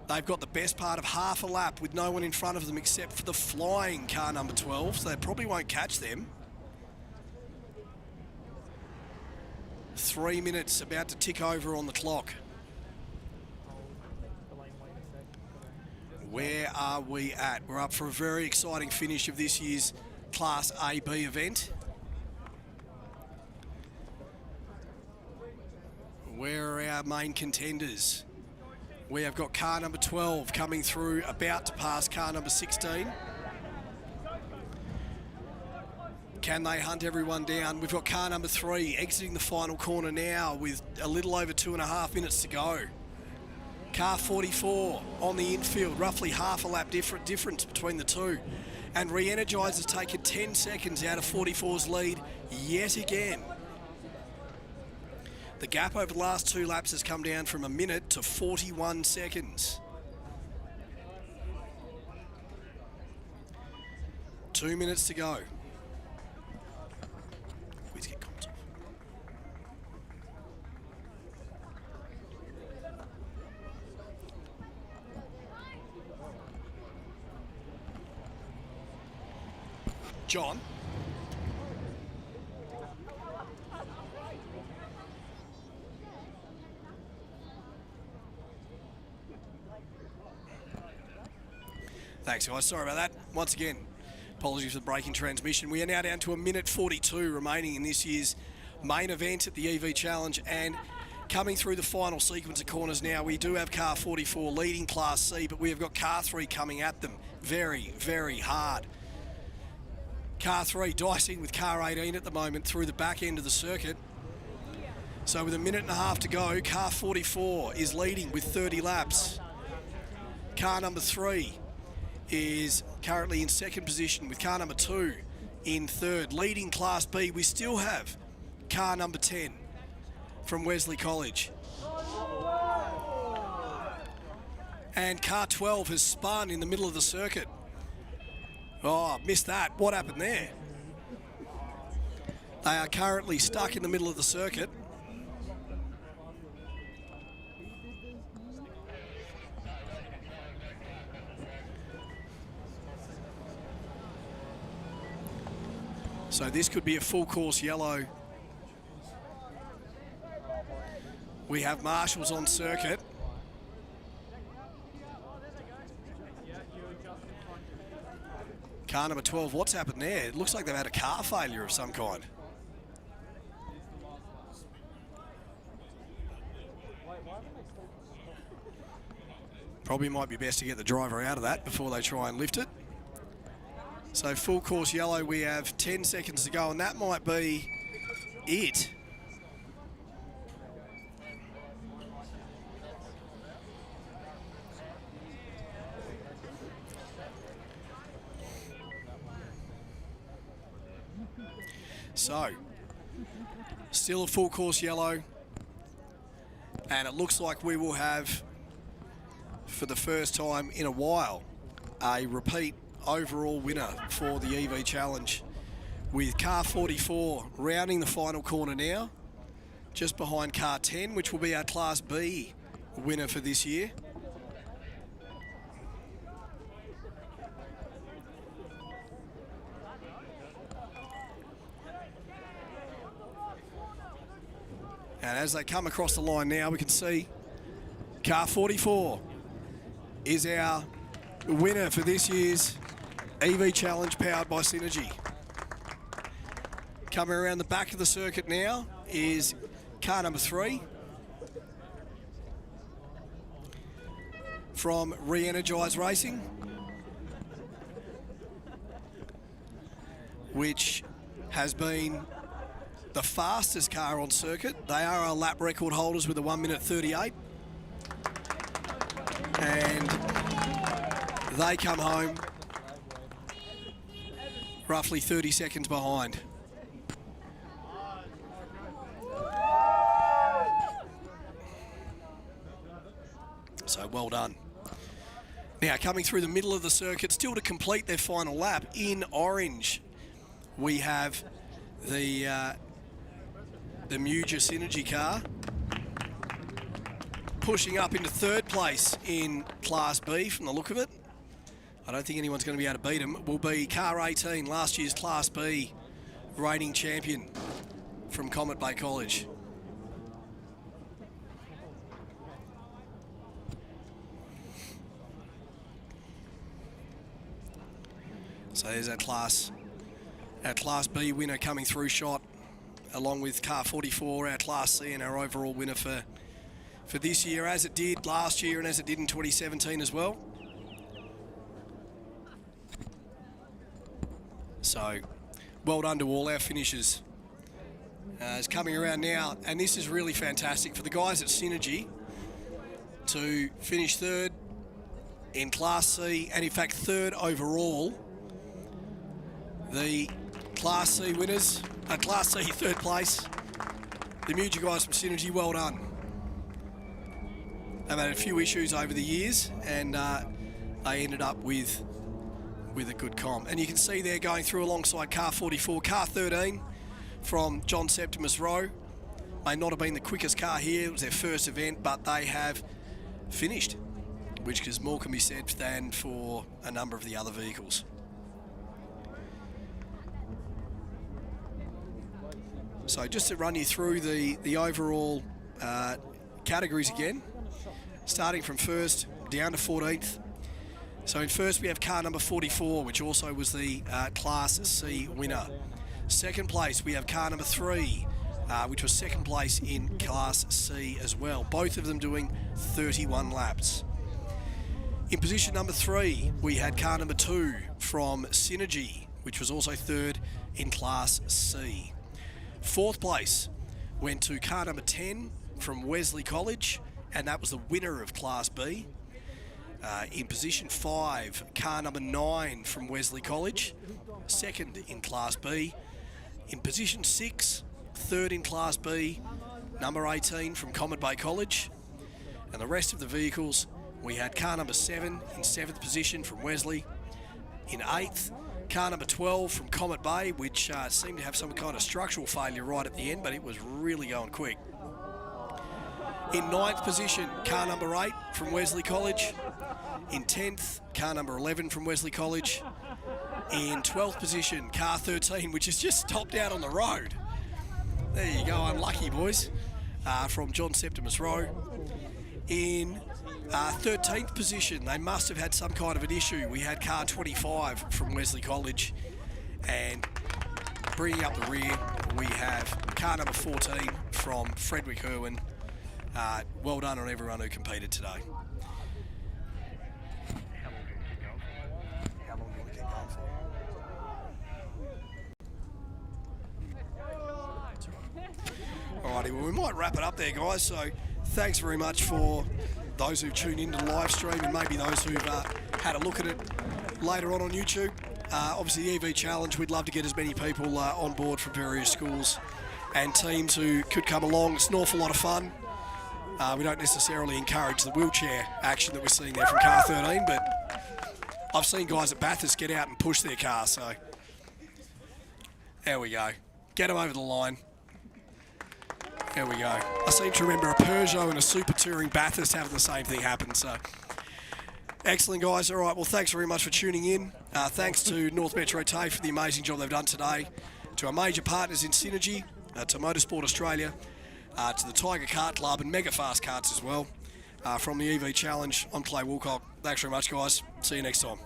They've got the best part of half a lap with no one in front of them except for the flying car number 12, so they probably won't catch them. 3 minutes about to tick over on the clock. Where are we at? We're up for a very exciting finish of this year's Class AB event. Where are our main contenders? We have got car number 12 coming through, about to pass car number 16. Can they hunt everyone down? We've got car number 3 exiting the final corner now with a little over 2.5 minutes to go. Car 44 on the infield, roughly half a lap difference between the two. And Re-Energize has taken 10 seconds out of 44's lead yet again. The gap over the last 2 laps has come down from a minute to 41 seconds. 2 minutes to go. Please get comms off. John. Thanks, guys. Sorry about that. Once again, apologies for the breaking transmission. We are now down to a minute 42 remaining in this year's main event at the EV Challenge, and coming through the final sequence of corners now, we do have car 44 leading Class C, but we have got car 3 coming at them very, very hard. Car 3 dicing with car 18 at the moment through the back end of the circuit. So with a minute and a half to go, car 44 is leading with 30 laps. Car number 3 is currently in second position with car number 2 in third. Leading Class B, we still have car number 10 from Wesley College. And car 12 has spun in the middle of the circuit. Oh, missed that. What happened there? They are currently stuck in the middle of the circuit. So this could be a full course yellow. We have marshals on circuit. Car number 12, what's happened there? It looks like they've had a car failure of some kind. Probably might be best to get the driver out of that before they try and lift it. So full course yellow, we have 10 seconds to go, and that might be it. So, still a full course yellow, and it looks like we will have, for the first time in a while, a repeat overall winner for the EV Challenge, with car 44 rounding the final corner now, just behind car 10, which will be our Class B winner for this year. as they come across the line now, we can see car 44 is our winner for this year's EV Challenge powered by Synergy. Coming around the back of the circuit now is car number 3 from Re-Energize Racing, which has been the fastest car on circuit. They are our lap record holders with a 1 minute 38. And they come home roughly 30 seconds behind. So well done. Now coming through the middle of the circuit, still to complete their final lap in orange, we have the Muja Synergy car pushing up into 3rd place in Class B from the look of it. I don't think anyone's going to be able to beat them. Will be car 18, last year's Class B reigning champion from Comet Bay College. So there's our Class B winner coming through shot, along with car 44, our Class C and our overall winner for this year, as it did last year and as it did in 2017 as well. So well done to all our finishers. It's coming around now, and this is really fantastic for the guys at Synergy to finish 3rd in Class C, and in fact 3rd overall. The Class C winners, Class C 3rd place, the Muja guys from Synergy, well done. They've had a few issues over the years, and they ended up with a good comp. And you can see there going through alongside car 44, car 13 from John Septimus Rowe. May not have been the quickest car here, it was their first event, but they have finished, which is more can be said than for a number of the other vehicles. So just to run you through the overall categories again, starting from 1st down to 14th. So in 1st we have car number 44, which also was the Class C winner. 2nd place we have car number 3, which was 2nd place in Class C as well. Both of them doing 31 laps. In position number 3 we had car number 2 from Synergy, which was also 3rd in Class C. 4th place went to car number 10 from Wesley College, and that was the winner of Class B. In position 5, car number 9 from Wesley College, 2nd in Class B. In position 6, 3rd in Class B, number 18 from Comet Bay College. And the rest of the vehicles, we had car number 7 in 7th position from Wesley. In 8th, car number 12 from Comet Bay, which seemed to have some kind of structural failure right at the end, but it was really going quick. In 9th position, car number 8 from Wesley College. In 10th, car number 11 from Wesley College. In 12th position, car 13, which has just stopped out on the road. There you go, unlucky boys, from John Septimus Rowe. In 13th position, they must have had some kind of an issue. We had car 25 from Wesley College, and bringing up the rear, we have car number 14 from Frederick Irwin. Well done on everyone who competed today. Alrighty, well we might wrap it up there, guys. So thanks very much for those who tuned into the live stream, and maybe those who've had a look at it later on YouTube. Obviously the EV Challenge, we'd love to get as many people on board from various schools and teams who could come along. It's an awful lot of fun. We don't necessarily encourage the wheelchair action that we're seeing there from car 13, but I've seen guys at Bathurst get out and push their car, so there we go. Get them over the line. There we go. I seem to remember a Peugeot and a Super Touring Bathurst having the same thing happen, so excellent, guys. All right, well, thanks very much for tuning in. Thanks to North Metro TAFE for the amazing job they've done today, to our major partners in Synergy, to Motorsport Australia, to the Tiger Kart Club and Mega Fast Karts as well. From the EV Challenge, I'm Clay Woolcock. Thanks very much, guys. See you next time.